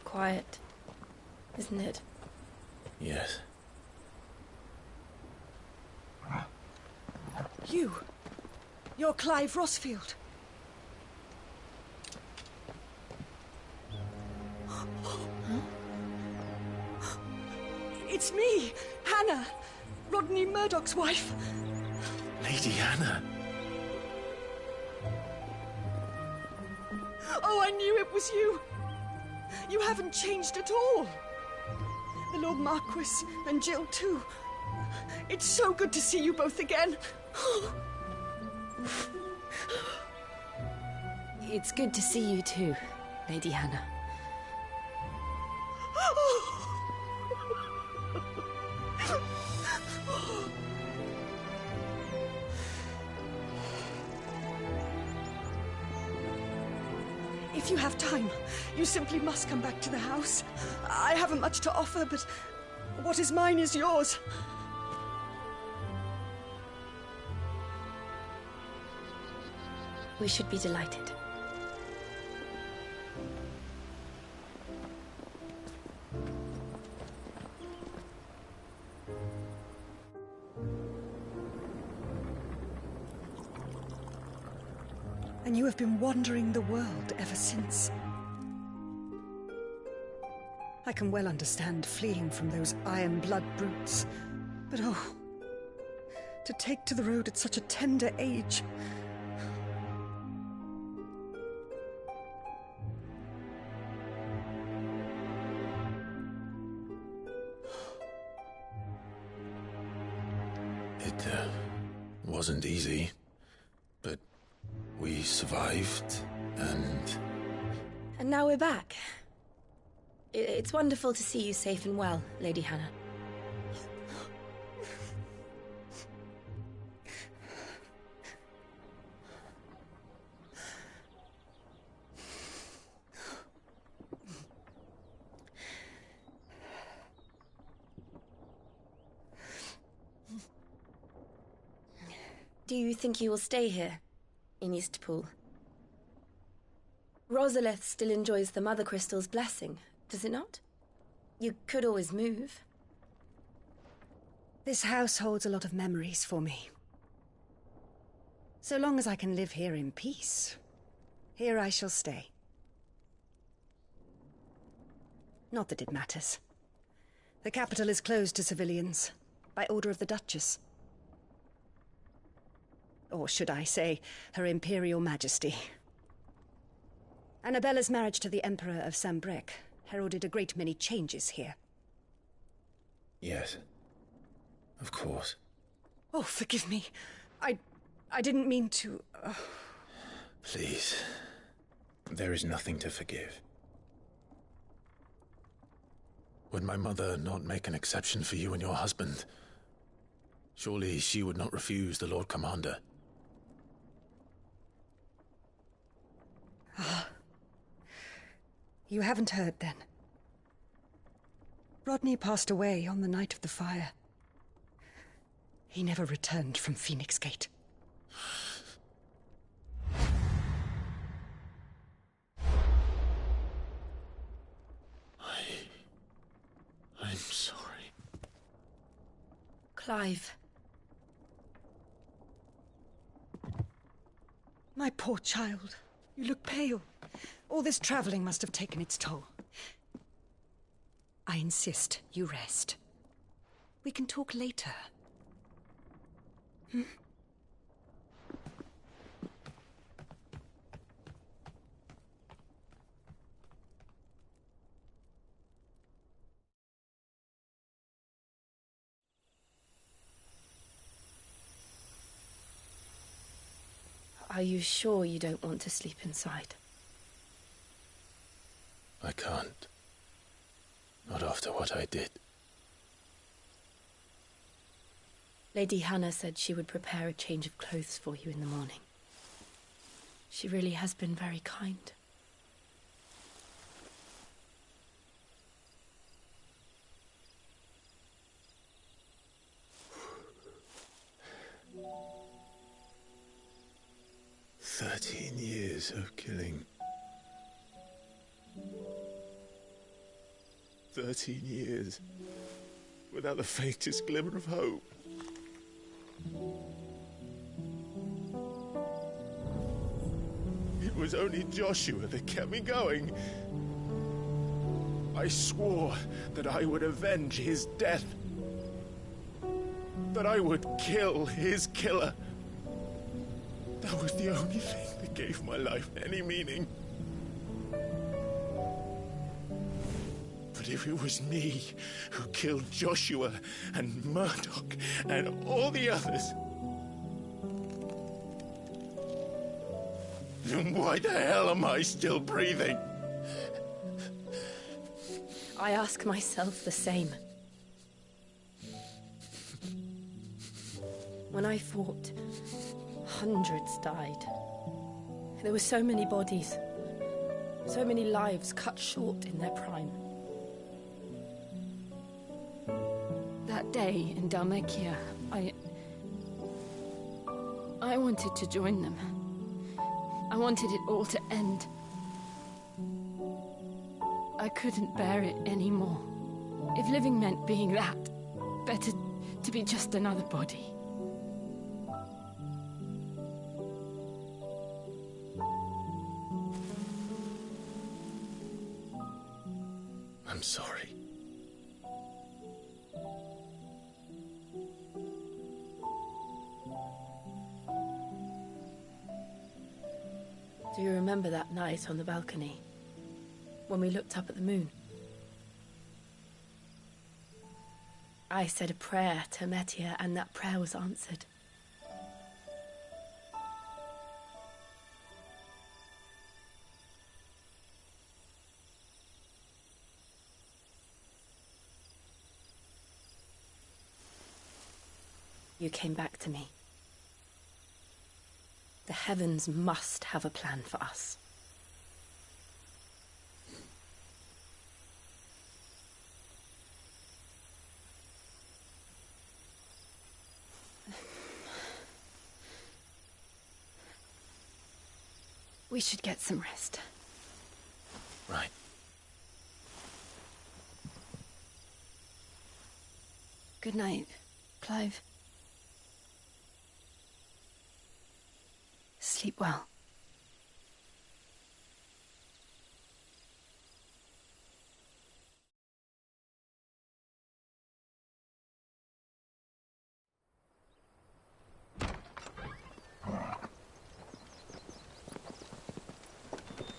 Quiet, isn't it? Yes. You're Clive Rossfield. It's me, Hannah, Rodney Murdoch's wife. Lady Hannah. Oh, I knew it was you. You haven't changed at all. The Lord Marquis and Jill too. It's so good to see you both again. It's good to see you too, Lady Hannah. If you have time, you simply must come back to the house. I haven't much to offer, but what is mine is yours. We should be delighted. And you have been wandering the world ever since. I can well understand fleeing from those iron blood brutes. But oh, to take to the road at such a tender age. It wasn't easy, but we survived, and... And now we're back. It's wonderful to see you safe and well, Lady Hannah. Do you think you will stay here, in Eastpool? Rosalith still enjoys the Mother Crystal's blessing, does it not? You could always move. This house holds a lot of memories for me. So long as I can live here in peace, here I shall stay. Not that it matters. The capital is closed to civilians, by order of the Duchess. Or should I say, Her Imperial Majesty. Annabella's marriage to the Emperor of Sambrec heralded a great many changes here. Yes. Of course. Oh, forgive me. I didn't mean to... Please. There is nothing to forgive. Would my mother not make an exception for you and your husband? Surely she would not refuse the Lord Commander. Ah. You haven't heard, then. Rodney passed away on the night of the fire. He never returned from Phoenix Gate. I'm sorry. Clive. My poor child. You look pale. All this traveling must have taken its toll. I insist you rest. We can talk later. Hmm? Are you sure you don't want to sleep inside? I can't. Not after what I did. Lady Hannah said she would prepare a change of clothes for you in the morning. She really has been very kind. "13 years of killing. 13 years without the faintest glimmer of hope. It was only Joshua that kept me going. I swore that I would avenge his death. That I would kill his killer. That was the only thing that gave my life any meaning. But if it was me who killed Joshua and Murdoch and all the others, then why the hell am I still breathing? I ask myself the same. When I fought, hundreds died. There were so many bodies, so many lives cut short in their prime. That day in Dalmekia, I wanted to join them. I wanted it all to end. I couldn't bear it anymore. If living meant being that, better to be just another body. I'm sorry. Do you remember that night on the balcony, when we looked up at the moon? I said a prayer to Metia, and that prayer was answered. You came back to me. The heavens must have a plan for us. We should get some rest. Right. Good night, Clive. Sleep well.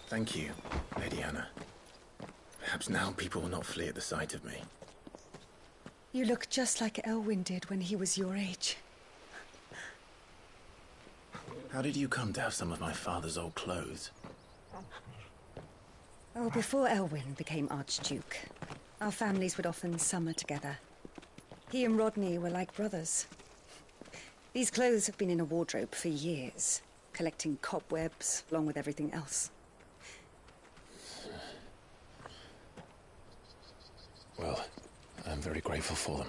Thank you, Lady Hannah. Perhaps now people will not flee at the sight of me. You look just like Elwyn did when he was your age. How did you come to have some of my father's old clothes? Oh, before Elwyn became Archduke, our families would often summer together. He and Rodney were like brothers. These clothes have been in a wardrobe for years, collecting cobwebs along with everything else. Well, I'm very grateful for them.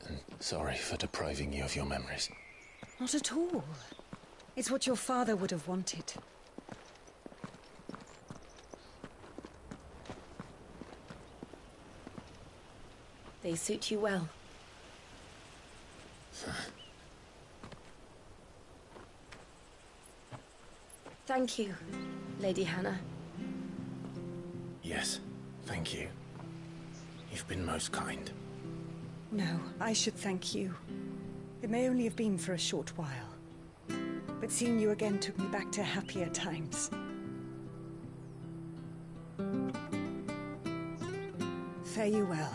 And sorry for depriving you of your memories. Not at all. It's what your father would have wanted. They suit you well. Thank you, Lady Hannah. Yes, thank you. You've been most kind. No, I should thank you. It may only have been for a short while, but seeing you again took me back to happier times. Fare you well,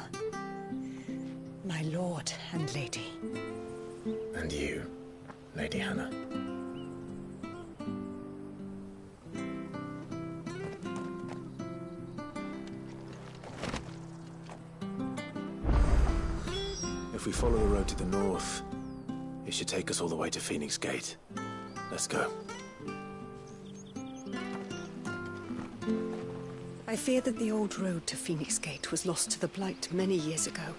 my lord and lady. And you, Lady Hannah. If we follow the road to the north, it should take us all the way to Phoenix Gate. Let's go. I fear that the old road to Phoenix Gate was lost to the Blight many years ago.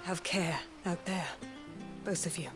Have care out there, both of you.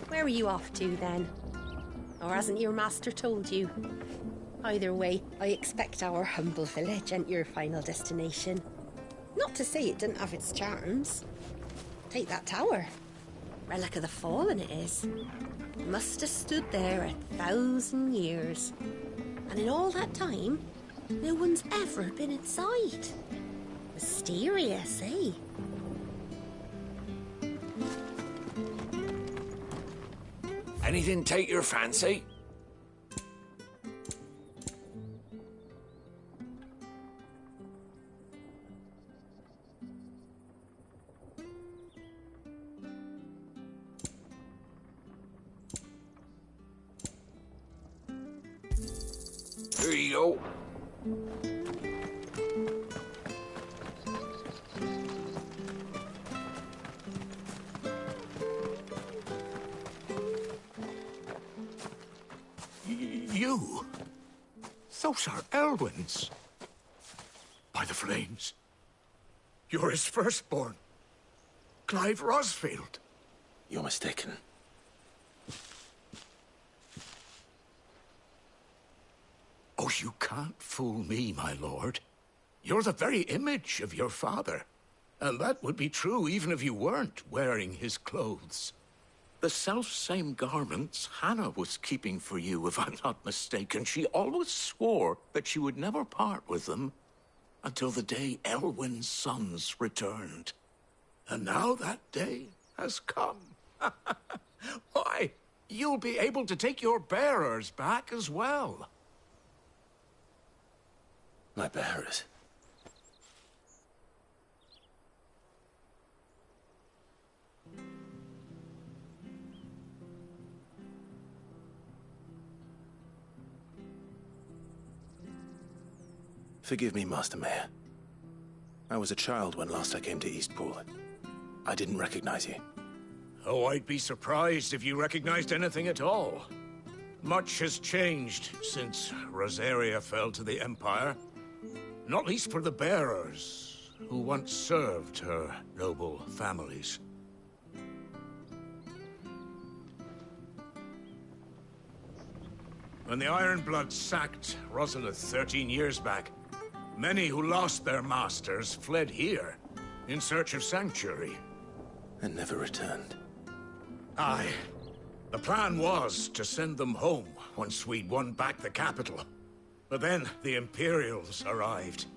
Where are you off to, then? Or hasn't your master told you? Either way, I expect our humble village ain't your final destination. Not to say it didn't have its charms. Take that tower. Relic of the Fallen it is. Must have stood there 1,000 years. And in all that time, no one's ever been inside. Mysterious, eh? Anything take your fancy? Here you go. You? Those are Elwyn's. By the flames. You're his firstborn. Clive Rosfield. You're mistaken. Oh, you can't fool me, my lord. You're the very image of your father. And that would be true even if you weren't wearing his clothes. The self-same garments Hannah was keeping for you, if I'm not mistaken. She always swore that she would never part with them until the day Elwyn's sons returned. And now that day has come. Why, you'll be able to take your bearers back as well. My bearers? Forgive me, Master Mayor. I was a child when last I came to Eastpool. I didn't recognize you. Oh, I'd be surprised if you recognized anything at all. Much has changed since Rosaria fell to the Empire. Not least for the bearers, who once served her noble families. When the Ironbloods sacked Rosalith 13 years back, Many who lost their masters fled here, in search of sanctuary. And never returned. Aye. The plan was to send them home once we'd won back the capital. But then the Imperials arrived.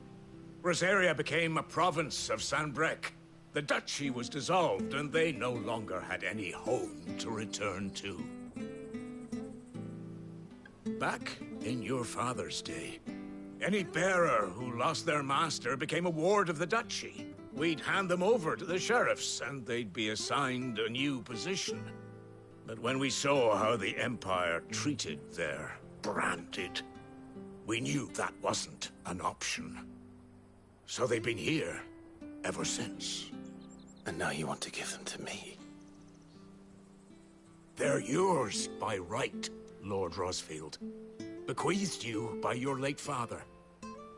Rosaria became a province of Sanbreque. The duchy was dissolved, and they no longer had any home to return to. Back in your father's day, any bearer who lost their master became a ward of the duchy. We'd hand them over to the sheriffs, and they'd be assigned a new position. But when we saw how the Empire treated their branded, we knew that wasn't an option. So they've been here ever since. And now you want to give them to me? They're yours by right, Lord Rosfield. Bequeathed you by your late father.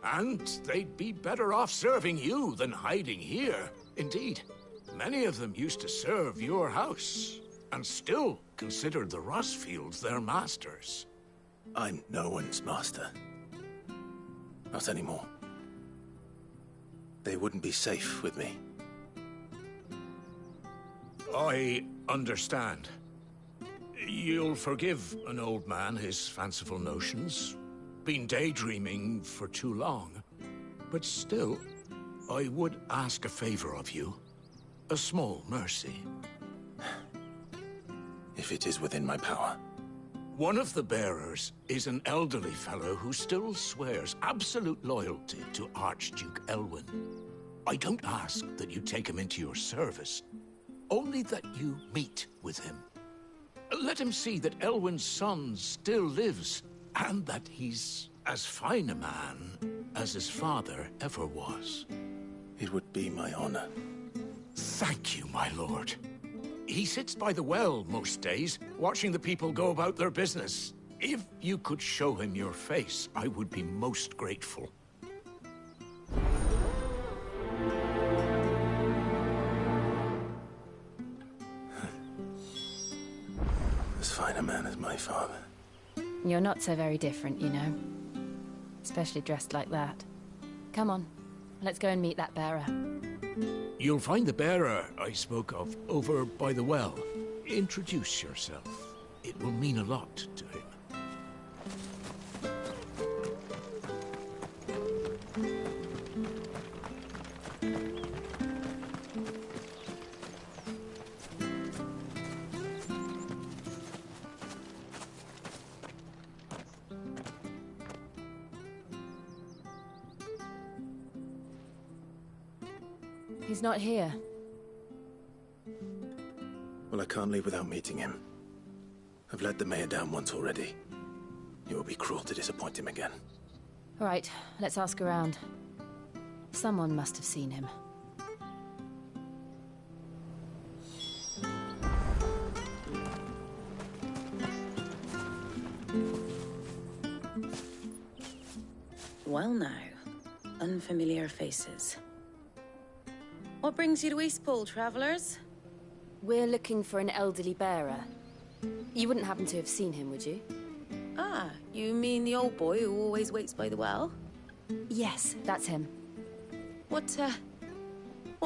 And they'd be better off serving you than hiding here. Indeed, many of them used to serve your house, and still considered the Rosfields their masters. I'm no one's master. Not anymore. They wouldn't be safe with me. I understand. You'll forgive an old man his fanciful notions. Been daydreaming for too long. But still, I would ask a favor of you. A small mercy. If it is within my power. One of the bearers is an elderly fellow who still swears absolute loyalty to Archduke Elwyn. I don't ask that you take him into your service, only that you meet with him. Let him see that Elwyn's son still lives, and that he's as fine a man as his father ever was. It would be my honor. Thank you, my lord. He sits by the well most days, watching the people go about their business. If you could show him your face, I would be most grateful. As fine a man as my father. You're not so very different, you know. Especially dressed like that. Come on, let's go and meet that bearer. You'll find the bearer I spoke of over by the well. Introduce yourself. It will mean a lot to him. He's not here. Well, I can't leave without meeting him. I've let the mayor down once already. It would be cruel to disappoint him again. All right, let's ask around. Someone must have seen him. Well now, unfamiliar faces. What brings you to Eastpool, travelers? We're looking for an elderly bearer. You wouldn't happen to have seen him, would you? Ah, you mean the old boy who always waits by the well? Yes, that's him. What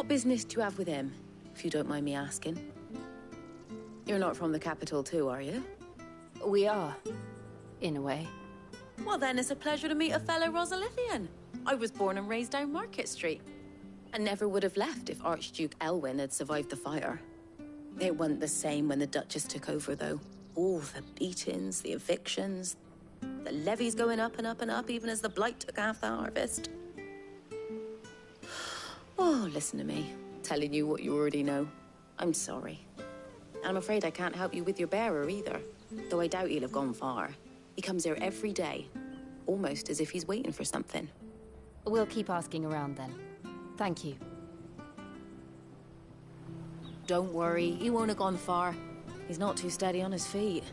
business do you have with him, if you don't mind me asking? You're not from the capital too, are you? We are, in a way. Well then, it's a pleasure to meet a fellow Rosalithian. I was born and raised down Market Street. And never would have left if Archduke Elwyn had survived the fire. It wasn't the same when the Duchess took over, though. All the beatings, the evictions, the levies going up and up and up, even as the blight took half the harvest. Oh, listen to me, telling you what you already know. I'm sorry. And I'm afraid I can't help you with your bearer either, though I doubt he'll have gone far. He comes here every day, almost as if he's waiting for something. We'll keep asking around then. Thank you. Don't worry, he won't have gone far. He's not too steady on his feet.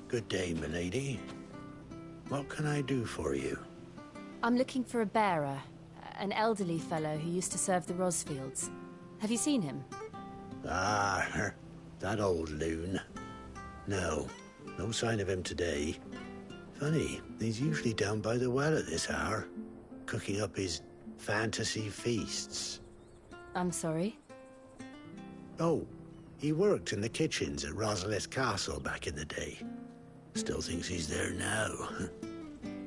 Good day, milady. What can I do for you? I'm looking for a bearer, an elderly fellow who used to serve the Rosfields. Have you seen him? Ah, that old loon. No. No sign of him today. Funny, he's usually down by the well at this hour, cooking up his fantasy feasts. I'm sorry? Oh, he worked in the kitchens at Rosalith Castle back in the day. Still thinks he's there now.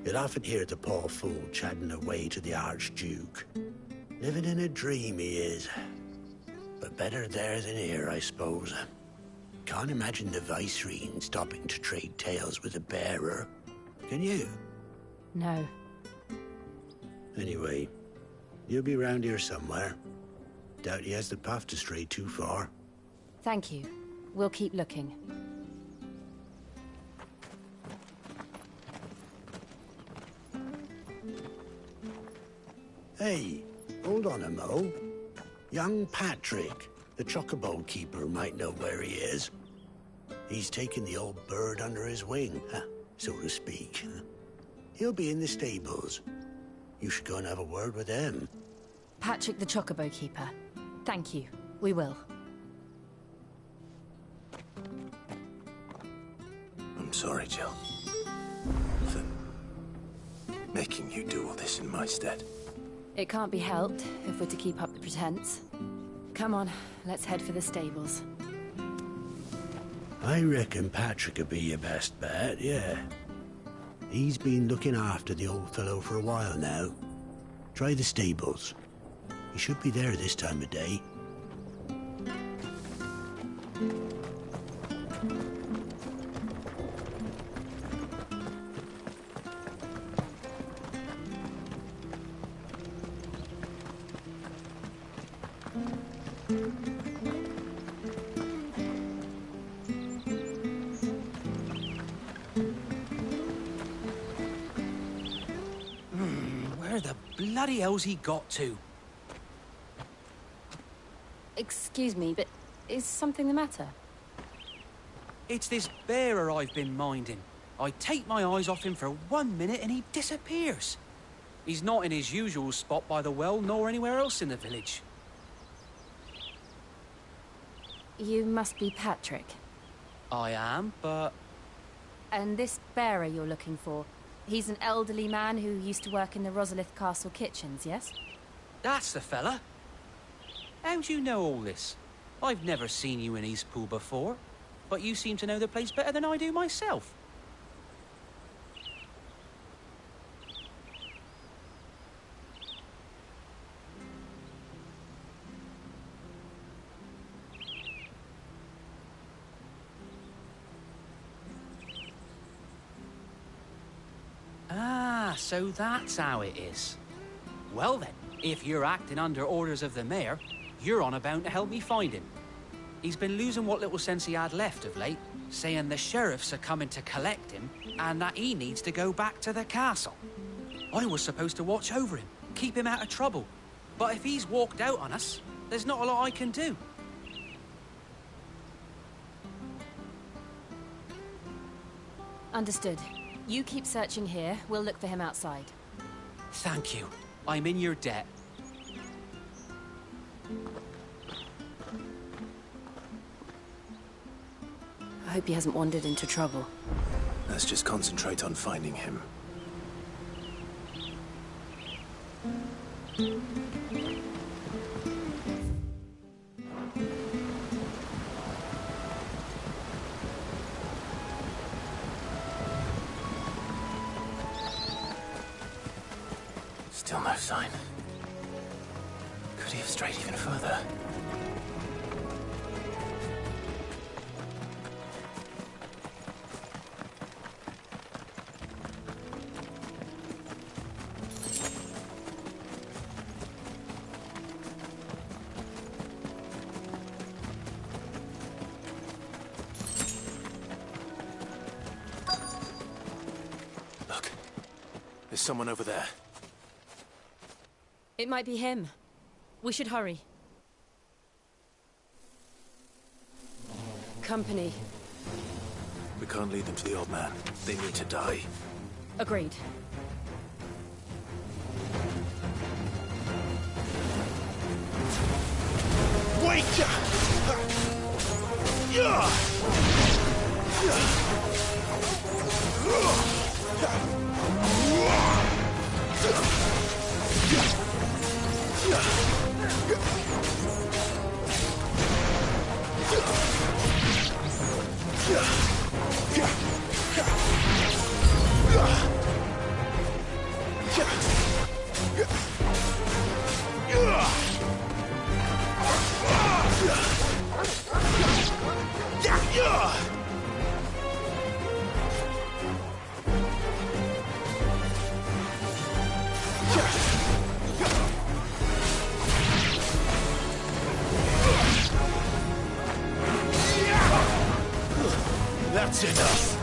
You'd often hear the poor fool chatting away to the Archduke. Living in a dream he is. But better there than here, I suppose. Can't imagine the Vicereine stopping to trade tales with a bearer. Can you? No. Anyway, you'll be round here somewhere. Doubt he has the path to stray too far. Thank you. We'll keep looking. Hey, hold on a mo. Young Patrick, the chocobo keeper, might know where he is. He's taken the old bird under his wing, so to speak. He'll be in the stables. You should go and have a word with him. Patrick the Chocobo Keeper. Thank you. We will. I'm sorry, Jill. For making you do all this in my stead. It can't be helped if we're to keep up the pretense. Come on, let's head for the stables. I reckon Patrick would be your best bet, yeah. He's been looking after the old fellow for a while now. Try the stables. He should be there this time of day. Where the bloody hell's he got to? Excuse me, but is something the matter? It's this bearer I've been minding. I take my eyes off him for 1 minute and he disappears. He's not in his usual spot by the well, nor anywhere else in the village. You must be Patrick. I am, but... And this bearer you're looking for, he's an elderly man who used to work in the Rosalith Castle kitchens, yes? That's the fella. How do you know all this? I've never seen you in Eastpool before, but you seem to know the place better than I do myself. Ah, so that's how it is. Well then, if you're acting under orders of the mayor, you're on about to help me find him. He's been losing what little sense he had left of late, saying the sheriffs are coming to collect him and that he needs to go back to the castle. I was supposed to watch over him, keep him out of trouble. But if he's walked out on us, there's not a lot I can do. Understood. You keep searching here, we'll look for him outside. Thank you. I'm in your debt. I hope he hasn't wandered into trouble. Let's just concentrate on finding him. Still no sign. Could he have strayed even further? Look, there's someone over there. It might be him. We should hurry. Company. We can't lead them to the old man. They need to die. Agreed. Wait! Yeah! That's enough.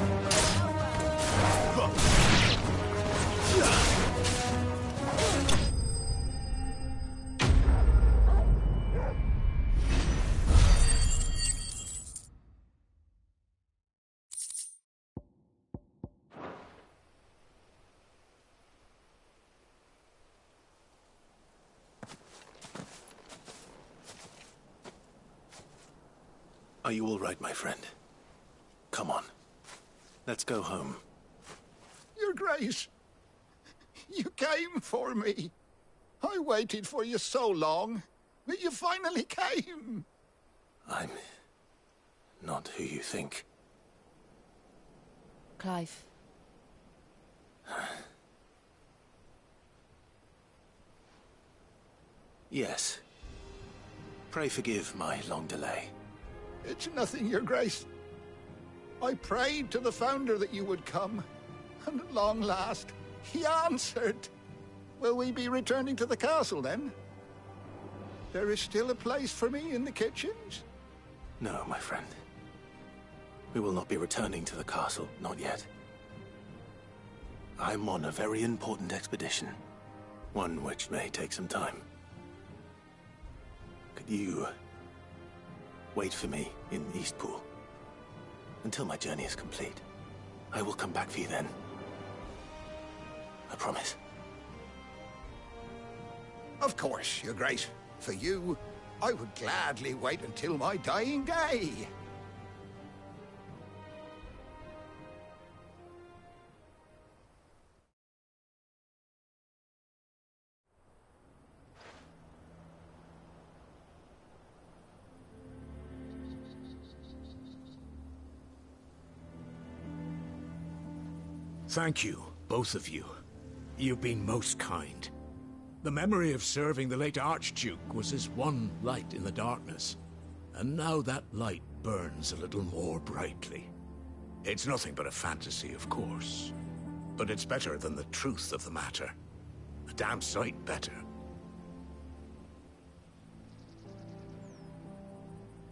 Are you all right, my friend? Come on. Let's go home. Your Grace, you came for me. I waited for you so long, but you finally came. I'm not who you think. Clive. Yes. Pray forgive my long delay. It's nothing, Your Grace. I prayed to the Founder that you would come, and at long last, he answered. Will we be returning to the castle, then? There is still a place for me in the kitchens? No, my friend. We will not be returning to the castle, not yet. I'm on a very important expedition, one which may take some time. Could you wait for me in Eastpool until my journey is complete? I will come back for you then. I promise. Of course, Your Grace. For you, I would gladly wait until my dying day. Thank you, both of you. You've been most kind. The memory of serving the late Archduke was as one light in the darkness, and now that light burns a little more brightly. It's nothing but a fantasy, of course, but it's better than the truth of the matter. A damn sight better.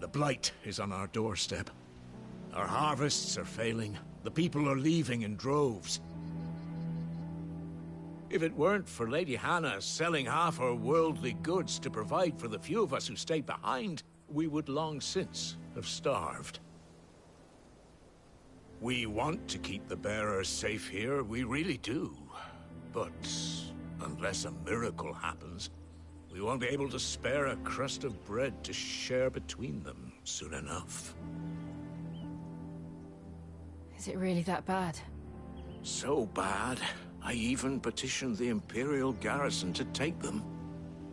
The blight is on our doorstep. Our harvests are failing. The people are leaving in droves. If it weren't for Lady Hannah selling half her worldly goods to provide for the few of us who stayed behind, we would long since have starved. We want to keep the bearers safe here, we really do. But unless a miracle happens, we won't be able to spare a crust of bread to share between them soon enough. Is it really that bad? So bad, I even petitioned the Imperial garrison to take them.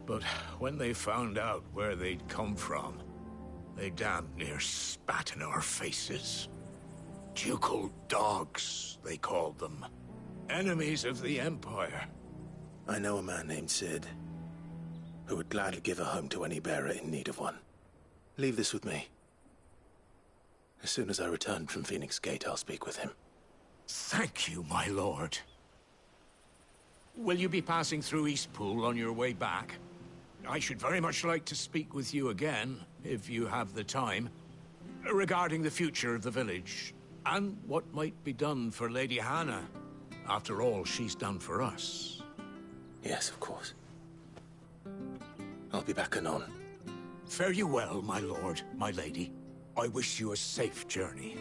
But when they found out where they'd come from, they damn near spat in our faces. Ducal dogs, they called them. Enemies of the Empire. I know a man named Sid, who would gladly give a home to any bearer in need of one. Leave this with me. As soon as I return from Phoenix Gate, I'll speak with him. Thank you, my lord. Will you be passing through Eastpool on your way back? I should very much like to speak with you again, if you have the time, regarding the future of the village, and what might be done for Lady Hannah. After all she's done for us. Yes, of course. I'll be back anon. Fare you well, my lord, my lady. I wish you a safe journey.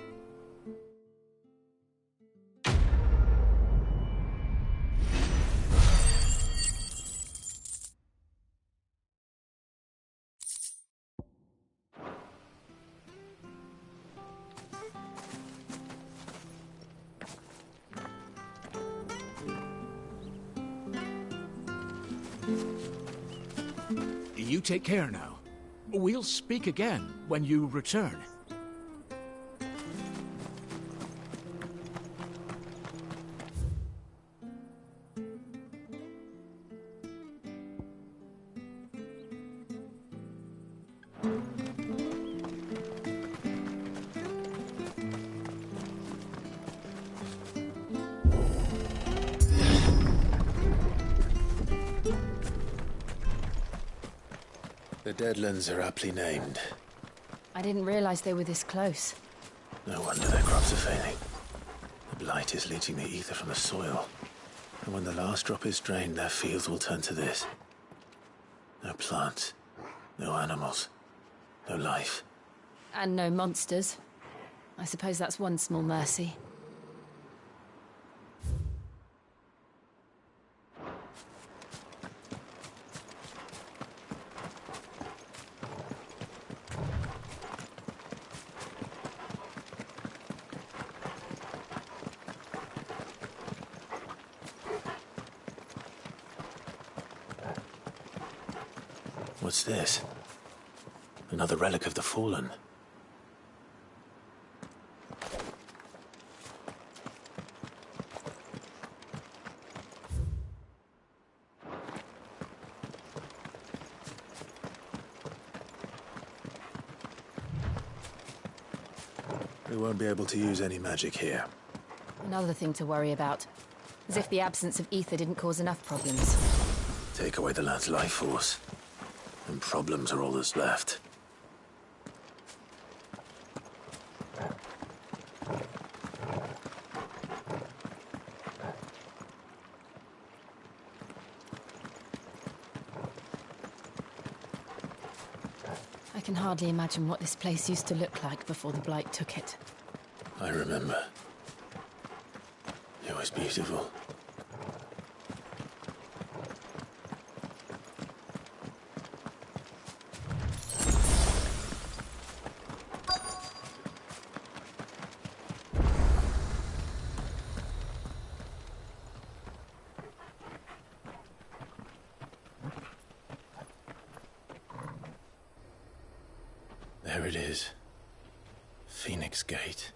you take care now. We'll speak again when you return. The Deadlands are aptly named. I didn't realize they were this close. No wonder their crops are failing. The blight is leaching the ether from the soil. And when the last drop is drained, their fields will turn to this. No plants, no animals, no life. And no monsters. I suppose that's one small mercy. What's this? Another relic of the Fallen. We won't be able to use any magic here. Another thing to worry about. As if the absence of ether didn't cause enough problems. Take away the lad's life force, and problems are all that's left. I can hardly imagine what this place used to look like before the Blight took it. I remember. It was beautiful. There it is. Phoenix Gate.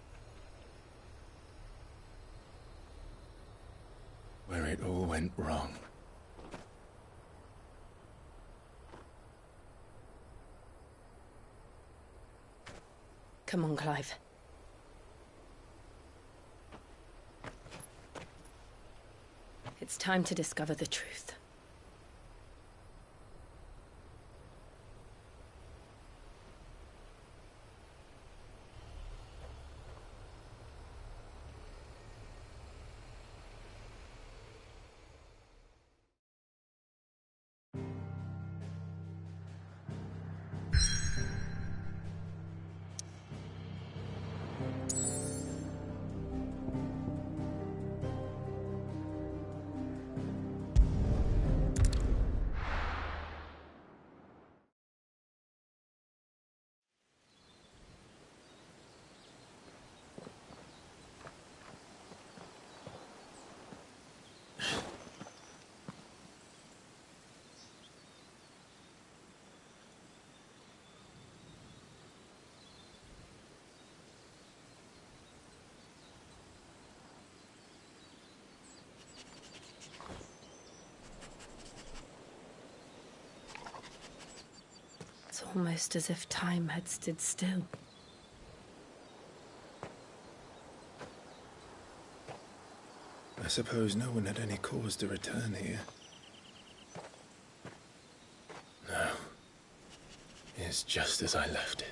Where it all went wrong. Come on, Clive. It's time to discover the truth. It's almost as if time had stood still. I suppose no one had any cause to return here. No. It's just as I left it.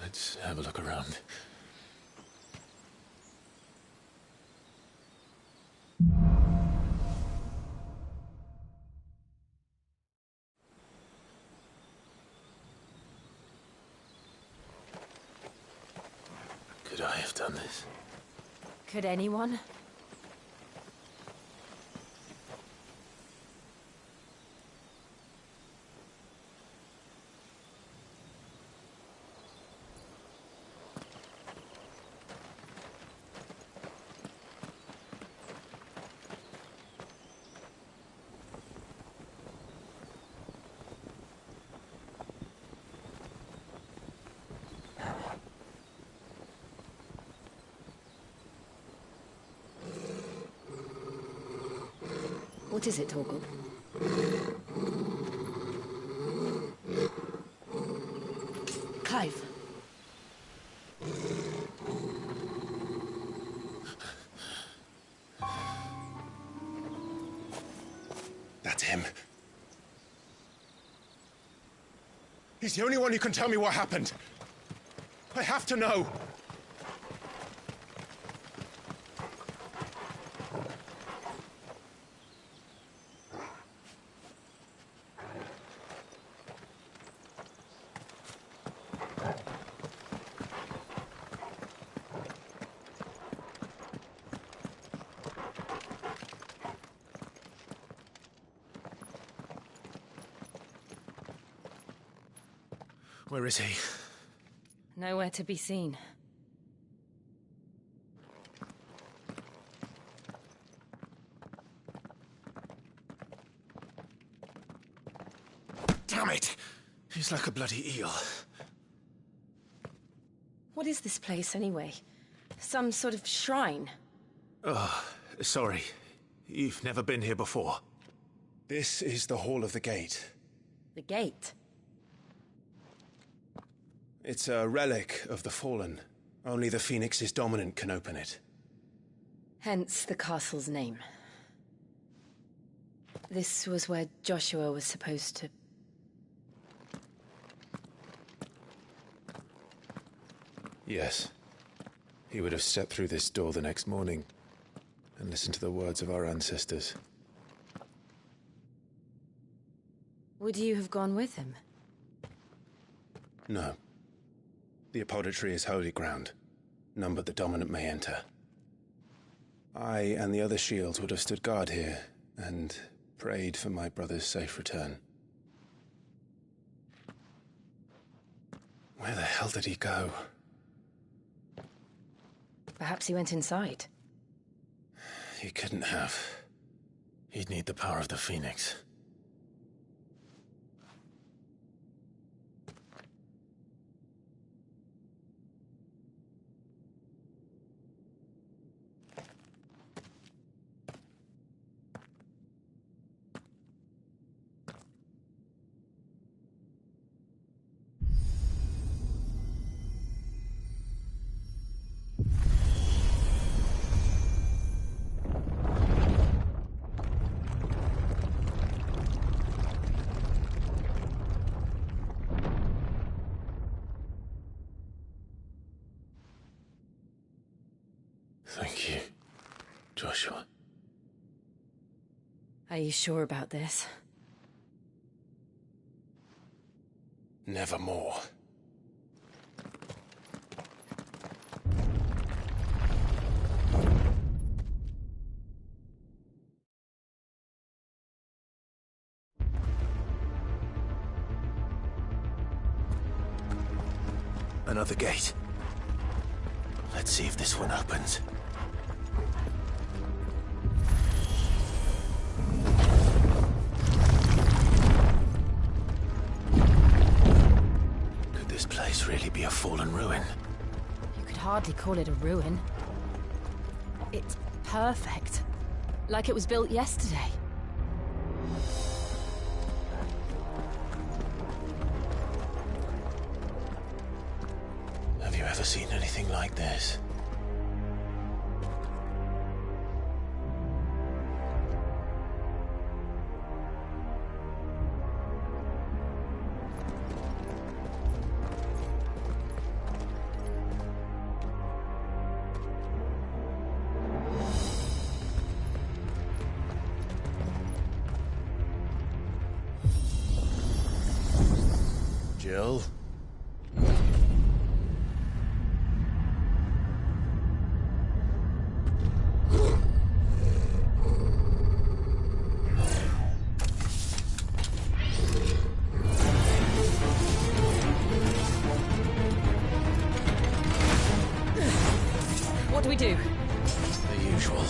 Let's have a look around. Could I have done this? Could anyone? What is it, Torgal? Clive. That's him. He's the only one who can tell me what happened. I have to know. Where is he? Nowhere to be seen. Damn it! He's like a bloody eel. What is this place, anyway? Some sort of shrine? Oh, sorry. You've never been here before. This is the Hall of the Gate. The gate? It's a relic of the Fallen. Only the Phoenix's dominant can open it. Hence the castle's name. This was where Joshua was supposed to... Yes. He would have stepped through this door the next morning and listened to the words of our ancestors. Would you have gone with him? No. The apodatory is holy ground. None but the dominant may enter. I and the other shields would have stood guard here and prayed for my brother's safe return. Where the hell did he go? Perhaps he went inside. He couldn't have. He'd need the power of the Phoenix. Thank you, Joshua. Are you sure about this? Nevermore. Another gate. Let's see if this one opens. Could this place really be a fallen ruin? You could hardly call it a ruin. It's perfect. Like it was built yesterday. Have you ever seen anything like this? Jill? What do we do? The usual.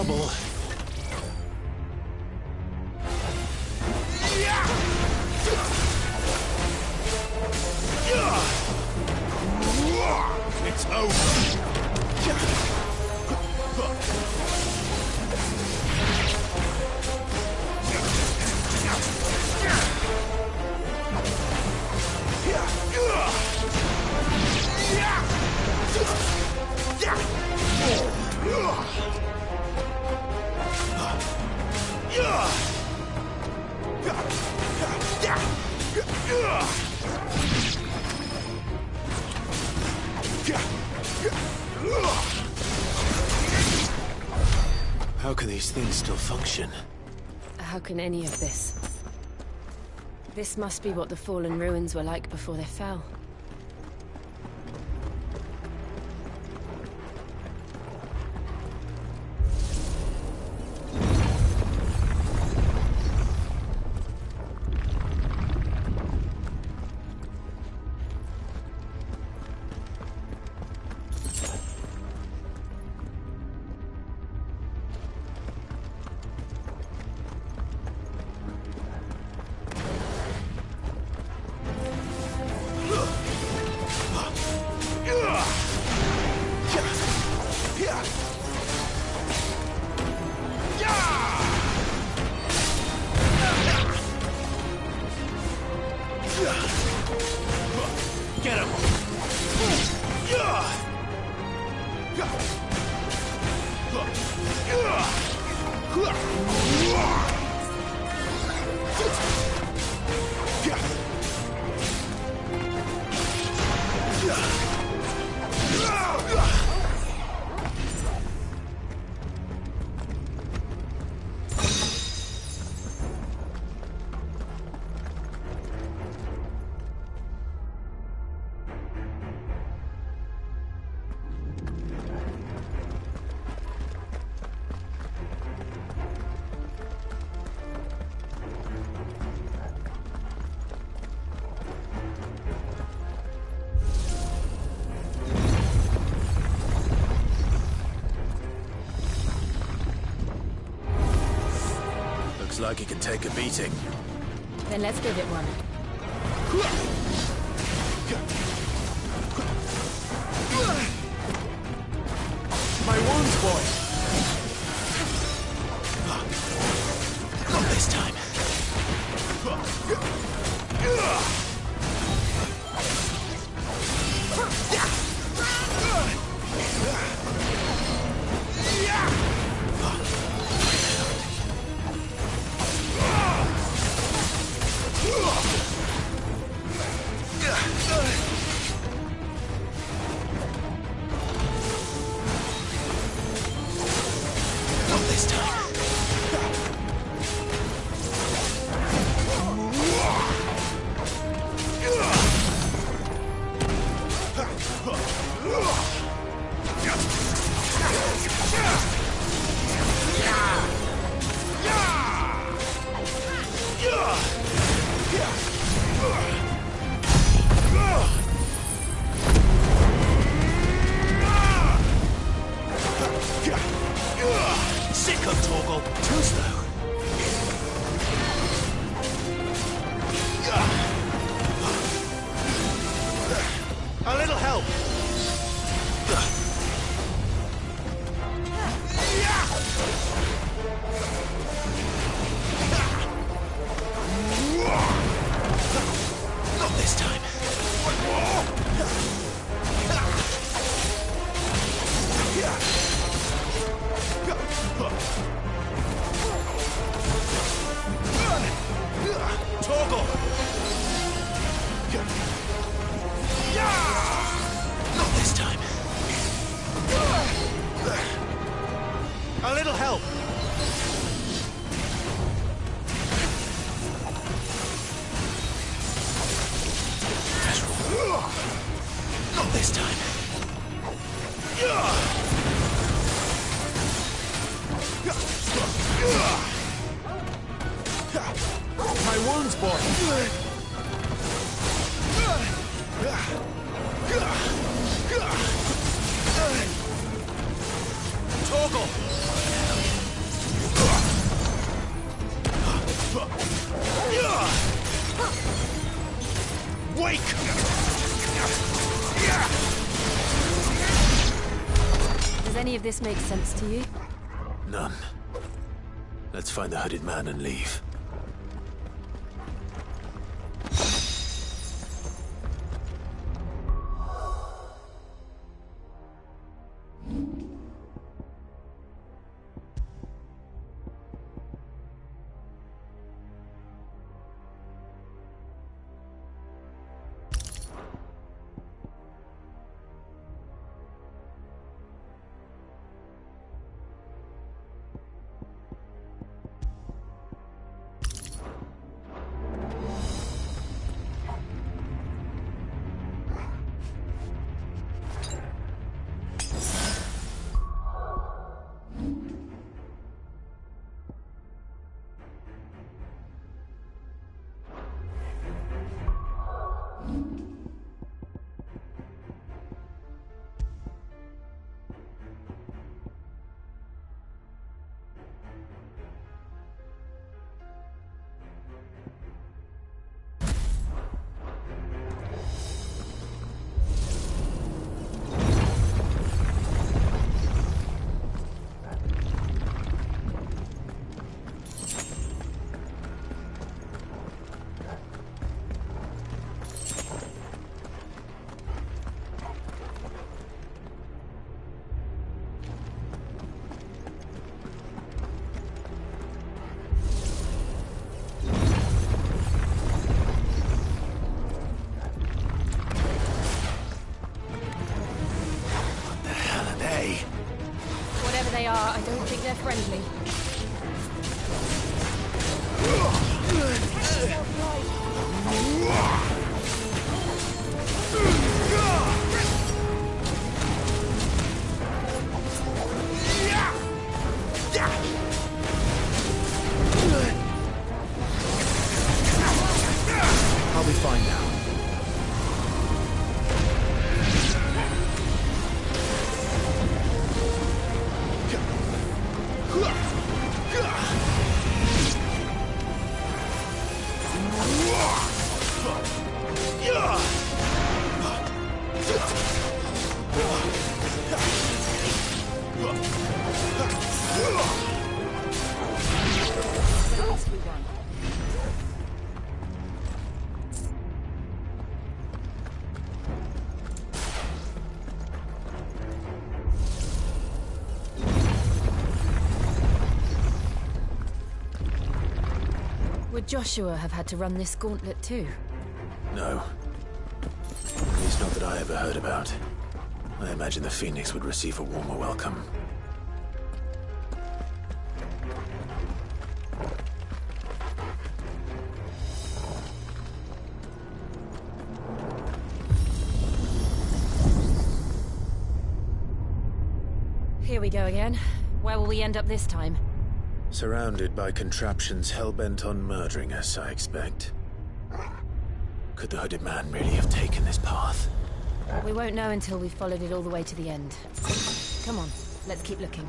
trouble. It's over. How can these things still function? How can any of this? This must be what the fallen ruins were like before they fell. Get him! Looks like it can take a beating. Then let's give it one. My wounds, boy! Not this time. Not this time. Sick of Torgal. Too slow. A little help. Not this time. Torgal! Not this time. A little help. Not this time. My wounds, boy. Torgal! Wake! Does any of this make sense to you? None. Let's find the hooded man and leave. Whatever they are, I don't think they're friendly. I'll be fine now. Would Joshua have had to run this gauntlet too? No. At least not that I ever heard about. I imagine the Phoenix would receive a warmer welcome. Here we go again. Where will we end up this time? Surrounded by contraptions hell-bent on murdering us, I expect. Could the hooded man really have taken this path? We won't know until we've followed it all the way to the end. Come on, let's keep looking.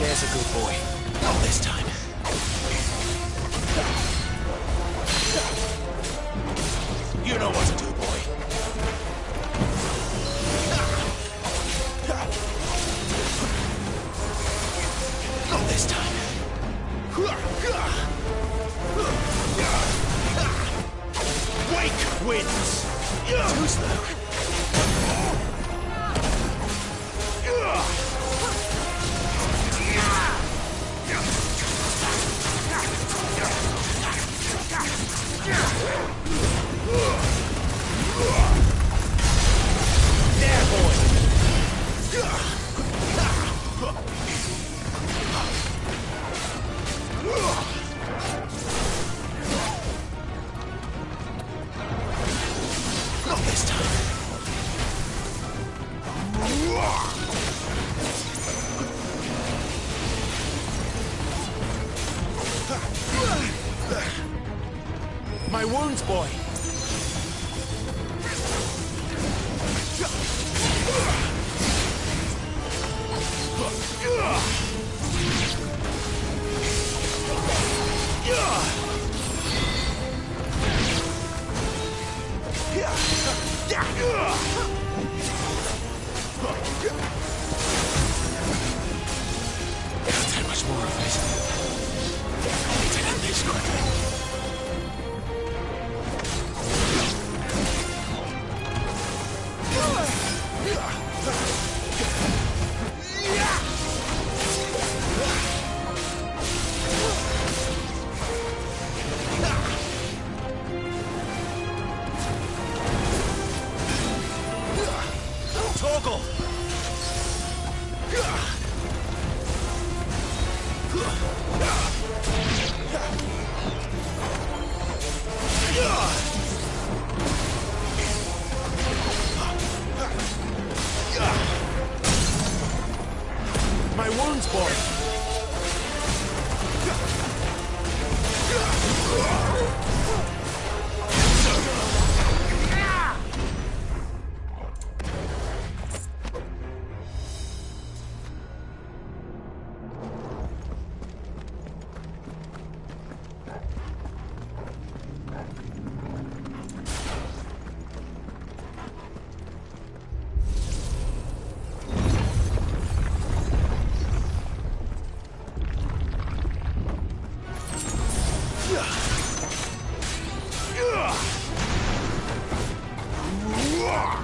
There's a good boy. Not this time. You know what to do, boy. Not this time. wins. Too slow. There, boy. Not this time. My wounds, boy. Can't take much more of it. I need to end this quickly. Toggle! My wounds, boy!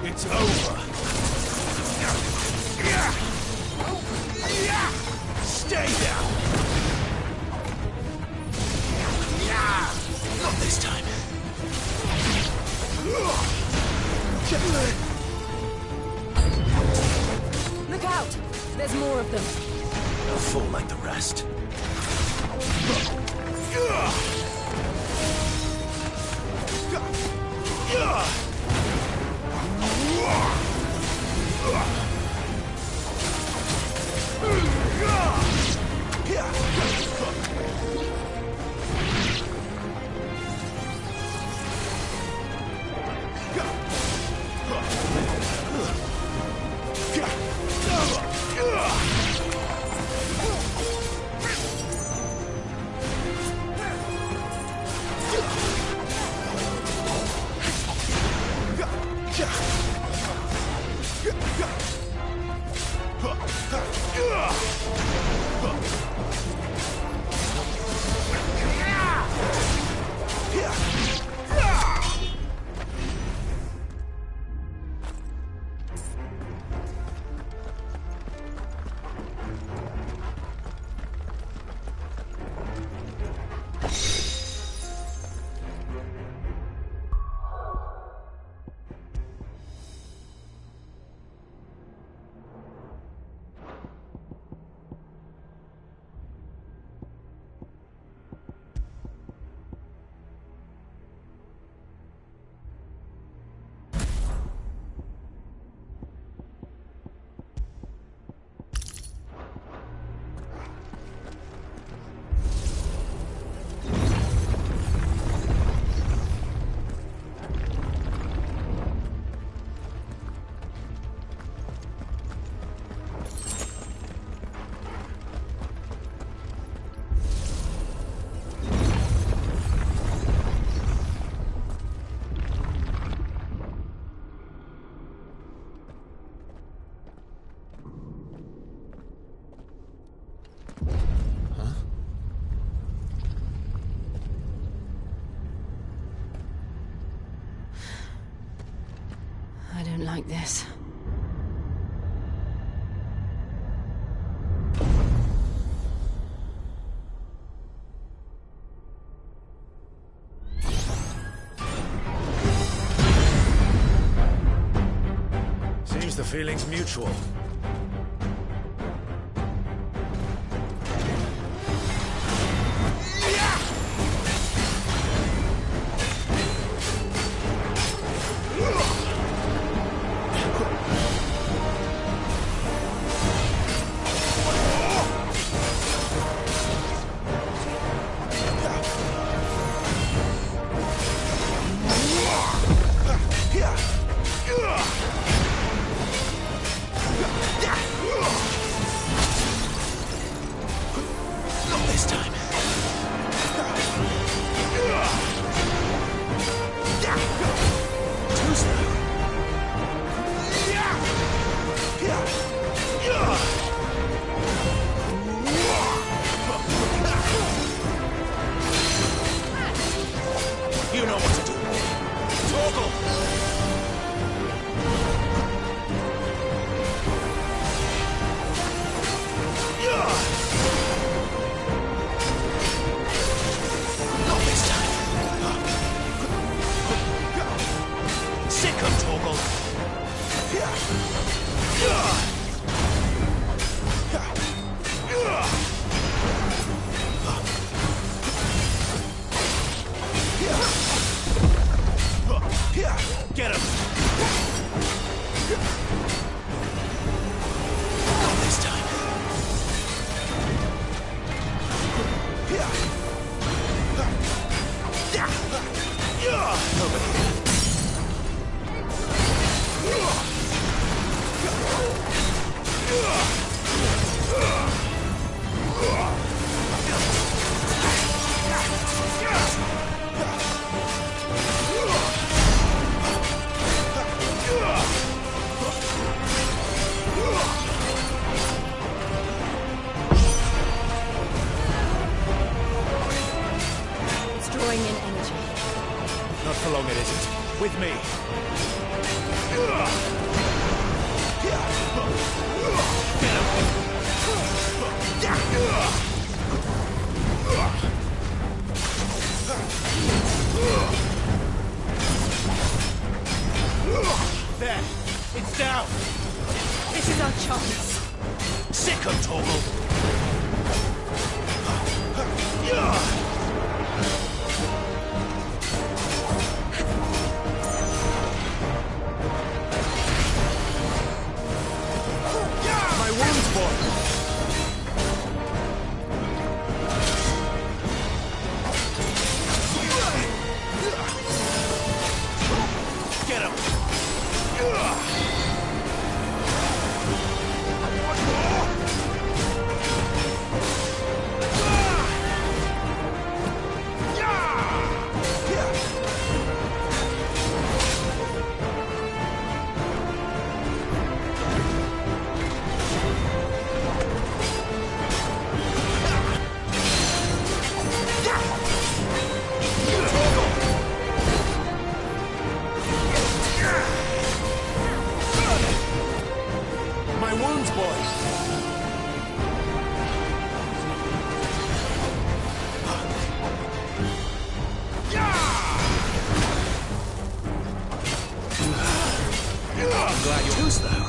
It's over. Stay down. Not this time. Look out! There's more of them. They'll fall like the rest. don't like this. Seems the feeling's mutual. Get him! Not this time. Over here. It's drawing in energy. Not for long, it isn't. With me. There! It's down! This is our chance. Sick of Torgal! My wounds, boy! Get him! My wounds, boy! I'm glad you're too slow.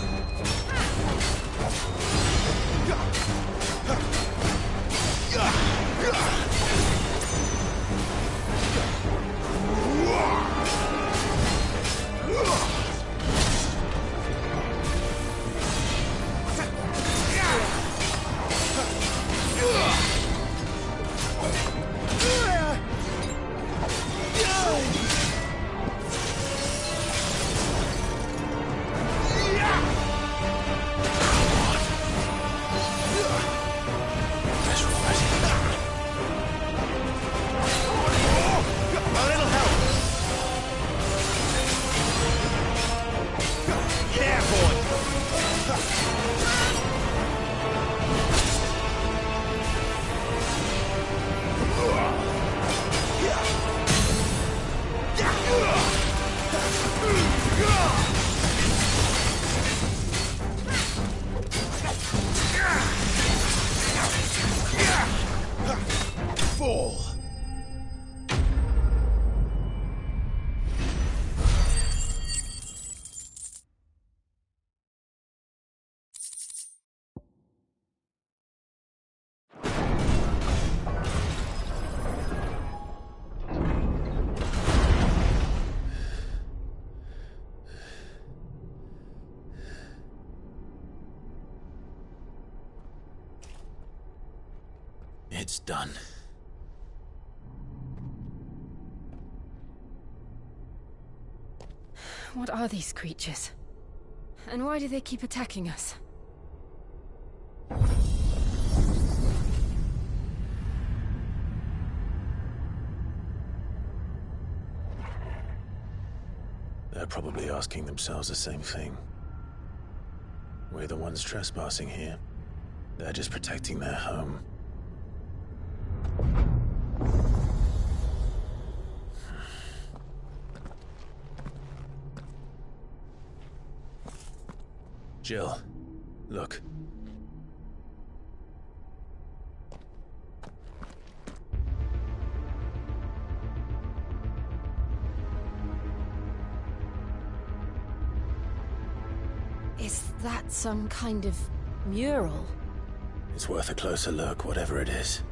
It's done. What are these creatures? And why do they keep attacking us? They're probably asking themselves the same thing. We're the ones trespassing here. They're just protecting their home. Jill, look. Is that some kind of mural? It's worth a closer look, whatever it is.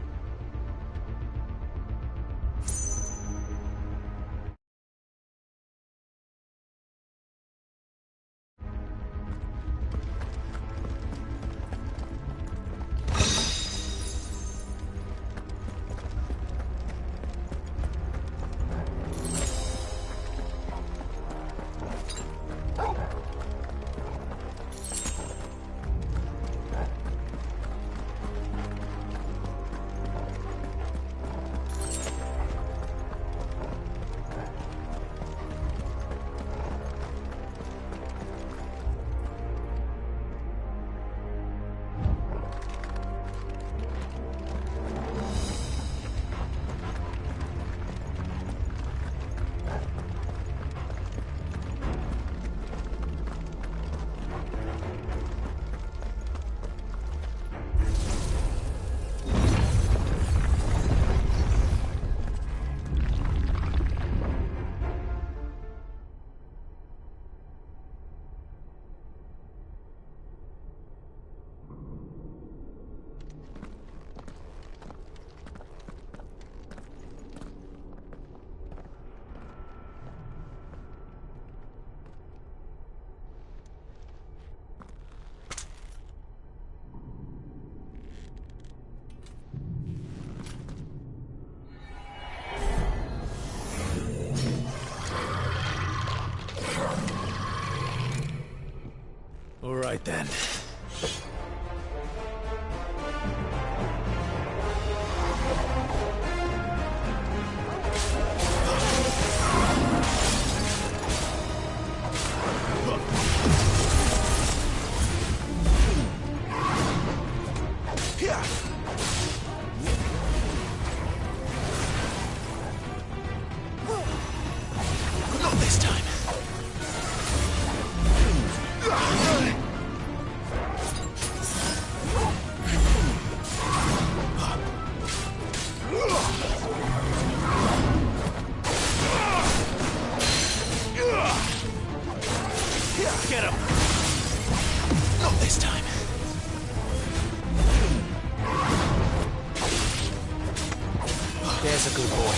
All right then. Not this time. Get him! Not this time. There's a good boy.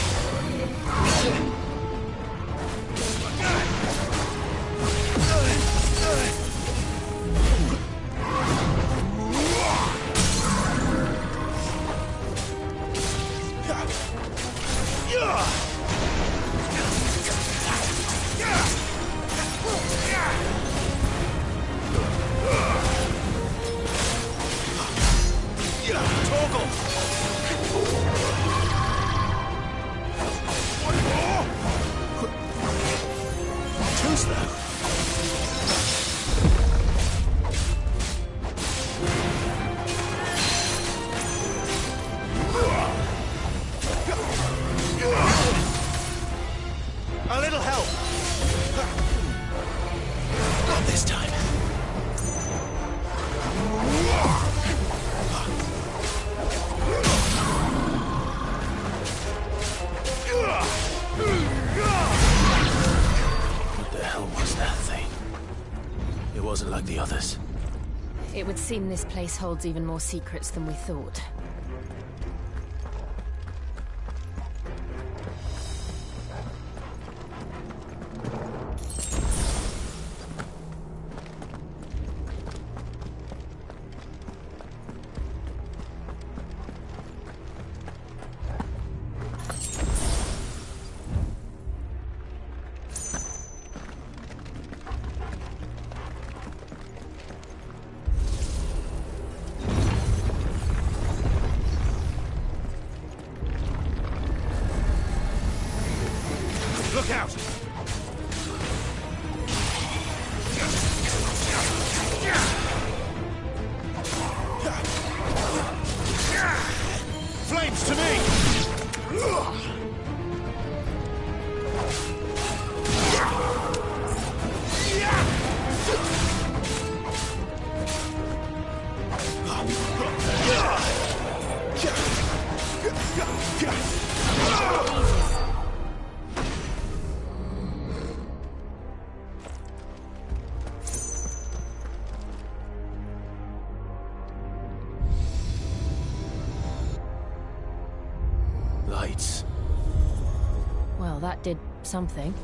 A little help. Not this time. What the hell was that thing? It wasn't like the others. It would seem this place holds even more secrets than we thought. That did something.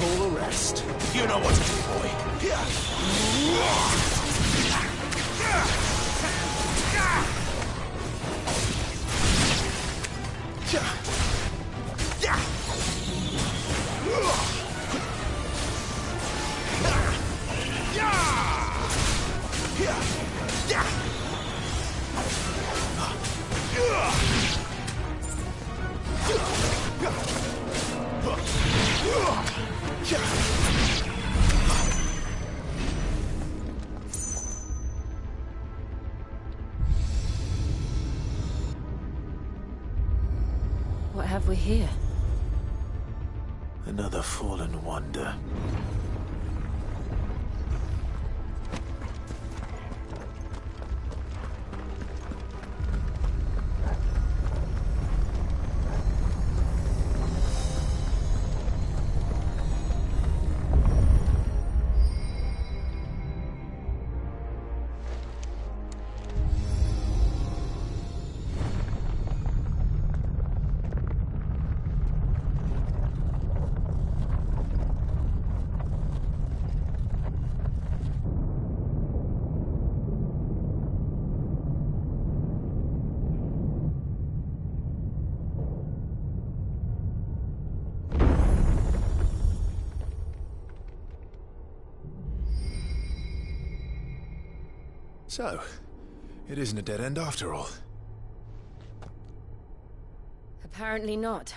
All the rest. You know what to do, boy. What have we here? Another fallen wonder. So, it isn't a dead end after all. Apparently not.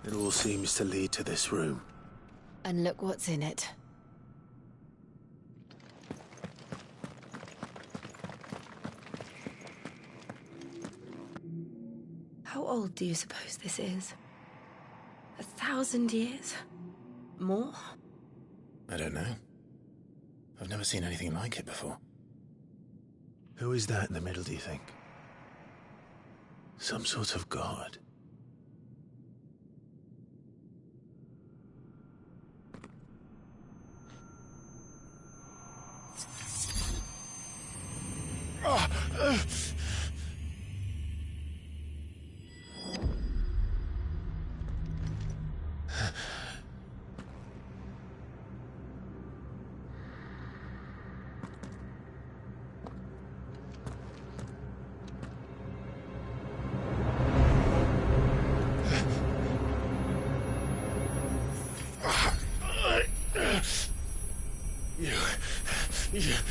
It all seems to lead to this room. And look what's in it. How old do you suppose this is? 1,000 years? More? I don't know. I've never seen anything like it before. Who is that in the middle, do you think? Some sort of god?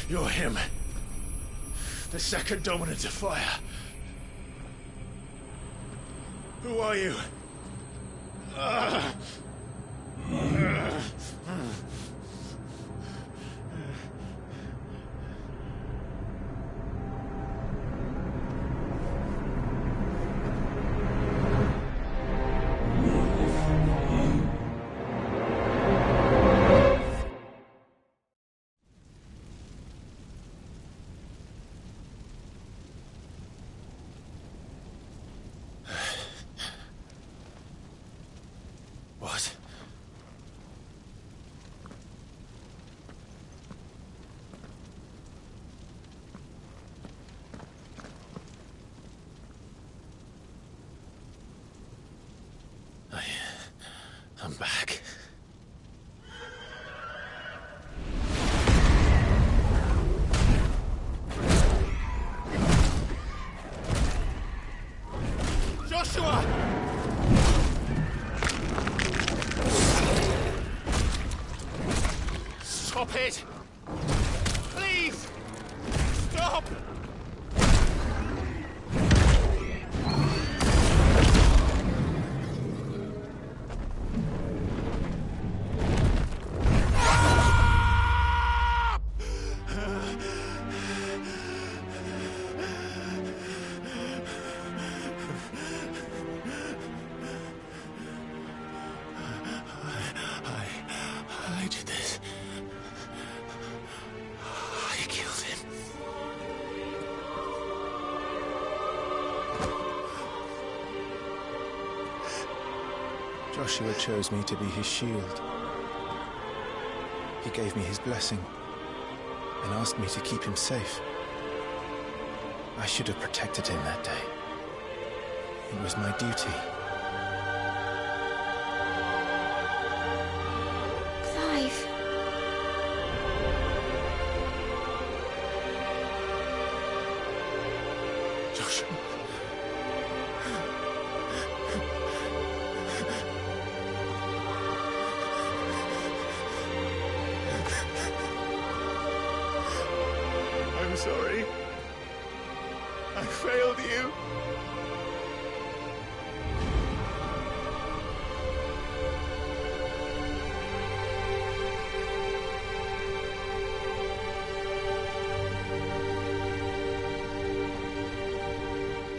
You're him. The second dominant of fire. Who are you? What? Stop it! Please! Stop! I did this. I killed him. Joshua chose me to be his shield. He gave me his blessing and asked me to keep him safe. I should have protected him that day. It was my duty. Clive. Joshua. I'm sorry. I failed you.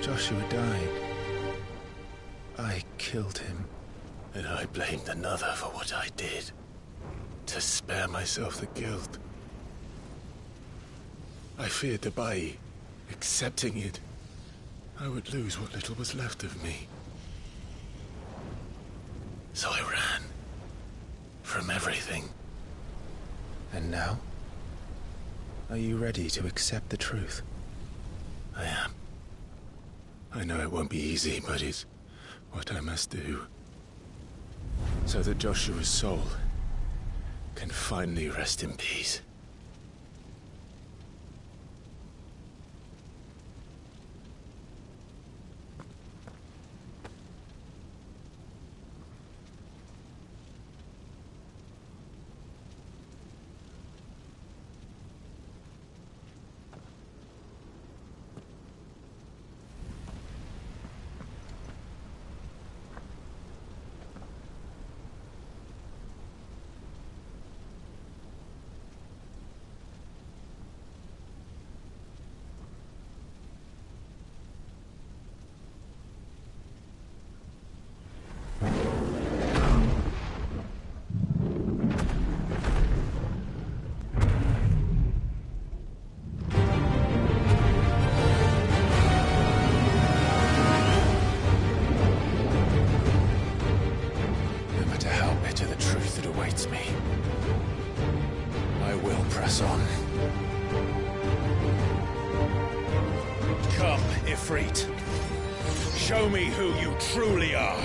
Joshua died. I killed him. And I blamed another for what I did. To spare myself the guilt. I feared that by accepting it, I would lose what little was left of me. So I ran. From everything. And now? Are you ready to accept the truth? I am. I know it won't be easy, but it's what I must do. So that Joshua's soul can finally rest in peace. Show me who you truly are.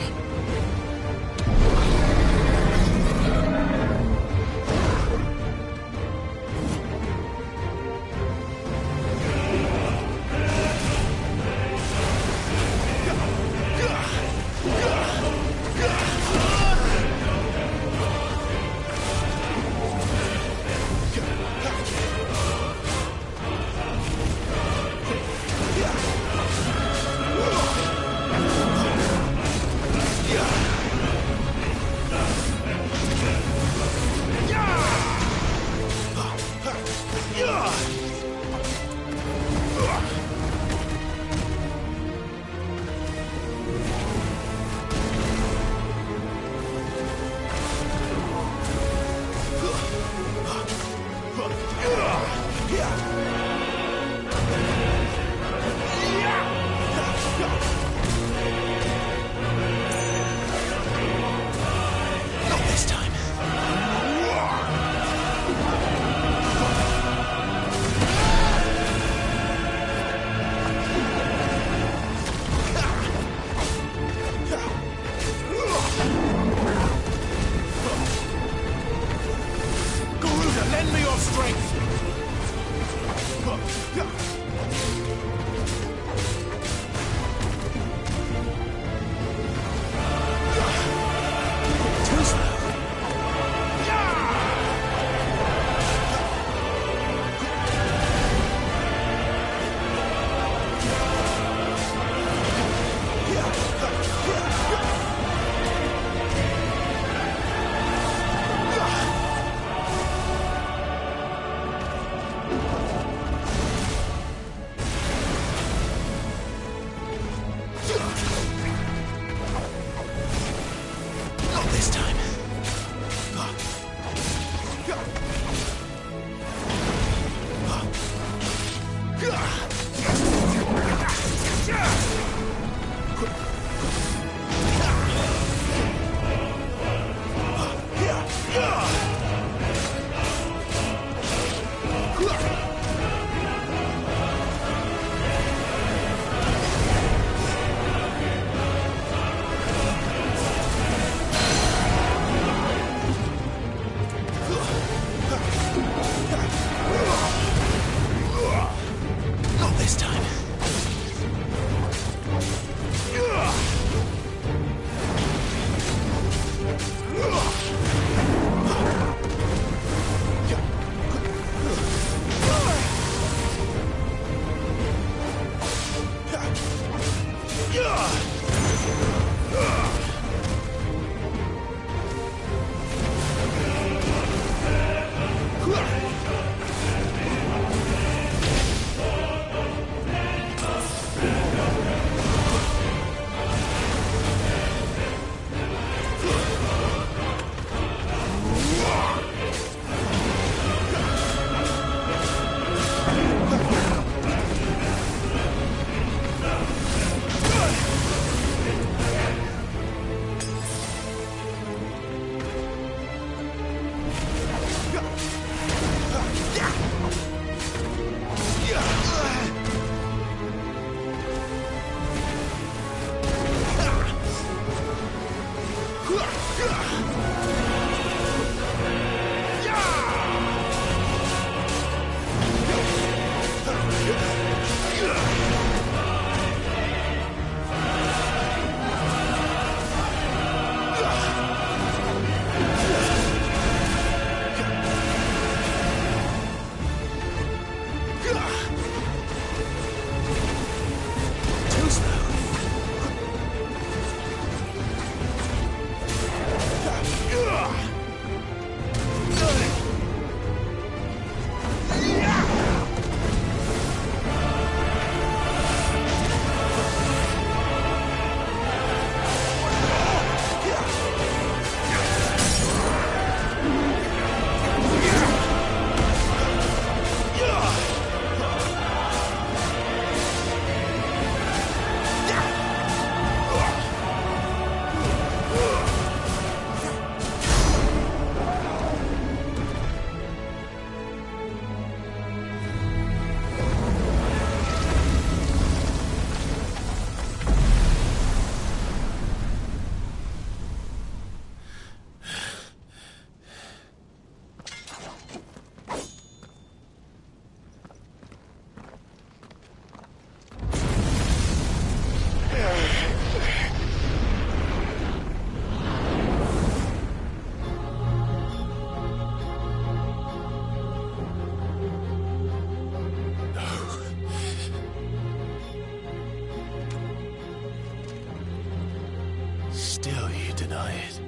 Still you deny it.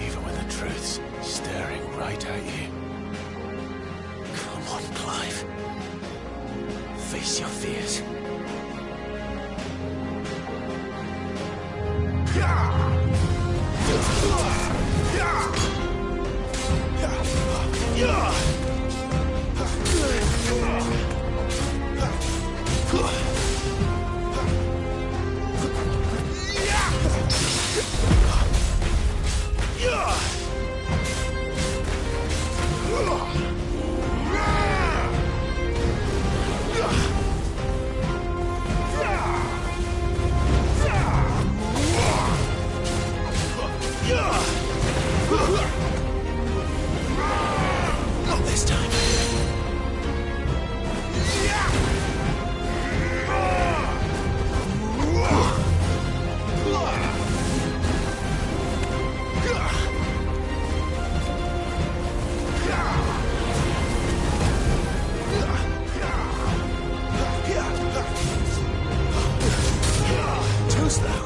Even when the truth's staring right at you. Come on, Clive. Face your fears. Not this time. Too slow.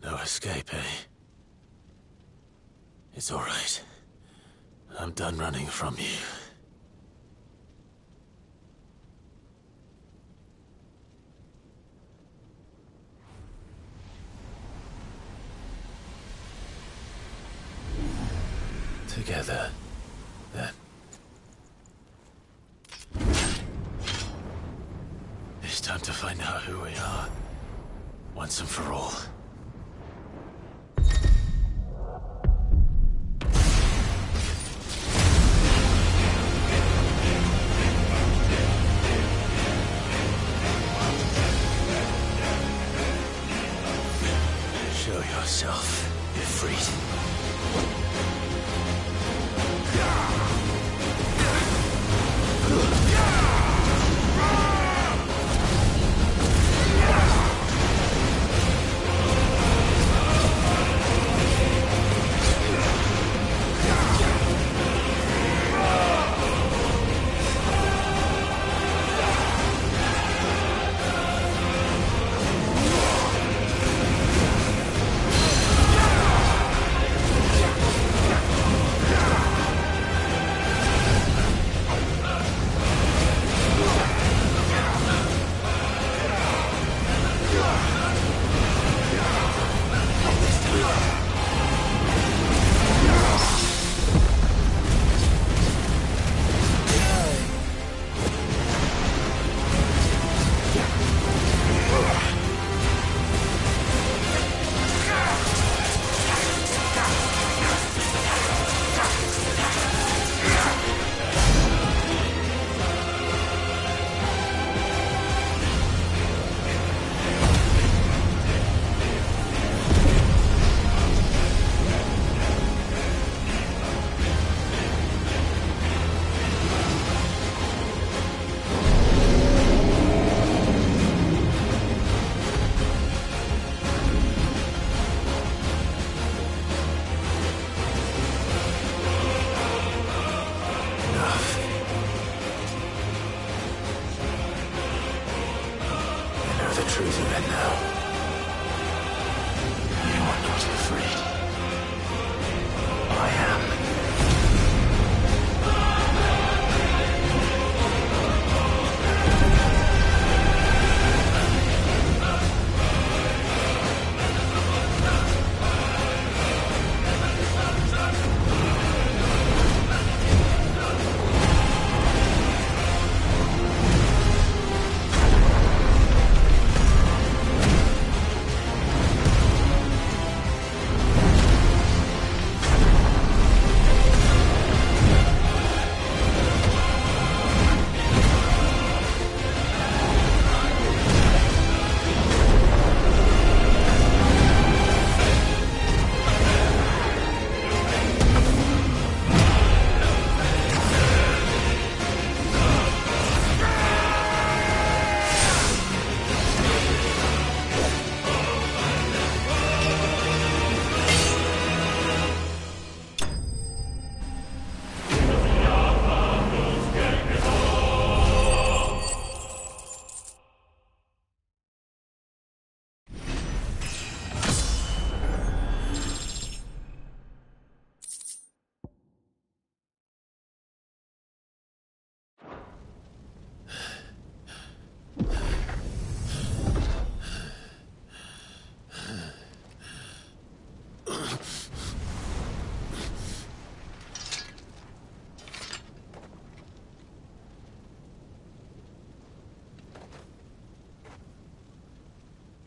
No escape, eh? It's all right. I'm done running from you. Together, then. It's time to find out who we are, once and for all. Show yourself, Ifrit.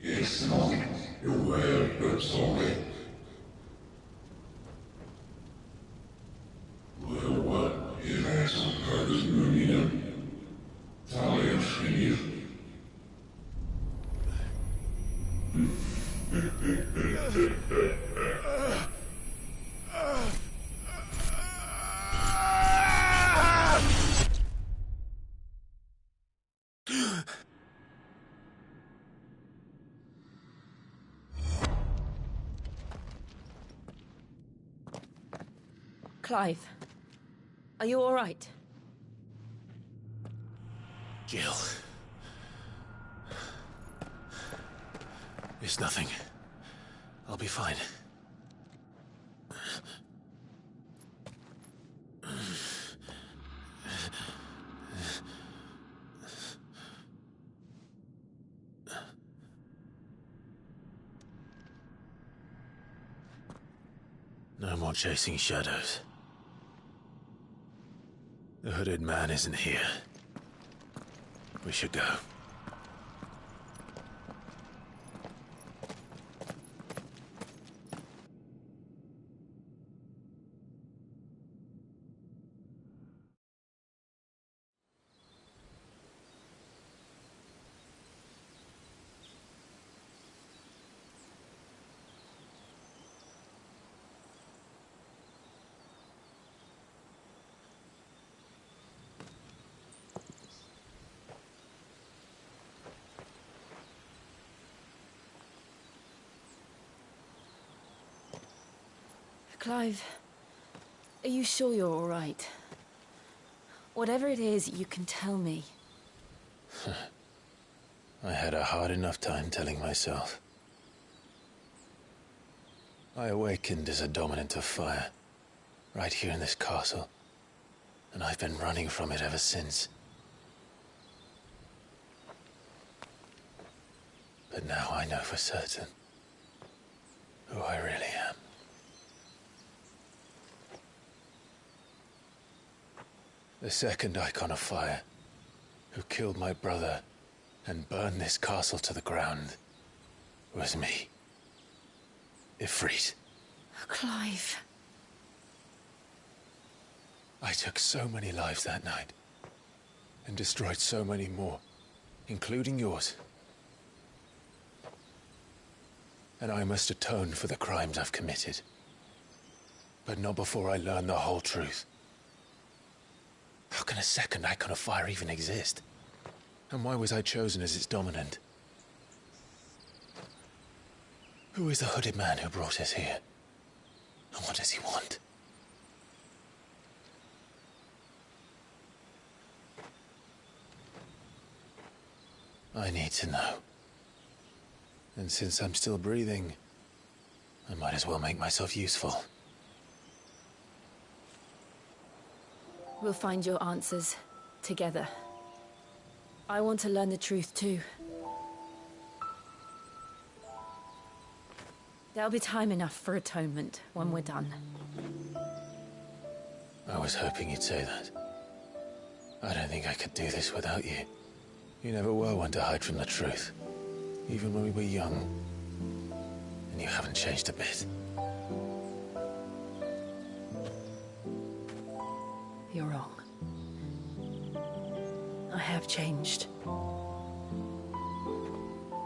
It's not your word, but sorry. What is that purpose moving? Talia Shreya. Clive, are you all right? Jill. It's nothing. I'll be fine. No more chasing shadows. The hooded man isn't here. We should go. Clive, are you sure you're all right? Whatever it is, you can tell me. I had a hard enough time telling myself. I awakened as a dominant of fire, right here in this castle, and I've been running from it ever since. But now I know for certain who I really am. The second icon of fire, who killed my brother and burned this castle to the ground, was me. Ifrit. Clive. I took so many lives that night, and destroyed so many more, including yours. And I must atone for the crimes I've committed. But not before I learn the whole truth. How can a second icon of fire even exist? And why was I chosen as its dominant? Who is the hooded man who brought us here? And what does he want? I need to know. And since I'm still breathing, I might as well make myself useful. We'll find your answers together. I want to learn the truth too. There'll be time enough for atonement when we're done. I was hoping you'd say that. I don't think I could do this without you. You never were one to hide from the truth, even when we were young. And you haven't changed a bit. You're wrong. I have changed.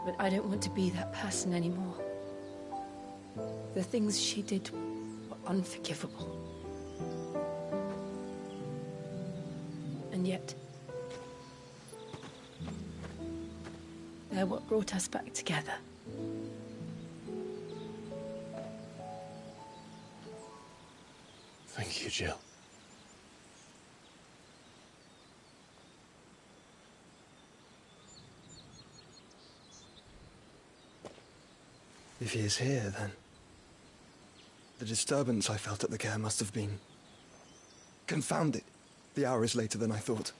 But I don't want to be that person anymore. The things she did were unforgivable. And yet, they're what brought us back together. Thank you, Jill. If he is here, then the disturbance I felt at the care must have been confounded. The hour is later than I thought.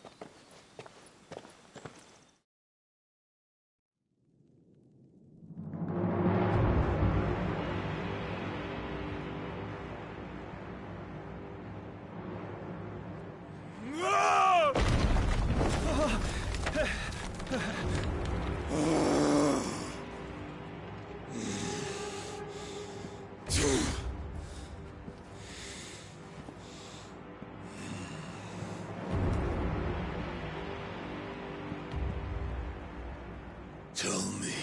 Tell me,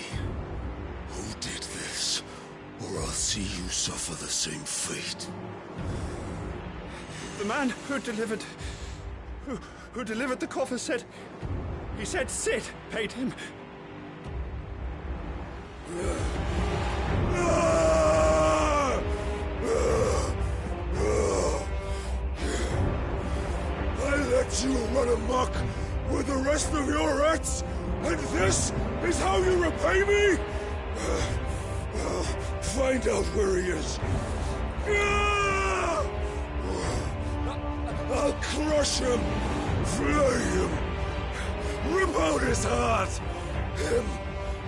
who did this, or I'll see you suffer the same fate. The man who delivered the coffer said... He said Sid paid him. I let you run amok with the rest of your rats, and this is how you repay me? Find out where he is. I'll crush him, flay him, rip out his heart, him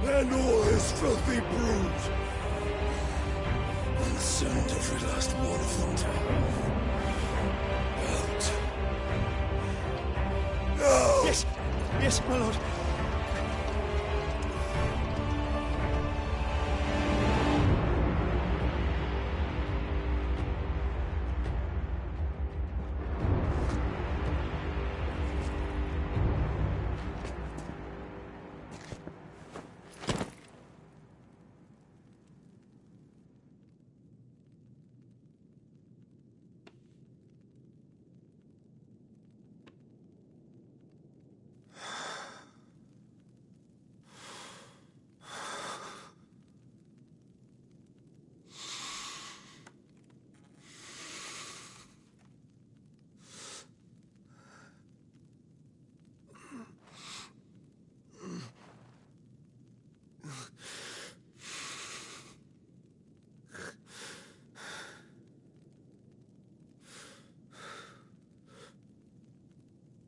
and all his filthy brood, and send every last one of them to out. No! Yes, yes, my lord.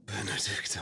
Benedicta.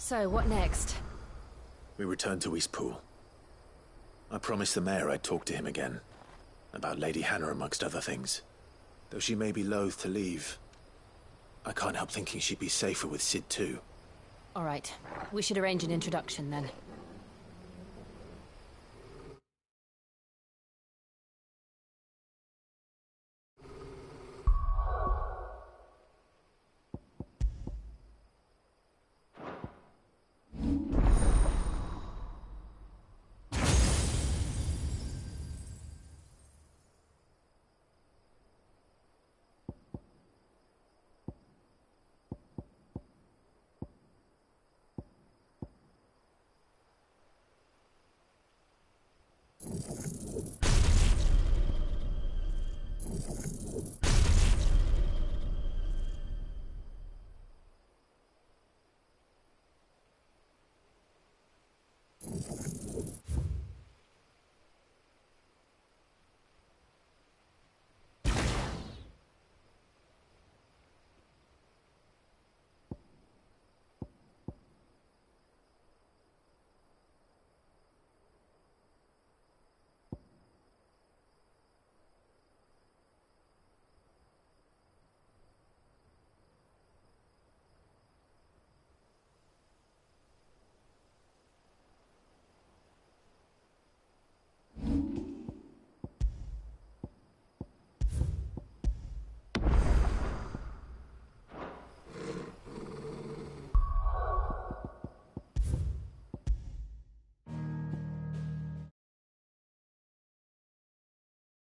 So, what next? We return to Eastpool. I promised the mayor I'd talk to him again. About Lady Hannah, amongst other things. Though she may be loath to leave, I can't help thinking she'd be safer with Sid too. All right. We should arrange an introduction then.